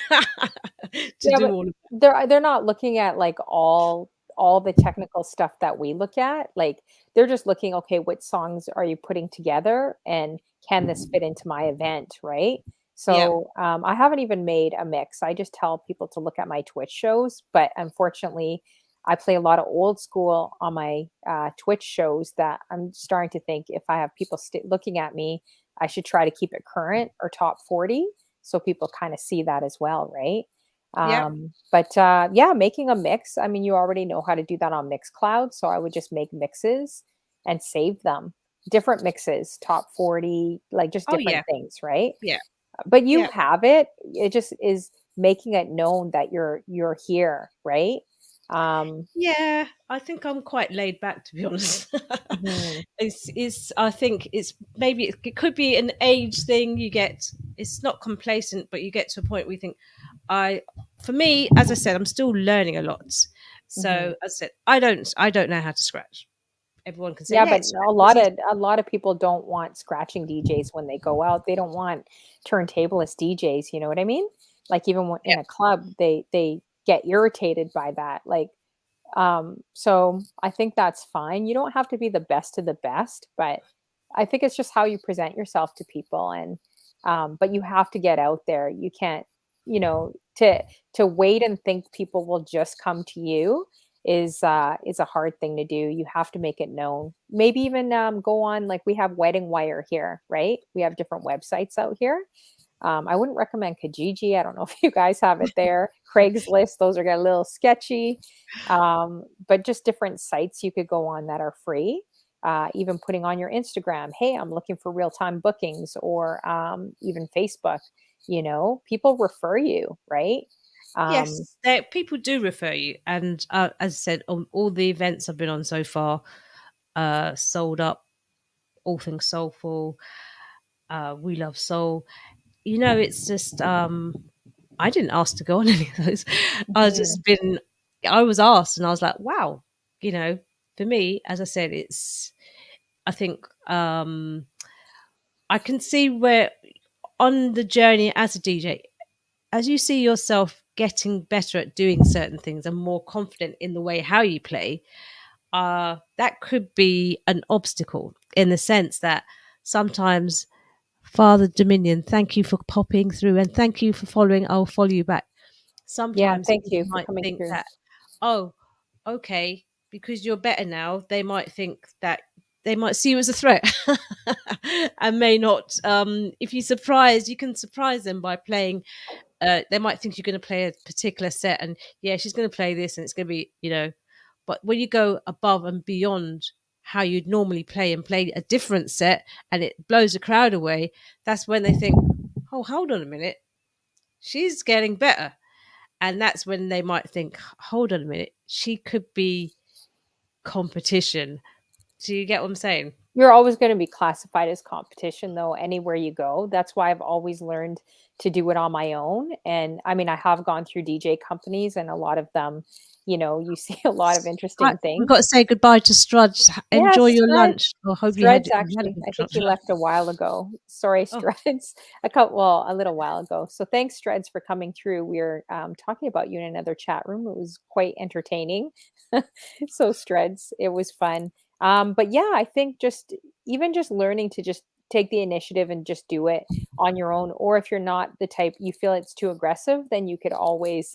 Yeah, do but all of that. they're not looking at like all the technical stuff that we look at. Like they're just looking, okay, what songs are you putting together and can this fit into my event, right? Yeah. So I haven't even made a mix. I just tell people to look at my Twitch shows, but unfortunately, I play a lot of old school on my Twitch shows that I'm starting to think if I have people looking at me, I should try to keep it current or top 40 so people kind of see that as well, right? Yep. But yeah, making a mix. I mean, you already know how to do that on Mixcloud, so I would just make mixes and save them. Different mixes, top 40, like just Oh yeah. different things, right? Yeah. But you Yeah. have it. It just is making it known that you're here, right? Um, Yeah, I think I'm quite laid back, to be honest. mhm. It's I think it's maybe it could be an age thing. You get it's not complacent, but you get to a point where you think I for me, as I said, I'm still learning a lot. So Mhm. as I said, I don't know how to scratch. Everyone can say, Yeah, yeah, but it's easy. a lot of people don't want scratching DJs when they go out. They don't want turntablist DJs, you know what I mean? Like even when Yeah. in a club, they get irritated by that. Like so I think that's fine. You don't have to be the best of the best, but I think it's just how you present yourself to people and but you have to get out there. You can't, you know, to wait and think people will just come to you is a hard thing to do. You have to make it known. Maybe even go on like we have Wedding Wire here, right? We have different websites out here. I wouldn't recommend Kijiji. I don't know if you guys have it there. Craigslist, those are get a little sketchy. But just different sites you could go on that are free. Even putting on your Instagram, hey, I'm looking for real time bookings, or even Facebook, you know, people refer you, right? Um, Yes, people do refer you, and as I said, on all the events I've been on so far, sold up. All things soulful, we love soul. You know, it's just I didn't ask to go on any of those. I mhm. just been I was asked and I was like, wow, you know, for me, as I said, it's I think I can see where on the journey as a DJ, as you see yourself getting better at doing certain things and more confident in the way how you play, that could be an obstacle in the sense that sometimes Father Dominion, thank you for popping through and thank you for following. I'll follow you back. Yeah, Sometimes thank people you for might coming think through. that, oh, okay, because you're better now, they might think that they might see you as a threat and may not. If you surprise, you can surprise them by playing. They might think you're going to play a particular set, and yeah, she's going to play this, and it's going to be, you know. But when you go above and beyond how you'd normally play and play a different set, and it blows the crowd away, that's when they think, "Oh, hold on a minute, she's getting better." And that's when they might think, hold on a minute, she could be competition. Do you get what I'm saying? You're always going to be classified as competition though anywhere you go. That's why I've always learned to do it on my own. And I mean, I have gone through DJ companies and a lot of them, you know, you see a lot of Right, interesting we've got to things. say goodbye to Strudge. Enjoy Yes, your Streds. lunch. I hope Streds you had a actually, good I think lunch. he left a while ago. Sorry, Oh, Streds. A couple, well, a little while ago. So thanks, Streds, for coming through. We were talking about you in another chat room. It was quite entertaining. So Streds, it was fun. But yeah, I think just even just learning to just take the initiative and just do it on your own. Or if you're not the type you feel it's too aggressive, then you could always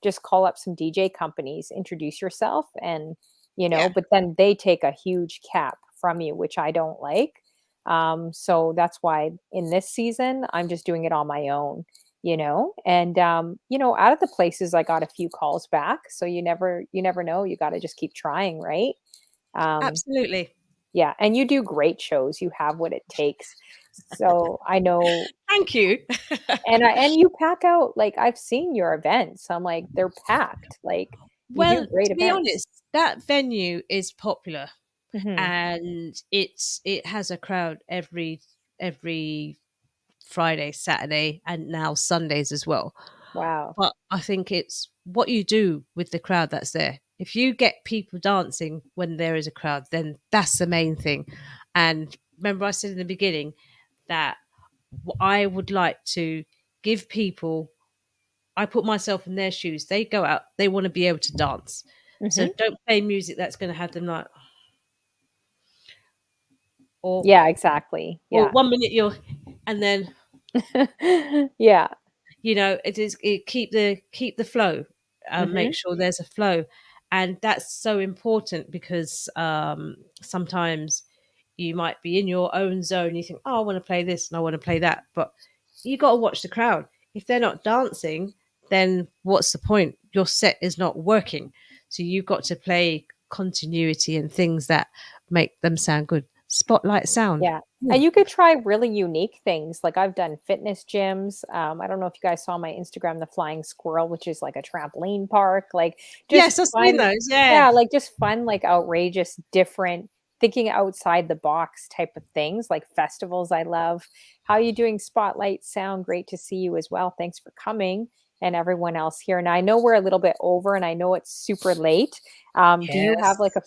just call up some DJ companies, introduce yourself, and you know, yeah, but then they take a huge cap from you, which I don't like. So that's why in this season, I'm just doing it on my own, you know, and you know, out of the places I got a few calls back. So you never know. You got to just keep trying, right? Um, absolutely. yeah, and you do great shows. You have what it takes. So I know, Thank you. and you pack out like I've seen your events. I'm like they're packed. Like you do Well, great to be events. honest, that venue is popular Hmm. and it has a crowd every Friday, Saturday, and now Sundays as well. Wow. But I think it's what you do with the crowd that's there. If you get people dancing when there is a crowd, then that's the main thing. And remember, I said in the beginning that I would like to give people, I put myself in their shoes. They go out, they want to be able to dance. So Hmm. don't play music that's going to have them like, or, Yeah, exactly. or Yeah. 1 minute you're, and then Yeah. you know keep the flow, Hmm. make sure there's a flow, and that's so important because sometimes you might be in your own zone, you think, oh, I want to play this and I want to play that, but you got to watch the crowd. If they're not dancing, then what's the point? Your set is not working. So you've got to play continuity and things that make them sound good. Spotlight sound. Yeah. Ooh. And you could try really unique things. Like I've done fitness gyms. I don't know if you guys saw my Instagram, the Flying Squirrel, which is like a trampoline park. Like just Yes, I've seen fun. those. Yeah. Yeah, like just fun, like outrageous, different, thinking outside the box type of things, like festivals I love. How you doing, Spotlight Sound? Great to see you as well. Thanks for coming and everyone else here. Now I know we're a little bit over and I know it's super late. Do you have like Yes.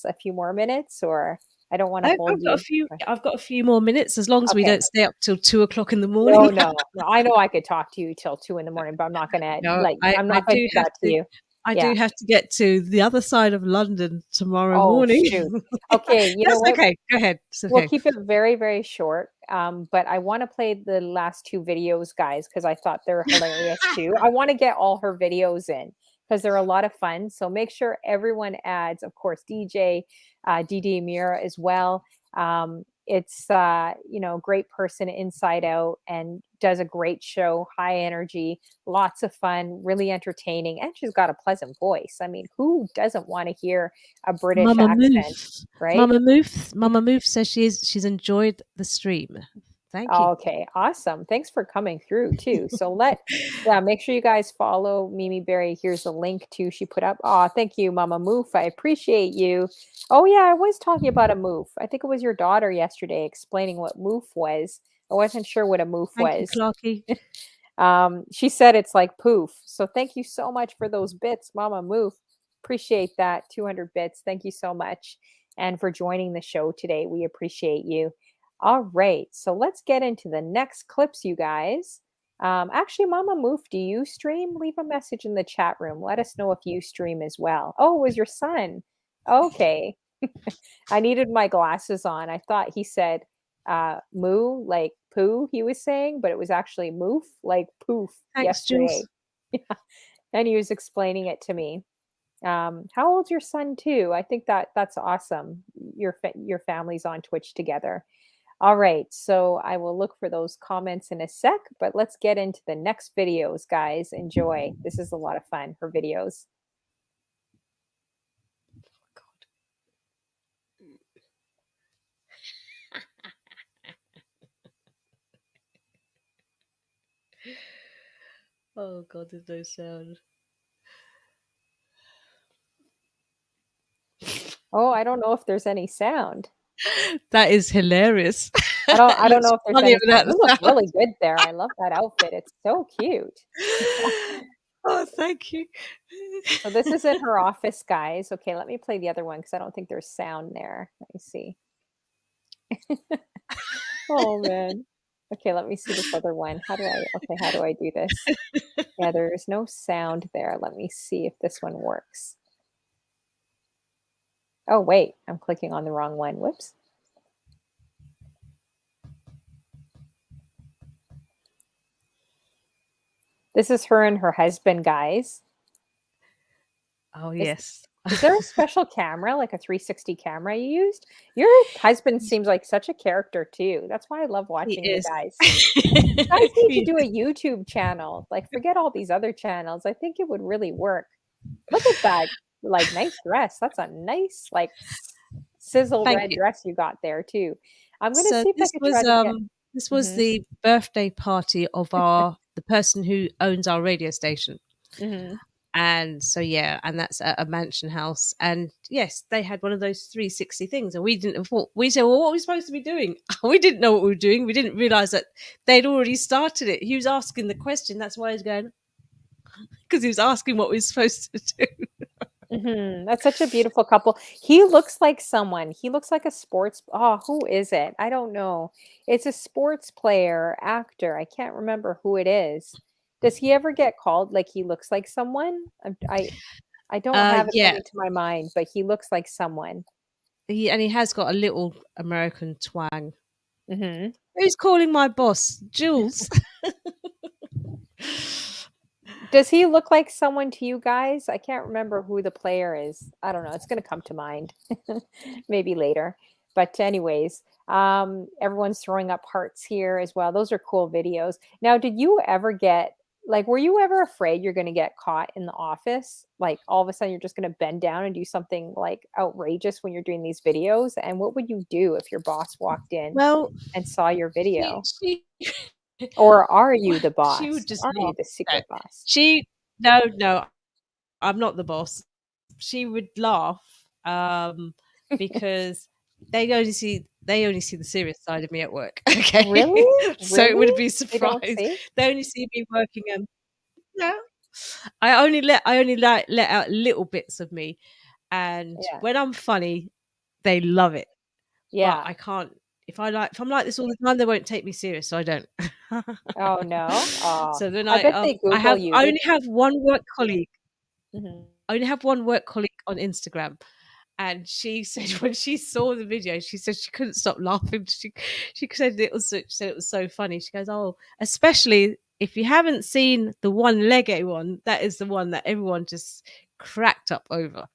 a few more minutes, or I don't want to hold I've got a you? few. I've got a few more minutes, as long as we Okay. don't stay up till 2 o'clock in the No, morning. no. I know I could talk to you till 2 in the morning, but I'm not gonna No, I'm I not gonna do do have that to to. you. I Yeah. do have to get to the other side of London tomorrow Oh, morning. shoot. Okay, you know That's what? okay. Go ahead. It's We'll okay. keep it very, very short. But I want to play the last two videos, guys, because I thought they're hilarious too. I want to get all her videos in because they're a lot of fun. So make sure everyone adds, of course, DJ Deedeemure as well. It's great person inside out and does a great show, high energy, lots of fun, really entertaining, and she's got a pleasant voice. I mean, who doesn't want to hear a British Mama accent, Moof. right? Mama Moof says she's enjoyed the stream. Thank you. Okay, awesome. Thanks for coming through too. So make sure you guys follow Mimi Berry. Here's the link to she put up. Oh, thank you, Mama Moof. I appreciate you. Oh yeah, I was talking about a moof. I think it was your daughter yesterday explaining what moof was. I wasn't sure what a moof Thank you, was. Clarky. She said it's like poof. So thank you so much for those bits, Mama Moof. Appreciate that. 200 bits. Thank you so much. And for joining the show today. We appreciate you. All right. So let's get into the next clips, you guys. Actually, Mama Moof, do you stream? Leave a message in the chat room. Let us know if you stream as well. Oh, it was your son. Okay. I needed my glasses on. I thought he said moo, like poo, he was saying, but it was actually moof, like poof Thanks, yesterday. Jules. Yeah. And he was explaining it to me. How old's your son too? I think that's awesome. Your family's on Twitch together. All right, so I will look for those comments in a sec, but let's get into the next videos, guys. Enjoy. This is a lot of fun, her videos. Oh God, there's no sound. Oh, I don't know if there's any sound. That is hilarious. I It don't looks know if there's funny any sound. without You the look sound. really good there. I love that outfit. It's so cute. Oh, thank you. So this is in her office, guys. Okay, let me play the other one because I don't think there's sound there. Let me see. Oh man. Okay, let me see this other one. How do I do this? Yeah, there's no sound there. Let me see if this one works. Oh wait, I'm clicking on the wrong one. Whoops. This is her and her husband, guys. Oh Is yes. Is there a special camera, like a 360 camera you used? Your husband seems like such a character too. That's why I love He watching you is. guys. You guys need to He do a is. YouTube channel. Like, forget all these other channels. I think it would really work. Look at that, like, nice dress. That's a nice, like, sizzle Thank red you. dress you got there too. I'm gonna So see if I could try to get. this was Mhm, the birthday party of the person who owns our radio station. mhm. And so yeah, and that's at a mansion house. And yes, they had one of those 360 things, and we didn't have thought. We said, "Well, what are we supposed to be doing?" We didn't know what we were doing. We didn't realize that they'd already started it. He was asking the question. That's why he's going, because he was asking what we were supposed to do. That's such a beautiful couple. He looks like someone. He looks like a sports. Oh, who is it? I don't know. It's a sports player, actor. I can't remember who it is. Does he ever get called like he looks like someone? I don't have it Yeah, coming to my mind, but he looks like someone. he has got a little American twang. Hmm Who's calling my boss, Jules? Does he look like someone to you guys? I can't remember who the player is. I don't know. It's going to come to mind maybe later. But anyways, everyone's throwing up hearts here as well. Those are cool videos. Now, did you ever get Like, were you ever afraid you're gonna get caught in the office? Like, all of a sudden, you're just gonna bend down and do something, like, outrageous when you're doing these videos? And what would you do if your boss walked in Well, and saw your she video? she Or are you well, the she would boss? just Are you laugh. the No, secret boss? she no, no, I'm not the boss. She would laugh, because they only see the serious side of me at work. Okay, Really? so it Really? wouldn't be a They don't surprise. see? They only see me working. Yeah, I only let out little bits of me, and Yeah. when I'm funny, they love it. But Yeah. I can't. If I'm like this all the time, they won't take me serious, so I don't. Oh, no? Oh, So then I bet they Google you. I They only have one work colleague. Mhm. I only have one work colleague on Instagram, and she said when she saw the video, she said she couldn't stop laughing. She said it was so funny. She goes, "Oh, especially if you haven't seen the one Lego one, that is the one that everyone just cracked up over."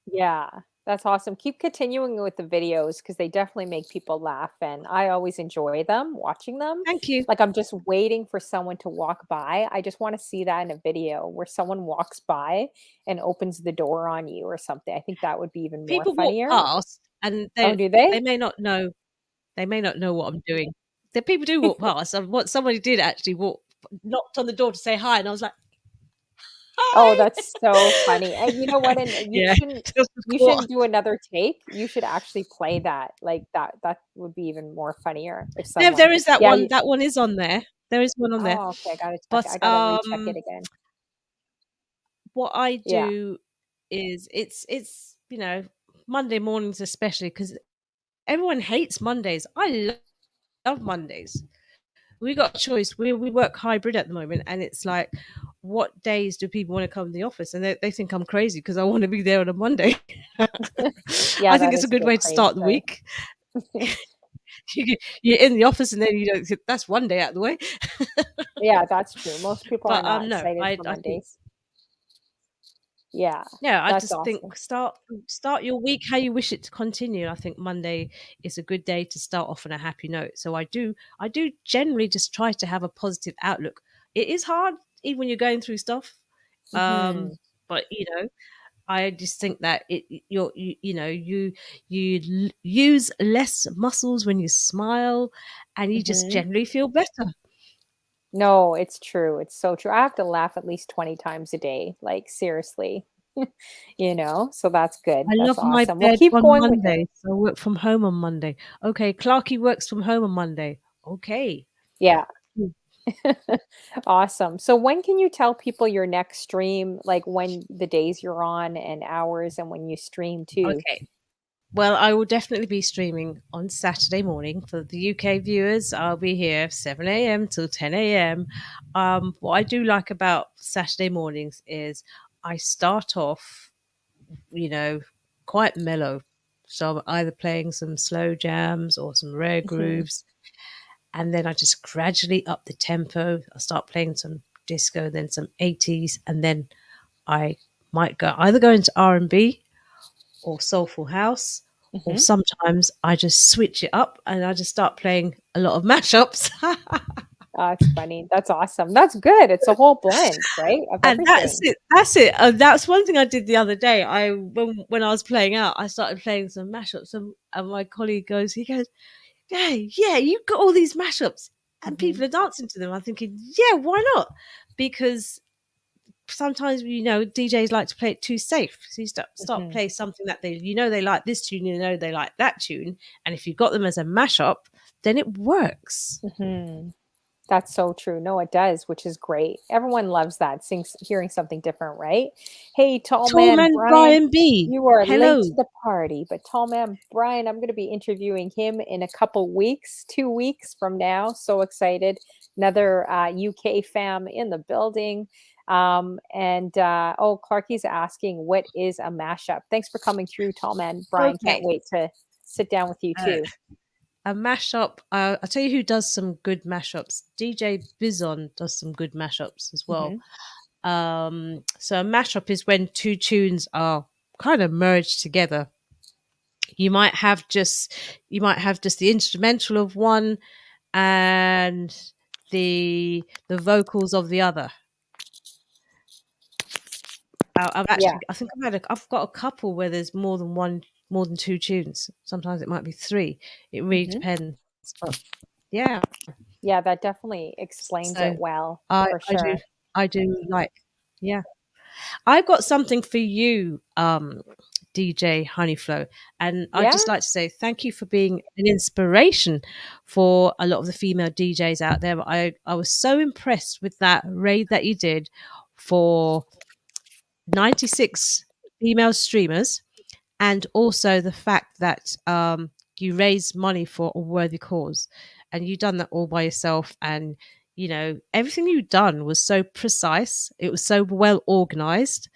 Yeah, that's awesome. Keep continuing with the videos because they definitely make people laugh, and I always enjoy them, watching them. Thank you. Like, I'm just waiting for someone to walk by. I just wanna see that in a video where someone walks by and opens the door on you or something. I think that would be even more People walk funnier. past, and Oh, do they they? may not know they may not know what I'm doing. The people do walk past. And what somebody did actually walk, knocked on the door to say hi, and I was like, Oh, "Hi." that's so funny. And you know what? And Yeah, just of you course. shouldn't do another take. You should actually play that. Like that would be even more funnier if someone There is that yeah, one. you That one is on there. There is one on there. oh, okay, I gotta check it. But I gotta recheck it again. what I Yeah. do is Monday mornings especially because everyone hates Mondays. Love Mondays. We got a choice. We work hybrid at the moment, and it's like, what days do people want to come to the office? And they think I'm crazy because I want to be there on a Monday. Yeah, I think that it's a is a good bit way to start the crazy. week. You're in the office, and then you don't. That's one day out of the way. Yeah, that's true. Most people are But not no, excited for I think Mondays. Yeah, yeah, I that's just think awesome. start your week how you wish it to continue. I think Monday is a good day to start off on a happy note. So I do generally just try to have a positive outlook. It is hard even when you're going through stuff. Mhm. But I just think that use less muscles when you smile, and you just Mhm. generally feel better. No, it's true. It's so true. I have to laugh at least 20 times a day, like seriously. So that's good. I That's love my awesome. Well, bed keep on going with it. Monday, so I work from home on Monday. Okay, Clarky works from home on Monday. Okay. Yeah. Mm. Awesome. So when can you tell people your next stream, like when the days you're on and hours and when you stream too? Okay. Well, I will definitely be streaming on Saturday morning for the UK viewers. I'll be here 7 a.m. till 10 a.m. What I do like about Saturday mornings is I start off, you know, quite mellow. So I'm either playing some slow jams or some rare Mhm. grooves, and then I just gradually up the tempo. I start playing some disco, then some 80s, and then I might go into R&B or soulful house, or Mhm. sometimes I just switch it up and I just start playing a lot of mashups. Oh, it's funny. That's awesome. That's good. It's a whole blend, right? Of And that's everything. it. That's it. That's one thing I did the other day. When I was playing out, I started playing some mashups, and my colleague he goes, "Yeah, yeah, you've got all these mashups, and Mhm. people are dancing to them." I'm thinking, yeah, why not? Because sometimes DJs like to play it too safe, so you start Mhm. play something that they like this tune, they like that tune, and if you've got them as a mashup, then it works. Mhm. That's so true. No, it does, which is great. Everyone loves that, hearing something different, right? Hey, tall man Tallman Brian, Brian B, you are late hello. to the party, but tall man Brian, I'm going to be interviewing him in a couple weeks, 2 weeks from now. So excited. Another UK fam in the building. Oh, Clarky's asking, what is a mashup? Thanks for coming through, tall man Brian. Can't Okay, wait to sit down with you uh, too. a mashup. I'll tell you who does some good mashups. DJ Bizon does some good mashups as well. Hmm. So a mashup is when two tunes are kind of merged together. You might have just the instrumental of one, and the vocals of the other. I've Yeah. actually, I think I've got a couple where there's more than two tunes. Sometimes it might be three. It really Mhm. depends. But yeah, Yeah, that definitely explains so it well, I for I do sure. I do like, yeah. I've got something for you, DJ Honeyflow, and I'd Yeah? just like to say thank you for being an inspiration for a lot of the female DJs out there. I was so impressed with that raid that you did for 96 female streamers, and also the fact that you raised money for a worthy cause, and you done that all by yourself. And everything you done was so precise. It was so well organized.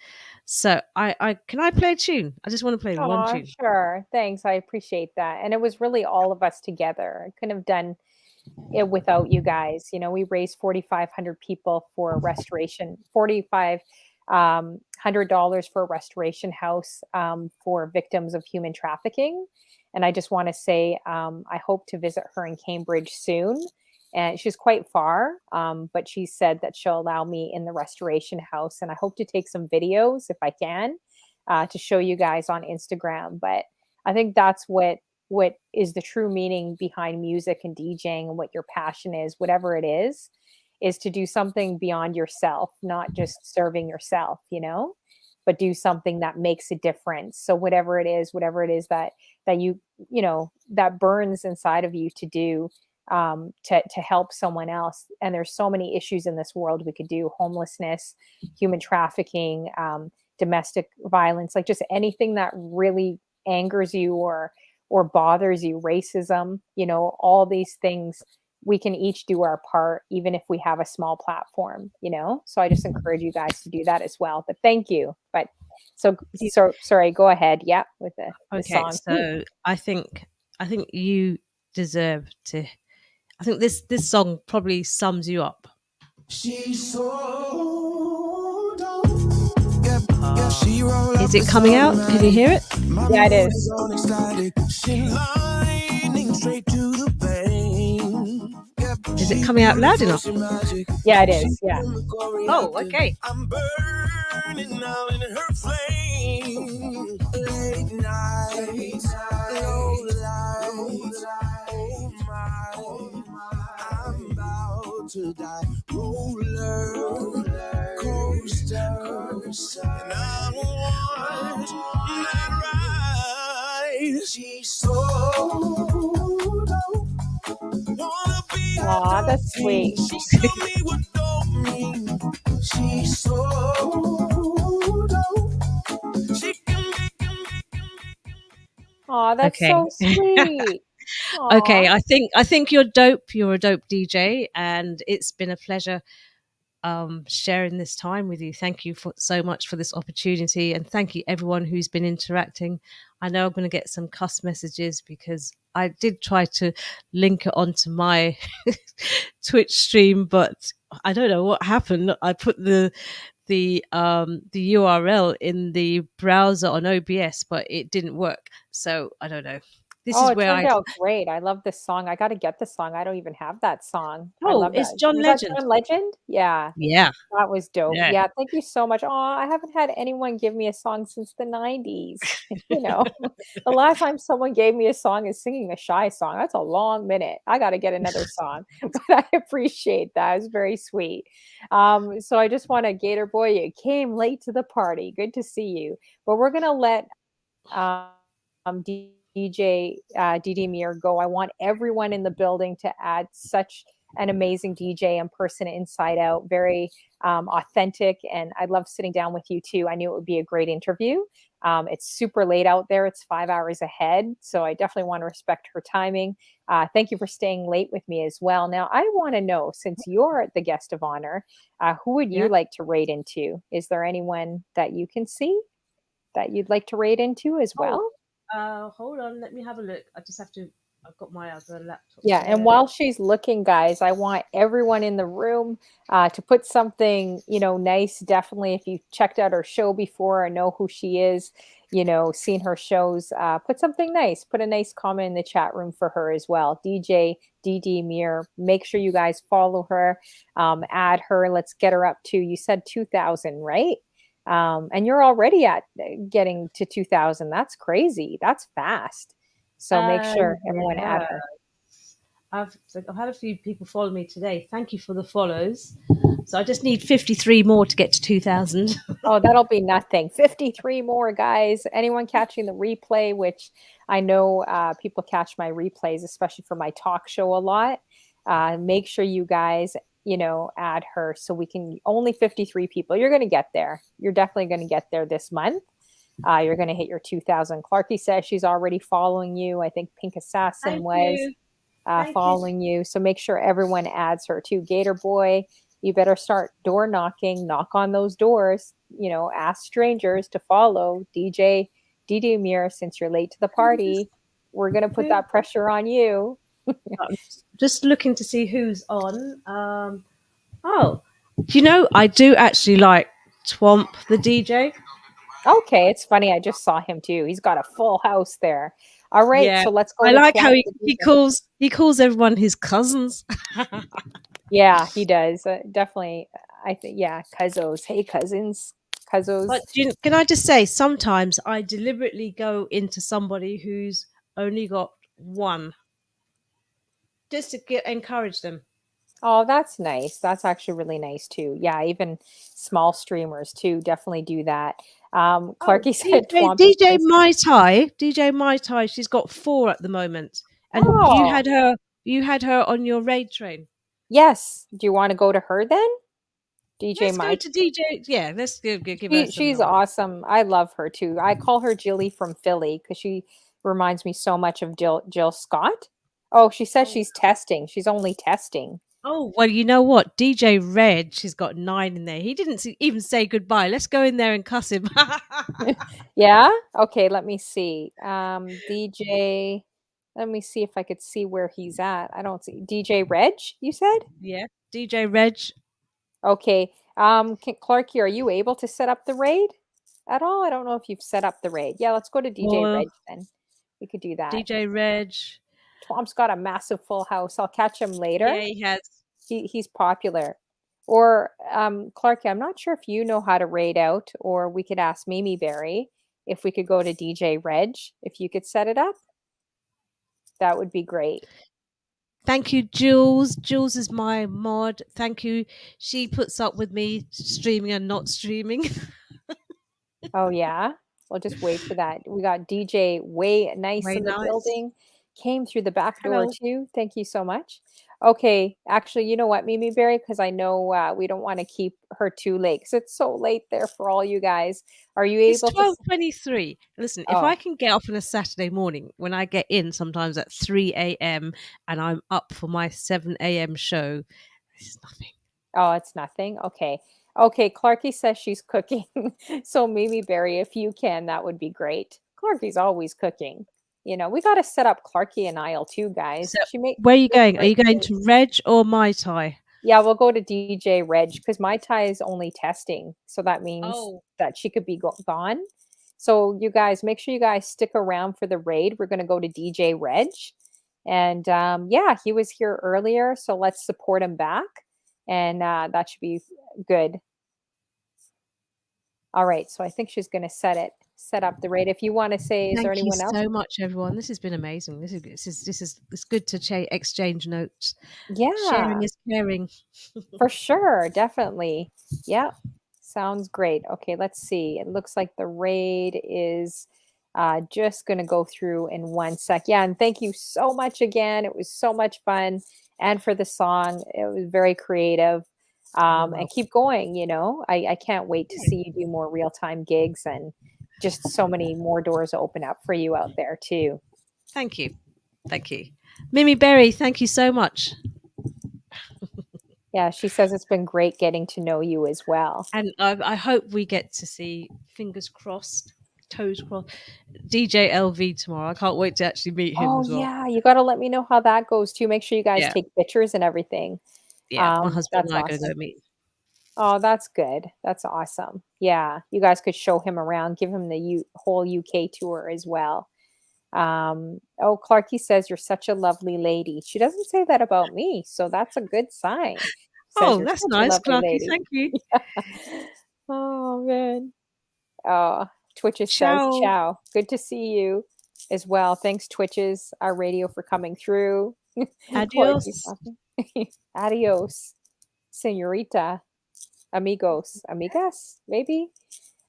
So I can I play a tune? I just want to play one Aw, tune. sure. Thanks. I appreciate that. And it was really all of us together. I couldn't have done it without you guys. We raised 4,500 people for a restoration, 45 $100 for a restoration house for victims of human trafficking. And I just want to say I hope to visit her in Cambridge soon. And she's quite far, but she said that she'll allow me in the restoration house. And I hope to take some videos if I can to show you guys on Instagram. But I think that's what is the true meaning behind music and DJing, and what your passion is, whatever it is to do something beyond yourself, not just serving yourself, but do something that makes a difference. So whatever it is that that burns inside of you to do, to help someone else. And there's so many issues in this world we could do: homelessness, human trafficking, domestic violence, like just anything that really angers you or bothers you, racism, all these things. We can each do our part, even if we have a small platform. So I just encourage you guys to do that as well. But thank you. But so sorry, go ahead. Yeah, with the Okay, song. so I think you deserve to. I think this song probably sums you up. She's so dope. Yeah, she roll Is up it with coming out? Can you automatic. hear it? My Yeah, it mood is. is on ecstatic. She lightning straight to the vein. Yeah, Is it she coming out loud beautiful, enough? she magic. Yeah, it She is. Yeah. chemical Oh, reactive. okay. I'm burning out in her flame. Late night, low light. Oh my, I'm about to die. Roller coaster, and I want that ride. She's so dope. Wanna be her Aw, dope that's fiend. sweet. She show me what dope mean. She's so dope. She can Aw, that's Okay. so sweet. Okay, Aw. I think you're dope. You're a dope DJ, and it's been a pleasure sharing this time with you. Thank you for so much for this opportunity, and thank you everyone who's been interacting. I know I'm going to get some cuss messages because I did try to link it onto my Twitch stream, but I don't know what happened. I put the URL in the browser on OBS, but it didn't work. So I don't know. This Oh, is it where turned I out great. I love this song. I got to get this song. I don't even have that song. I oh, love it's that. John Was that Legend. John Legend? Yeah. Yeah, That was dope. yeah. Yeah, thank you so much. Oh, I haven't had anyone give me a song since the 90s. The last time someone gave me a song is singing a Shy song. That's a long minute. I got to get another song. But I appreciate that. It's very sweet. So I just want to, Gator Boy, you came late to the party. Good to see you. But we're going to let DJ Deedeemure go. I want everyone in the building to add such an amazing DJ and person inside out, very authentic. And I love sitting down with you too. I knew it would be a great interview. It's super late out there. It's 5 hours ahead. So I definitely want to respect her timing. Thank you for staying late with me as well. Now, I want to know, since you're the guest of honor, who would you Yeah. like to raid into? Is there anyone that you can see that you'd like to raid into as well? Hold on. Let me have a look. I just have to. I've got my other laptop Yeah, and there. while she's looking, guys, I want everyone in the room to put something, nice. Definitely, if you checked out her show before or know who she is, seen her shows, put something nice, put a nice comment in the chat room for her as well. DJ Deedeemure, make sure you guys follow her, add her. Let's get her up to, you said 2,000, right? And you're already at getting to 2,000. That's crazy. That's fast. So make sure everyone add Yeah. her. I've had a few people follow me today. Thank you for the follows. So I just need 53 more to get to 2,000. Oh, that'll be nothing. 53 more, guys. Anyone catching the replay, which I know people catch my replays, especially for my talk show a lot. Make sure you guys, add her so we can, only 53 people. You're going to get there. You're definitely going to get there this month. You're going to hit your 2,000. Clarky says she's already following you. I think Pink Assassin was following you. So make sure everyone adds her too. Gator Boy, you better start door knocking, knock on those doors, ask strangers to follow DJ Deedeemure since you're late to the party. We're going to put that pressure on you. I'm just looking to see who's on. I do actually like Twomp, the DJ. Okay, it's funny. I just saw him too. He's got a full house there. All right, Yeah. so let's go. I to like how Twomp he the DJ. calls everyone his cousins. Yeah, he does. Definitely. I think, yeah, cousins. Hey, cousins. Cousins. But can I just say, sometimes I deliberately go into somebody who's only got one, just to encourage them. Oh, that's nice. That's actually really nice too. Yeah, even small streamers too definitely do that. Clarky said Twomp is DJ nice. Mai Tai. She's got 4 at the moment, and Oh, you had her on your raid train. yes. Do you want to go to her then? DJ Let's go Mike. to DJ. Yeah, let's give her some She's love. awesome. I love her too. I call her Jilly from Philly because she reminds me so much of Jill Scott. Oh, she says she's testing. She's only testing. Oh, well, you know what? DJ Red, she's got 9 in there. He didn't even say goodbye. Let's go in there and cuss him. Yeah? Okay, let me see. DJ, let me see if I could see where he's at. I don't see. DJ Reg, you said? Yeah, DJ Reg. Okay. Clarky, are you able to set up the raid at all? I don't know if you've set up the raid. Yeah, let's go to DJ Or Reg then. We could do that. DJ Reg. Tom's got a massive full house. I'll catch him later. Yeah, he has. He's popular. Or Clarky, I'm not sure if you know how to raid out, or we could ask Mimi Berry if we could go to DJ Reg, if you could set it up. That would be great. Thank you, Jules. Jules is my mod. Thank you. She puts up with me streaming and not streaming. Oh yeah. We'll just wait for that. We got DJ Way Nice Way in the nice. building. Came through the back door Hello. too. Thank you so much. Okay, actually, you know what, Mimi Berry, because I know we don't want to keep her too late because it's so late there for all you guys. Are you It's able to? 12:23. Listen, if Oh, I can get up on a Saturday morning when I get in sometimes at 3 a.m. and I'm up for my 7 a.m. show, it's nothing. oh, it's nothing. Okay. Okay, Clarky says she's cooking. So Mimi Berry, if you can, that would be great. Clarky's always cooking. We got to set up Clarky and Isle too, guys. So, She make where are you makes going? Are you great going food. to Reg or Mai Tai? Yeah, we'll go to DJ Reg because my tie is only testing. So that means that she could be gone. So you guys, make sure you guys stick around for the raid. We're going to go to DJ Reg. And yeah, he was here earlier. So let's support him back. And that should be good. All right. So I think she's going to set up the raid. If you want to say, is there Thank you anyone else? so much, everyone. This has been amazing. This is it's good to exchange notes. Yeah. Sharing is caring. For sure, definitely. Yep. Sounds great. Okay, let's see. It looks like the raid is just going to go through in 1 sec. Yeah, and thank you so much again. It was so much fun. And for the song, it was very creative. And keep going, I can't wait to see you do more real-time gigs and just so many more doors open up for you out there too. Thank you. Thank you. Mimi Berry, thank you so much. Yeah, she says it's been great getting to know you as well. And I hope we get to see, fingers crossed, toes crossed, DJ LV tomorrow. I can't wait to actually meet him as well. Yeah, you got to let me know how that goes too. Make sure you guys take pictures and everything. Yeah, my husband that's and I are going to awesome. go meet. Oh, that's good. That's awesome. Yeah, you guys could show him around, give him the whole UK tour as well. Oh, Clarky says you're such a lovely lady. She doesn't say that about me, so that's a good sign. Says Oh, you're that's such a nice, lovely Clarky. lady. Thank you. Oh man. Oh, Twitches says Ciao. ciao. Good to see you as well. Thanks, Twitches, our radio, for coming through. Clarky's Adios. laughing. Adios, señorita. Amigos. Amigas, maybe?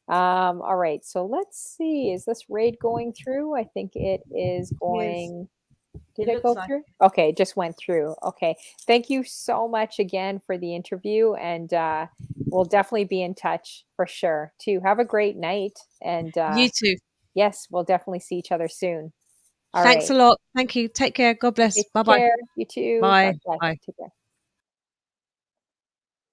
All right, so let's see. Is this raid going through? I think it is Yes, going. Did it it looks go like. through? Okay, it just went through. Okay. Thank you so much again for the interview, and we'll definitely be in touch for sure too. Have a great night, and You too. yes, we'll definitely see each other soon. All Thanks right. a lot. Thank you. Take care. God bless. Okay, take Bye-bye. care. You too. Bye. God bless. Bye. Take care.